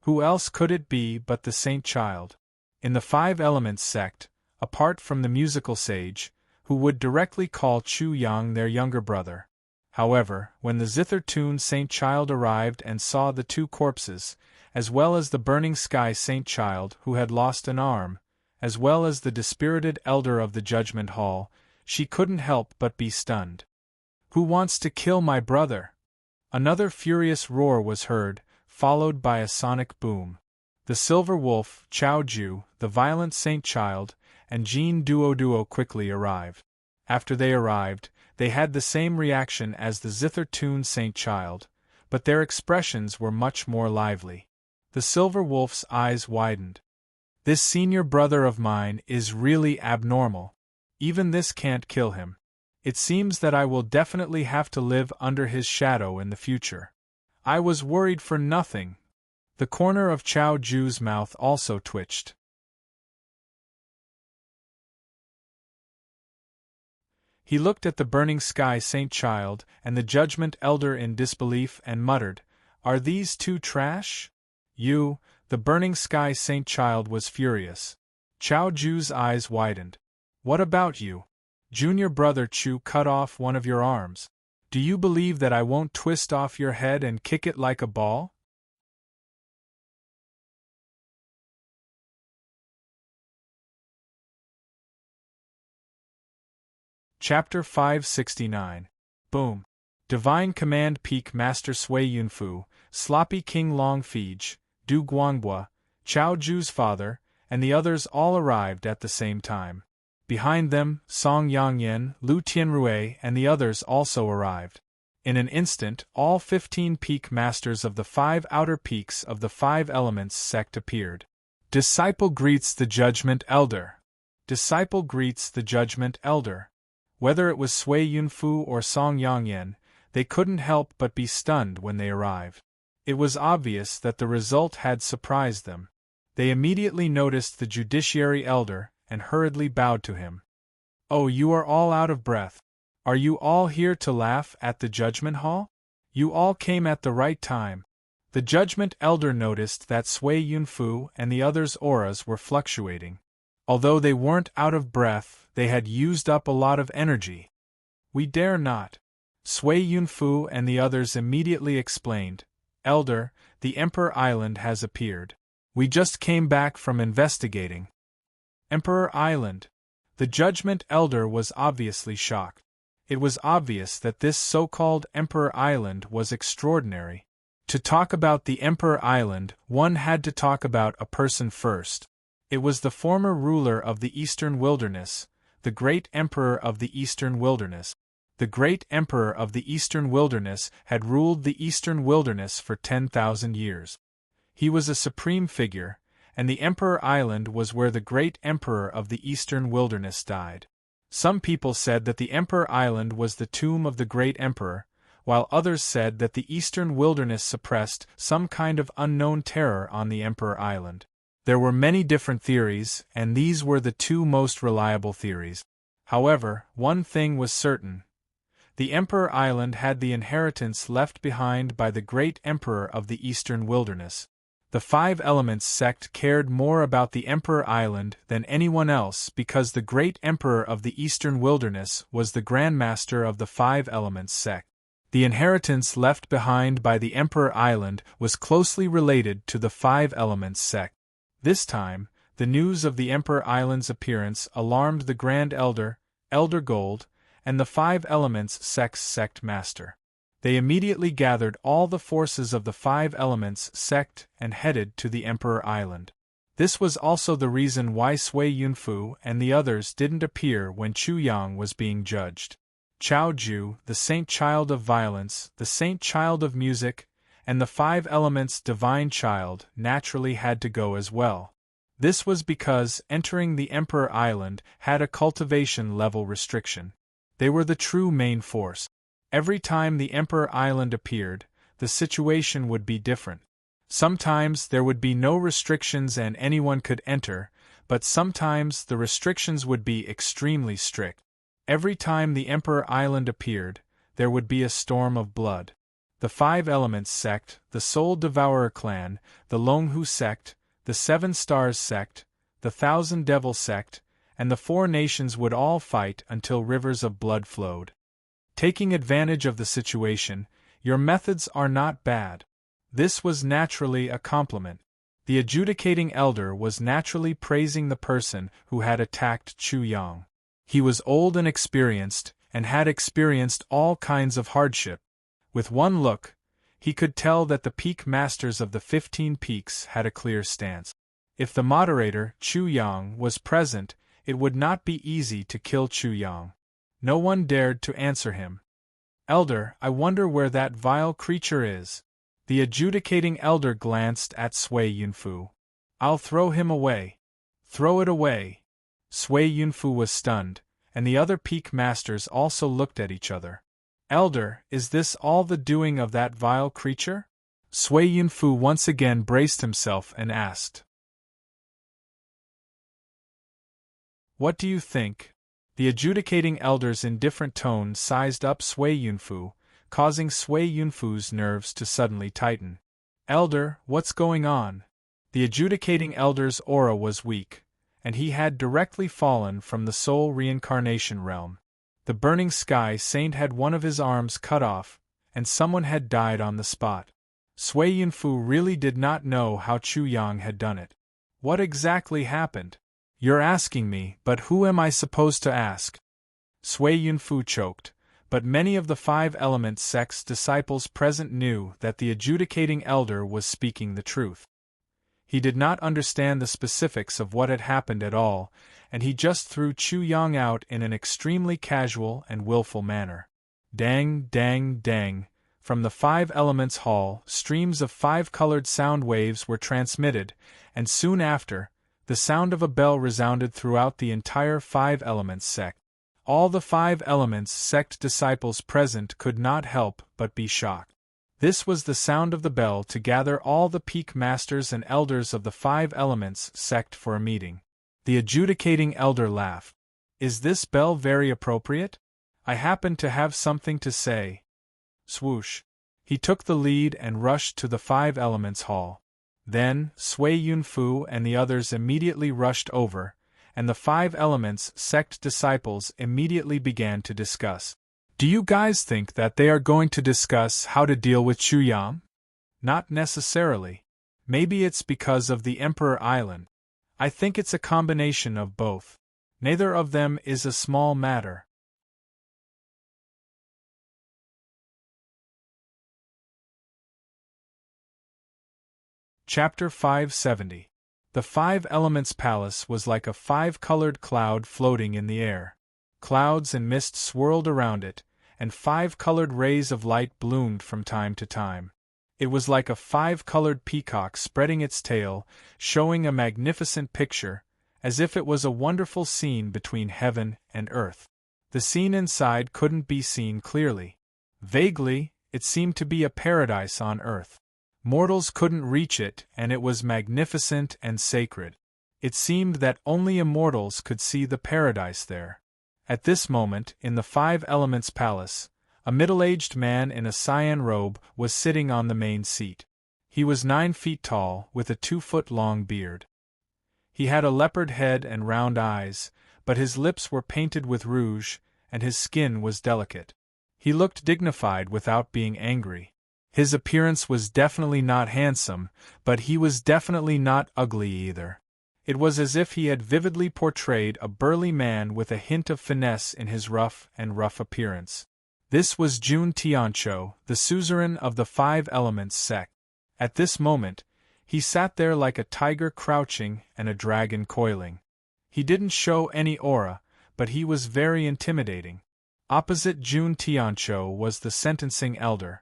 Who else could it be but the Saint Child? In the 5 Elements sect, apart from the musical sage, who would directly call Chu Yang their younger brother. However, when the zither-tuned Saint Child arrived and saw the 2 corpses, as well as the Burning Sky Saint Child who had lost an arm, as well as the dispirited Elder of the Judgment Hall, she couldn't help but be stunned. Who wants to kill my brother? Another furious roar was heard, followed by a sonic boom. The Silver Wolf, Chao Ju, the Violent Saint Child, and Jean Duo quickly arrived. After they arrived, They had the same reaction as the zither-tuned Saint Child, but their expressions were much more lively. The Silver Wolf's eyes widened. This senior brother of mine is really abnormal. Even this can't kill him. It seems that I will definitely have to live under his shadow in the future. I was worried for nothing. The corner of Chao Ju's mouth also twitched. He looked at the burning sky Saint Child and the Judgment Elder in disbelief and muttered, "Are these two trash?" "You," the burning sky Saint Child was furious. Chao Ju's eyes widened. "What about you? Junior brother Chu cut off one of your arms. Do you believe that I won't twist off your head and kick it like a ball?" Chapter 569. Boom. Divine Command Peak Master Sui Yunfu, Sloppy King Long Fij, Du Guangbua, Chao Ju's father, and the others all arrived at the same time. Behind them, Song Yangyan, Lu Tianrui, and the others also arrived. In an instant, all 15 peak masters of the 5 outer peaks of the 5 elements sect appeared. Disciple greets the Judgment Elder. Disciple greets the Judgment Elder. Whether it was Sui Yunfu or Song Yangyan, they couldn't help but be stunned when they arrived. It was obvious that the result had surprised them. They immediately noticed the Judiciary Elder and hurriedly bowed to him. "Oh, you are all out of breath. Are you all here to laugh at the Judgment Hall? You all came at the right time." The Judgment Elder noticed that Sui Yunfu and the others' auras were fluctuating. Although they weren't out of breath, they had used up a lot of energy. "We dare not." Sui Yunfu and the others immediately explained, "Elder, the Emperor Island has appeared. We just came back from investigating." Emperor Island. The Judgment Elder was obviously shocked. It was obvious that this so-called Emperor Island was extraordinary. To talk about the Emperor Island, one had to talk about a person first. It was the former ruler of the Eastern Wilderness, the great Emperor of the Eastern Wilderness. The great Emperor of the Eastern Wilderness had ruled the Eastern Wilderness for 10,000 years. He was a supreme figure, and the Emperor Island was where the great Emperor of the Eastern Wilderness died. Some people said that the Emperor Island was the tomb of the great Emperor, while others said that the Eastern Wilderness suppressed some kind of unknown terror on the Emperor Island. There were many different theories, and these were the 2 most reliable theories. However, one thing was certain. The Emperor Island had the inheritance left behind by the great Emperor of the Eastern Wilderness. The 5 Elements sect cared more about the Emperor Island than anyone else because the great Emperor of the Eastern Wilderness was the Grand Master of the 5 Elements sect. The inheritance left behind by the Emperor Island was closely related to the 5 Elements sect. This time, the news of the Emperor Island's appearance alarmed the Grand Elder, Elder Gold, and the 5 Elements sect's sect master. They immediately gathered all the forces of the 5 Elements sect and headed to the Emperor Island. This was also the reason why Sui Yunfu and the others didn't appear when Chu Yang was being judged. Chao Ju, the Saint Child of Violence, the Saint Child of Music, and the 5 Elements Divine Child naturally had to go as well. This was because entering the Emperor Island had a cultivation level restriction. They were the true main force. Every time the Emperor Island appeared, the situation would be different. Sometimes there would be no restrictions and anyone could enter, but sometimes the restrictions would be extremely strict. Every time the Emperor Island appeared, there would be a storm of blood. The 5 Elements sect, the Soul Devourer clan, the Longhu sect, the 7 Stars sect, the 1,000 Devil sect, and the 4 nations would all fight until rivers of blood flowed. Taking advantage of the situation, your methods are not bad. This was naturally a compliment. The adjudicating elder was naturally praising the person who had attacked Chu Yang. He was old and experienced, and had experienced all kinds of hardship. With one look, he could tell that the peak masters of the 15 peaks had a clear stance. If the moderator, Chu Yang, was present, it would not be easy to kill Chu Yang. No one dared to answer him. Elder, I wonder where that vile creature is. The adjudicating elder glanced at Sui Yunfu. I'll throw him away. Throw it away. Sui Yunfu was stunned, and the other peak masters also looked at each other. Elder, is this all the doing of that vile creature? Sui Yunfu once again braced himself and asked. What do you think? The adjudicating elders in different tones sized up Sui Yunfu, causing Sui Yunfu's nerves to suddenly tighten. Elder, what's going on? The adjudicating elder's aura was weak, and he had directly fallen from the soul reincarnation realm. The burning sky saint had one of his arms cut off, and someone had died on the spot. Sui Yunfu really did not know how Chu Yang had done it. What exactly happened? You're asking me, but who am I supposed to ask? Sui Yunfu choked, but many of the 5 Element sect's disciples present knew that the adjudicating elder was speaking the truth. He did not understand the specifics of what had happened at all, and he just threw Chu Yang out in an extremely casual and willful manner. Dang, dang, dang. From the 5 Elements Hall, streams of 5-colored sound waves were transmitted, and soon after, the sound of a bell resounded throughout the entire 5 Elements sect. All the 5 Elements sect disciples present could not help but be shocked. This was the sound of the bell to gather all the peak masters and elders of the 5 Elements sect for a meeting. The adjudicating elder laughed. Is this bell very appropriate? I happen to have something to say. Swoosh. He took the lead and rushed to the 5 Elements Hall. Then, Sui Yunfu and the others immediately rushed over, and the 5 Elements sect disciples immediately began to discuss. Do you guys think that they are going to discuss how to deal with Chu Yang? Not necessarily. Maybe it's because of the Emperor Island. I think it's a combination of both. Neither of them is a small matter. Chapter 570. The 5 Elements Palace was like a 5-colored cloud floating in the air. Clouds and mist swirled around it, and 5-colored rays of light bloomed from time to time. It was like a 5-colored peacock spreading its tail, showing a magnificent picture, as if it was a wonderful scene between heaven and earth. The scene inside couldn't be seen clearly. Vaguely, it seemed to be a paradise on earth. Mortals couldn't reach it, and it was magnificent and sacred. It seemed that only immortals could see the paradise there. At this moment, in the 5 Elements Palace, a middle-aged man in a cyan robe was sitting on the main seat. He was 9 feet tall, with a 2-foot-long beard. He had a leopard head and round eyes, but his lips were painted with rouge, and his skin was delicate. He looked dignified without being angry. His appearance was definitely not handsome, but he was definitely not ugly either. It was as if he had vividly portrayed a burly man with a hint of finesse in his rough appearance. This was Jun Tiancho, the suzerain of the 5 Elements sect. At this moment, he sat there like a tiger crouching and a dragon coiling. He didn't show any aura, but he was very intimidating. Opposite Jun Tiancho was the sentencing elder.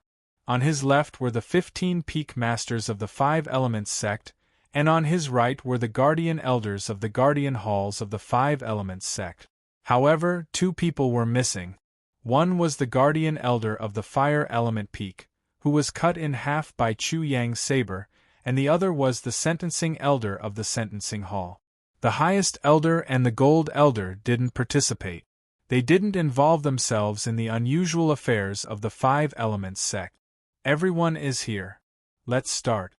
On his left were the 15 peak masters of the 5 Elements sect, and on his right were the guardian elders of the guardian halls of the 5 Elements sect. However, 2 people were missing. One was the guardian elder of the fire element peak, who was cut in half by Chu Yang's saber, and the other was the sentencing elder of the sentencing hall. The highest elder and the gold elder didn't participate. They didn't involve themselves in the unusual affairs of the 5 Elements sect. Everyone is here. Let's start.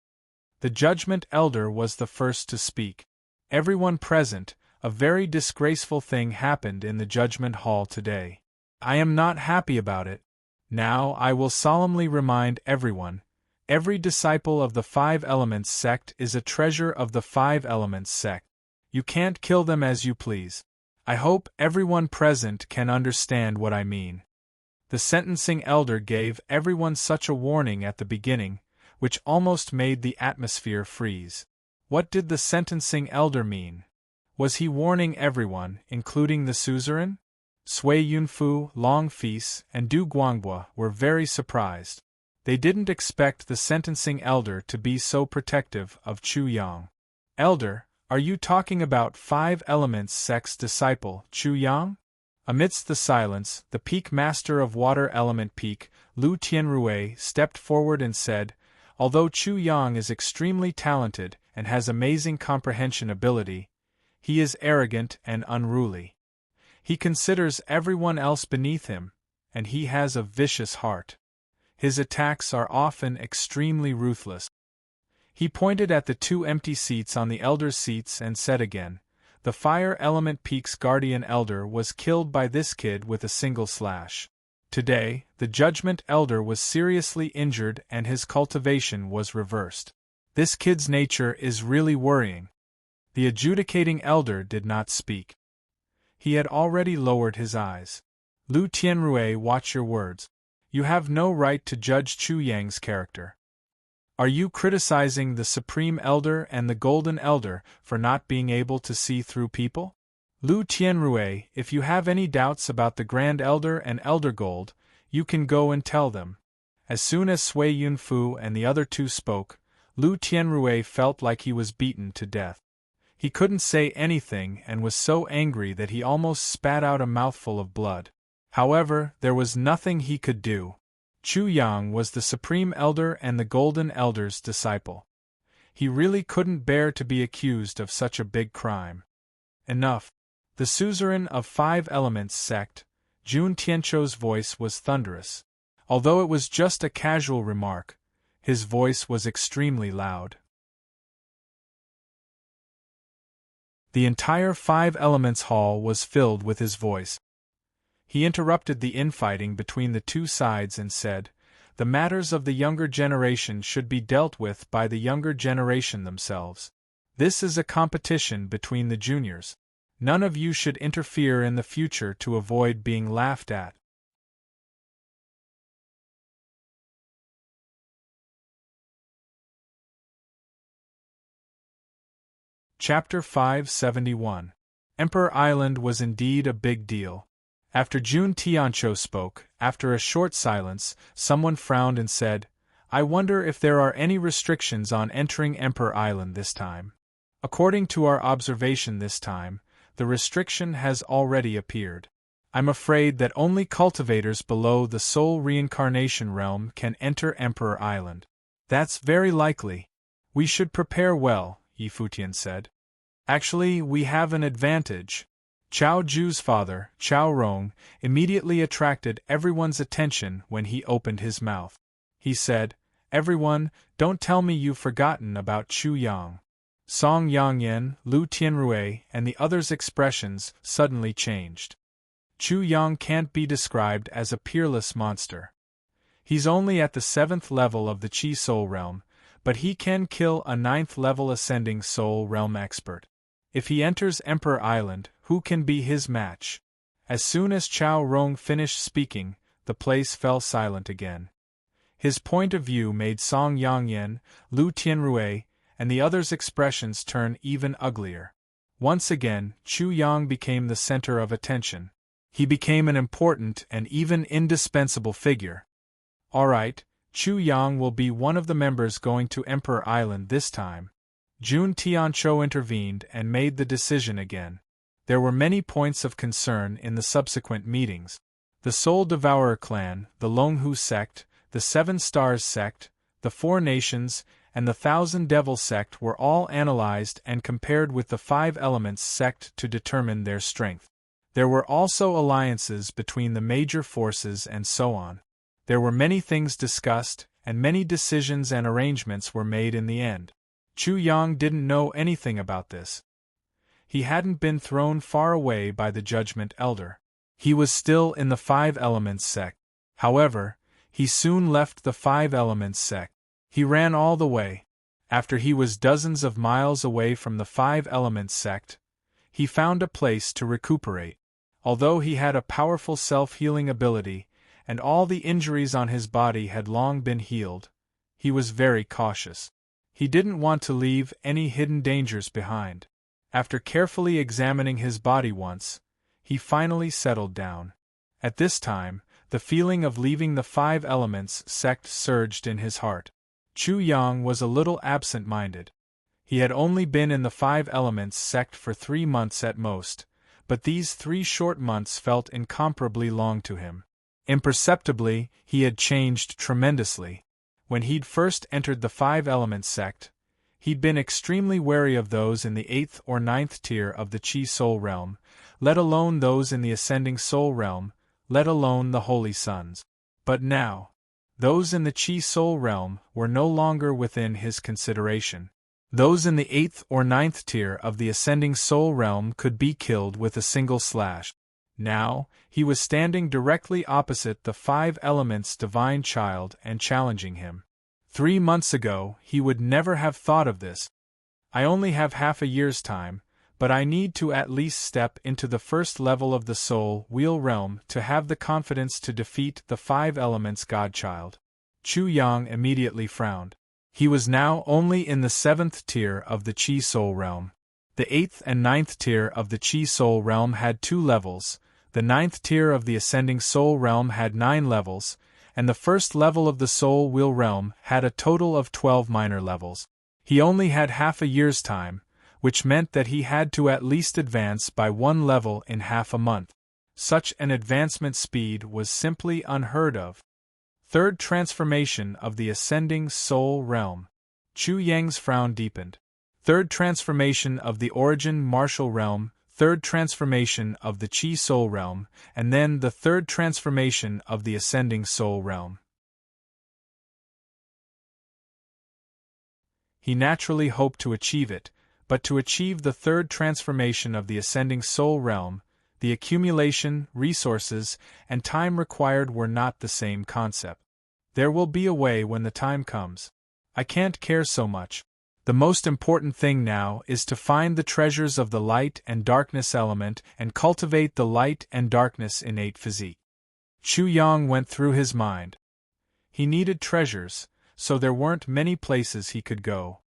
The Judgment Elder was the first to speak. Everyone present, a very disgraceful thing happened in the Judgment Hall today. I am not happy about it. Now I will solemnly remind everyone, every disciple of the 5 Elements sect is a treasure of the 5 Elements sect. You can't kill them as you please. I hope everyone present can understand what I mean. The sentencing elder gave everyone such a warning at the beginning, which almost made the atmosphere freeze. What did the sentencing elder mean? Was he warning everyone, including the suzerain? Sui Yunfu, Long Fis, and Du Guangbua were very surprised. They didn't expect the sentencing elder to be so protective of Chu Yang. Elder, are you talking about 5 Elements sect's disciple, Chu Yang? Amidst the silence, the peak master of water element peak, Lu Tianrui, stepped forward and said, although Chu Yang is extremely talented and has amazing comprehension ability, he is arrogant and unruly. He considers everyone else beneath him, and he has a vicious heart. His attacks are often extremely ruthless. He pointed at the 2 empty seats on the elder's seats and said again, the Fire Element Peak's guardian elder was killed by this kid with a single slash. Today, the Judgment Elder was seriously injured and his cultivation was reversed. This kid's nature is really worrying. The adjudicating elder did not speak. He had already lowered his eyes. Lu Tianrui, watch your words. You have no right to judge Chu Yang's character. Are you criticizing the Supreme Elder and the Golden Elder for not being able to see through people? Lu Tianrui, if you have any doubts about the Grand Elder and Elder Gold, you can go and tell them. As soon as Sui Yunfu and the other 2 spoke, Lu Tianrui felt like he was beaten to death. He couldn't say anything and was so angry that he almost spat out a mouthful of blood. However, there was nothing he could do. Chu Yang was the Supreme Elder and the Golden Elder's disciple. He really couldn't bear to be accused of such a big crime. Enough. The suzerain of 5 Elements sect, Jun Tiancho's voice was thunderous. Although it was just a casual remark, his voice was extremely loud. The entire 5 Elements hall was filled with his voice. He interrupted the infighting between the 2 sides and said, the matters of the younger generation should be dealt with by the younger generation themselves. This is a competition between the juniors. None of you should interfere in the future to avoid being laughed at. Chapter 571. Emperor Island was indeed a big deal. After Jun Tiancho spoke, after a short silence, someone frowned and said, I wonder if there are any restrictions on entering Emperor Island this time. According to our observation this time, the restriction has already appeared. I'm afraid that only cultivators below the soul reincarnation realm can enter Emperor Island. That's very likely. We should prepare well, Yi Futian said. Actually, we have an advantage. Chao Ju's father, Chao Rong, immediately attracted everyone's attention when he opened his mouth. He said, everyone, don't tell me you've forgotten about Chu Yang. Song Yangyan, Lu Tianrui, and the others' expressions suddenly changed. Chu Yang can't be described as a peerless monster. He's only at the 7th level of the Qi Soul Realm, but he can kill a 9th level ascending Soul Realm expert. If he enters Emperor Island, who can be his match? As soon as Chao Rong finished speaking, the place fell silent again. His point of view made Song Yangyan, Lu Tianrui, and the others' expressions turn even uglier. Once again, Chu Yang became the center of attention. He became an important and even indispensable figure. All right, Chu Yang will be one of the members going to Emperor Island this time. Jun Tiancho intervened and made the decision again. There were many points of concern in the subsequent meetings. The Soul Devourer clan, the Longhu sect, the 7 Stars sect, the 4 Nations, and the 1,000 Devil sect were all analyzed and compared with the 5 Elements sect to determine their strength. There were also alliances between the major forces and so on. There were many things discussed, and many decisions and arrangements were made in the end. Chu Yang didn't know anything about this. He hadn't been thrown far away by the Judgment Elder. He was still in the 5 Elements sect. However, he soon left the 5 Elements sect. He ran all the way. After he was dozens of miles away from the 5 Elements sect, he found a place to recuperate. Although he had a powerful self-healing ability, and all the injuries on his body had long been healed, he was very cautious. He didn't want to leave any hidden dangers behind. After carefully examining his body once, he finally settled down. At this time, the feeling of leaving the Five Elements sect surged in his heart. Chu Yang was a little absent-minded. He had only been in the Five Elements sect for 3 months at most, but these 3 short months felt incomparably long to him. Imperceptibly, he had changed tremendously. When he'd first entered the Five Elements sect, he'd been extremely wary of those in the 8th or 9th tier of the Chi Soul realm, let alone those in the Ascending Soul realm, let alone the Holy Sons. But now, those in the Chi Soul realm were no longer within his consideration. Those in the 8th or 9th tier of the Ascending Soul realm could be killed with a single slash. Now, he was standing directly opposite the Five Elements' divine child and challenging him. 3 months ago, he would never have thought of this. I only have half a year's time, but I need to at least step into the first level of the Soul Wheel realm to have the confidence to defeat the Five Elements' godchild. Chu Yang immediately frowned. He was now only in the 7th tier of the Chi Soul realm. The 8th and 9th tier of the Chi Soul realm had 2 levels, the 9th tier of the Ascending Soul realm had 9 levels, and the first level of the Soul Wheel realm had a total of 12 minor levels. He only had half a year's time, which meant that he had to at least advance by 1 level in half a month. Such an advancement speed was simply unheard of. Third transformation of the Ascending Soul realm. Chu Yang's frown deepened. Third transformation of the Origin Martial realm, third transformation of the Chi Soul realm, and then the third transformation of the Ascending Soul realm. He naturally hoped to achieve it, but to achieve the third transformation of the Ascending Soul realm, the accumulation, resources, and time required were not the same concept. There will be a way when the time comes. I can't care so much. The most important thing now is to find the treasures of the light and darkness element and cultivate the light and darkness innate physique. Chu Yang went through his mind. He needed treasures, so there weren't many places he could go.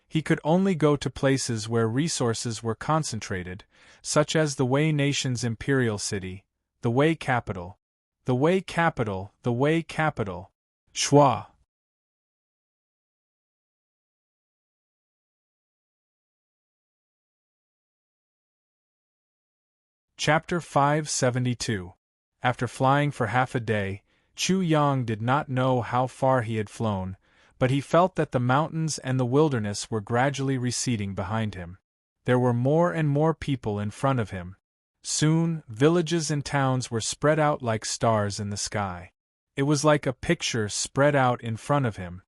He could only go to places where resources were concentrated, such as the Wei Nation's imperial city, the Wei capital. The Wei capital, the Wei capital. Schwa. Chapter 572. After flying for half a day, Chu Yang did not know how far he had flown, but he felt that the mountains and the wilderness were gradually receding behind him. There were more and more people in front of him. Soon, villages and towns were spread out like stars in the sky. It was like a picture spread out in front of him.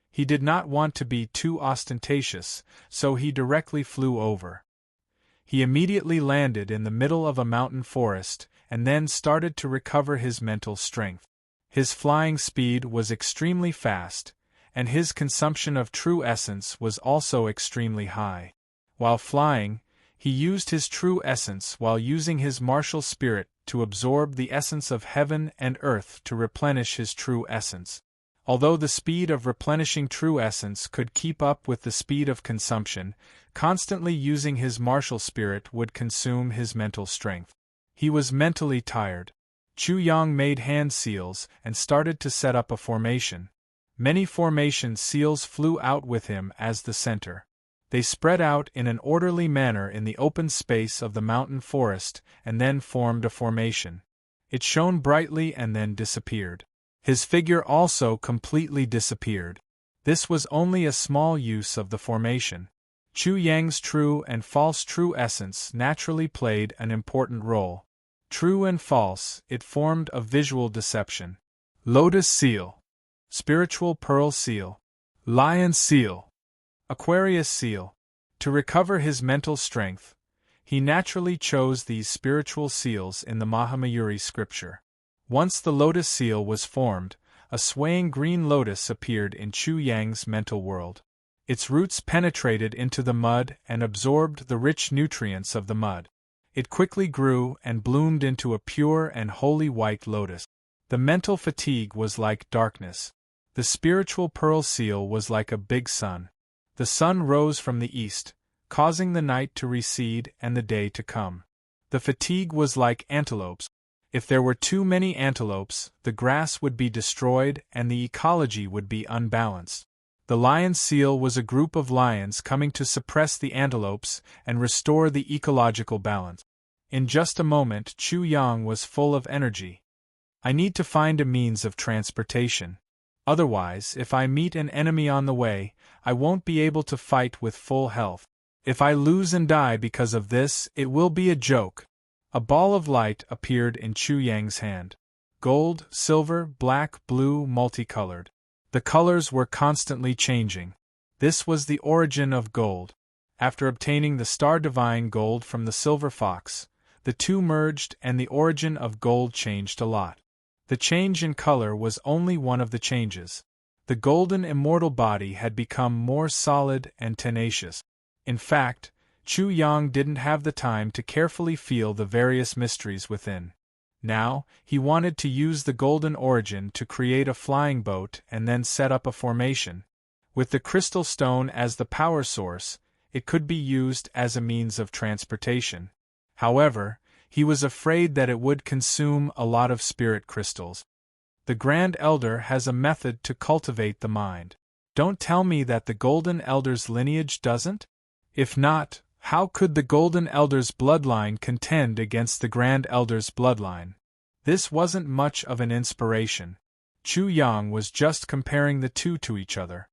He did not want to be too ostentatious, so he directly flew over. He immediately landed in the middle of a mountain forest, and then started to recover his mental strength. His flying speed was extremely fast, and his consumption of true essence was also extremely high. While flying, he used his true essence while using his martial spirit to absorb the essence of heaven and earth to replenish his true essence. Although the speed of replenishing true essence could keep up with the speed of consumption, constantly using his martial spirit would consume his mental strength. He was mentally tired. Chu Yang made hand seals and started to set up a formation. Many formation seals flew out with him as the center. They spread out in an orderly manner in the open space of the mountain forest and then formed a formation. It shone brightly and then disappeared. His figure also completely disappeared. This was only a small use of the formation. Chu Yang's true and false true essence naturally played an important role. True and false, it formed a visual deception. Lotus seal. Spiritual pearl seal. Lion seal. Aquarius seal. To recover his mental strength, he naturally chose these spiritual seals in the Mahamayuri scripture. Once the lotus seal was formed, a swaying green lotus appeared in Chu Yang's mental world. Its roots penetrated into the mud and absorbed the rich nutrients of the mud. It quickly grew and bloomed into a pure and holy white lotus. The mental fatigue was like darkness. The spiritual pearl seal was like a big sun. The sun rose from the east, causing the night to recede and the day to come. The fatigue was like antelopes. If there were too many antelopes, the grass would be destroyed and the ecology would be unbalanced. The lion seal was a group of lions coming to suppress the antelopes and restore the ecological balance. In just a moment, Chu Yang was full of energy. I need to find a means of transportation. Otherwise, if I meet an enemy on the way, I won't be able to fight with full health. If I lose and die because of this, it will be a joke. A ball of light appeared in Chu Yang's hand. Gold, silver, black, blue, multicolored. The colors were constantly changing. This was the origin of gold. After obtaining the star divine gold from the silver fox, the two merged and the origin of gold changed a lot. The change in color was only one of the changes. The golden immortal body had become more solid and tenacious. In fact, Chu Yang didn't have the time to carefully feel the various mysteries within. Now, he wanted to use the golden origin to create a flying boat and then set up a formation. With the crystal stone as the power source, it could be used as a means of transportation. However, he was afraid that it would consume a lot of spirit crystals. The Grand Elder has a method to cultivate the mind. Don't tell me that the Golden Elder's lineage doesn't? If not, how could the Golden Elder's bloodline contend against the Grand Elder's bloodline? This wasn't much of an inspiration. Chu Yang was just comparing the two to each other.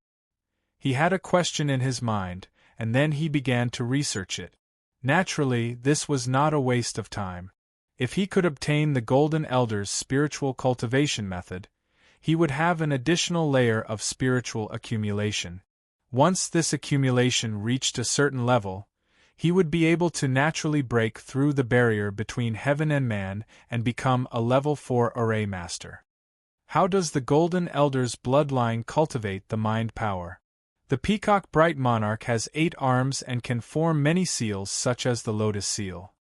He had a question in his mind, and then he began to research it. Naturally, this was not a waste of time. If he could obtain the Golden Elder's spiritual cultivation method, he would have an additional layer of spiritual accumulation. Once this accumulation reached a certain level, he would be able to naturally break through the barrier between heaven and man and become a level 4 array master. How does the Golden Elder's bloodline cultivate the mind power? The Peacock Bright Monarch has 8 arms and can form many seals such as the Lotus Seal.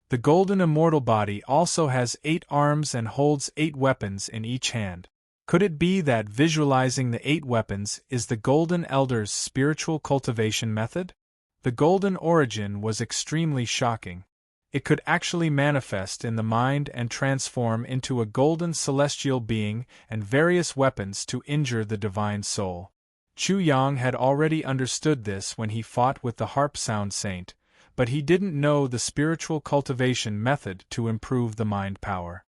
The Golden Immortal Body also has 8 arms and holds 8 weapons in each hand. Could it be that visualizing the 8 weapons is the Golden Elder's spiritual cultivation method? The Golden Origin was extremely shocking. It could actually manifest in the mind and transform into a golden celestial being and various weapons to injure the divine soul. Chu Yang had already understood this when he fought with the Harp Sound Saint, but he didn't know the spiritual cultivation method to improve the mind power.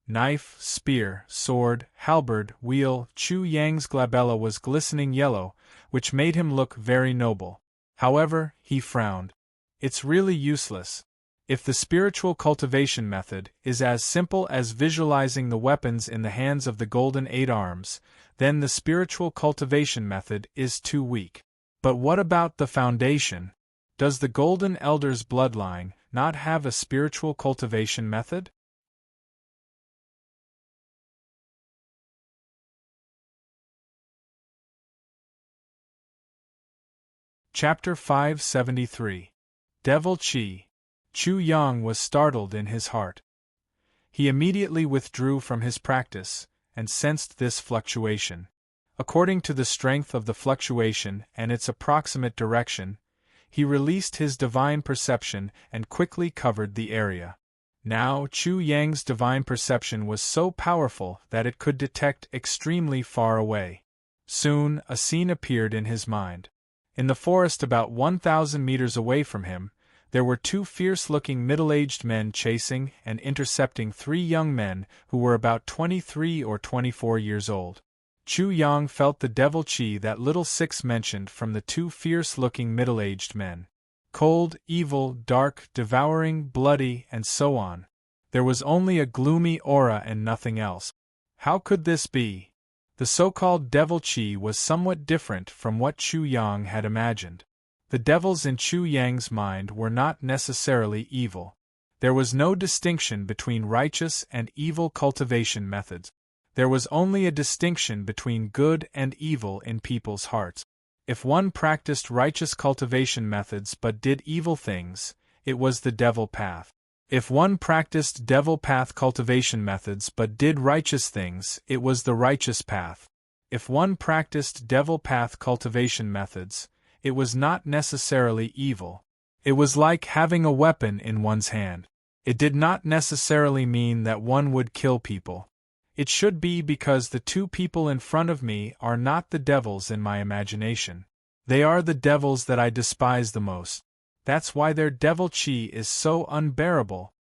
Knife, spear, sword, halberd, wheel, Chu Yang's glabella was glistening yellow, which made him look very noble. However, he frowned. It's really useless. If the spiritual cultivation method is as simple as visualizing the weapons in the hands of the Golden 8 Arms, then the spiritual cultivation method is too weak. But what about the foundation? Does the Golden Elder's bloodline not have a spiritual cultivation method? Chapter 573. Devil Chi. Chu Yang was startled in his heart. He immediately withdrew from his practice, and sensed this fluctuation. According to the strength of the fluctuation and its approximate direction, he released his divine perception and quickly covered the area. Now Chu Yang's divine perception was so powerful that it could detect extremely far away. Soon, a scene appeared in his mind. In the forest about 1,000 meters away from him, there were 2 fierce-looking middle-aged men chasing and intercepting 3 young men who were about 23 or 24 years old. Chu Yang felt the devil chi that little Six mentioned from the 2 fierce-looking middle-aged men. Cold, evil, dark, devouring, bloody, and so on. There was only a gloomy aura and nothing else. How could this be? The so-called devil chi was somewhat different from what Chu Yang had imagined. The devils in Chu Yang's mind were not necessarily evil. There was no distinction between righteous and evil cultivation methods. There was only a distinction between good and evil in people's hearts. If one practiced righteous cultivation methods but did evil things, it was the devil path. If one practiced devil path cultivation methods but did righteous things, it was the righteous path. If one practiced devil path cultivation methods, it was not necessarily evil, It was like having a weapon in one's hand. It did not necessarily mean that one would kill people. It should be because the two people in front of me are not the devils in my imagination. They are the devils that I despise the most. That's why their devil chi is so unbearable.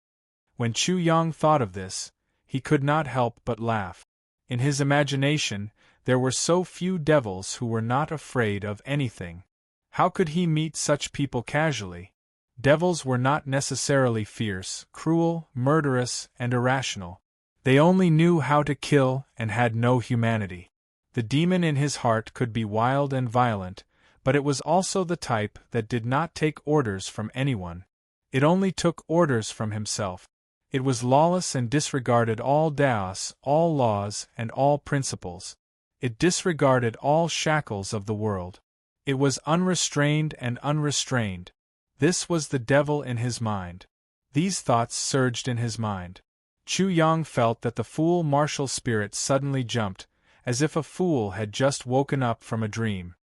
When Chu Yang thought of this, he could not help but laugh. In his imagination, there were so few devils who were not afraid of anything. How could he meet such people casually? Devils were not necessarily fierce, cruel, murderous, and irrational. They only knew how to kill and had no humanity. The demon in his heart could be wild and violent, but it was also the type that did not take orders from anyone. It only took orders from himself. It was lawless and disregarded all daos, all laws, and all principles. It disregarded all shackles of the world. It was unrestrained and unrestrained. This was the devil in his mind. These thoughts surged in his mind. Chu Yang felt that the fool martial spirit suddenly jumped, as if a fool had just woken up from a dream.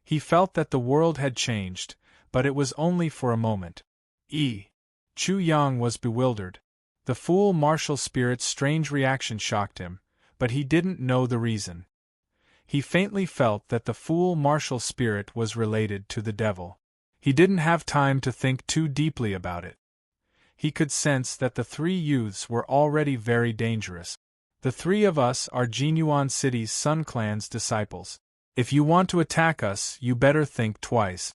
He felt that the world had changed, but it was only for a moment. Chu Yang was bewildered. The fool martial spirit's strange reaction shocked him, but he didn't know the reason. He faintly felt that the fool martial spirit was related to the devil. He didn't have time to think too deeply about it. He could sense that the three youths were already very dangerous. The three of us are Jinyuan City's Sun Clan's disciples. If you want to attack us, you better think twice.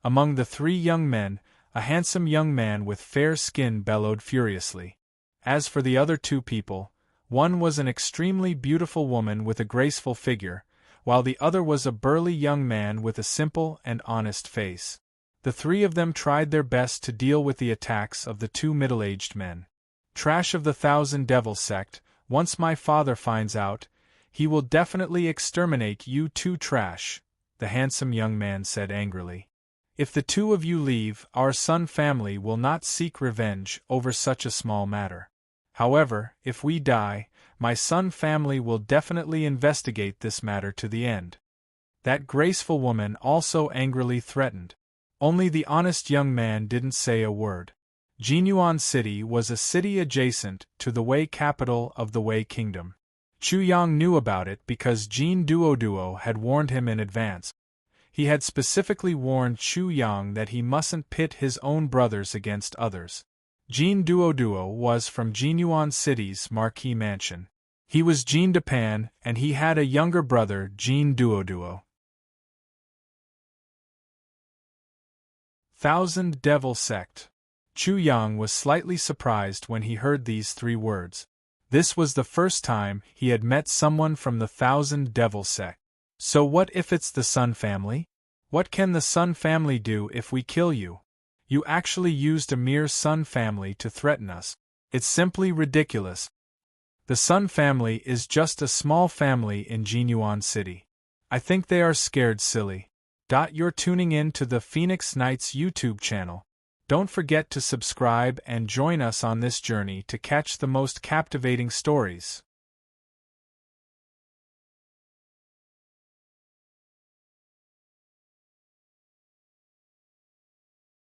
Among the three young men, a handsome young man with fair skin bellowed furiously. As for the other two people, one was an extremely beautiful woman with a graceful figure, while the other was a burly young man with a simple and honest face. The three of them tried their best to deal with the attacks of the two middle-aged men. Trash of the Thousand Devil Sect, once my father finds out, he will definitely exterminate you two trash, the handsome young man said angrily. If the two of you leave, our Sun family will not seek revenge over such a small matter. However, if we die, my Sun family will definitely investigate this matter to the end. That graceful woman also angrily threatened. Only the honest young man didn't say a word. Jinyuan City was a city adjacent to the Wei capital of the Wei Kingdom. Chu Yang knew about it because Jin Duoduo had warned him in advance. He had specifically warned Chu Yang that he mustn't pit his own brothers against others. Jin Duoduo was from Jinyuan City's marquee mansion. He was Jin Dapan, and he had a younger brother, Jin Duoduo. Thousand Devil Sect. Chu Yang was slightly surprised when he heard these three words. This was the first time he had met someone from the Thousand Devil Sect. So what if it's the Sun family? What can the Sun family do if we kill you? You actually used a mere Sun family to threaten us. It's simply ridiculous. The Sun family is just a small family in Jinyuan City. I think they are scared silly. You're tuning in to the Phoenix Knights YouTube channel. Don't forget to subscribe and join us on this journey to catch the most captivating stories.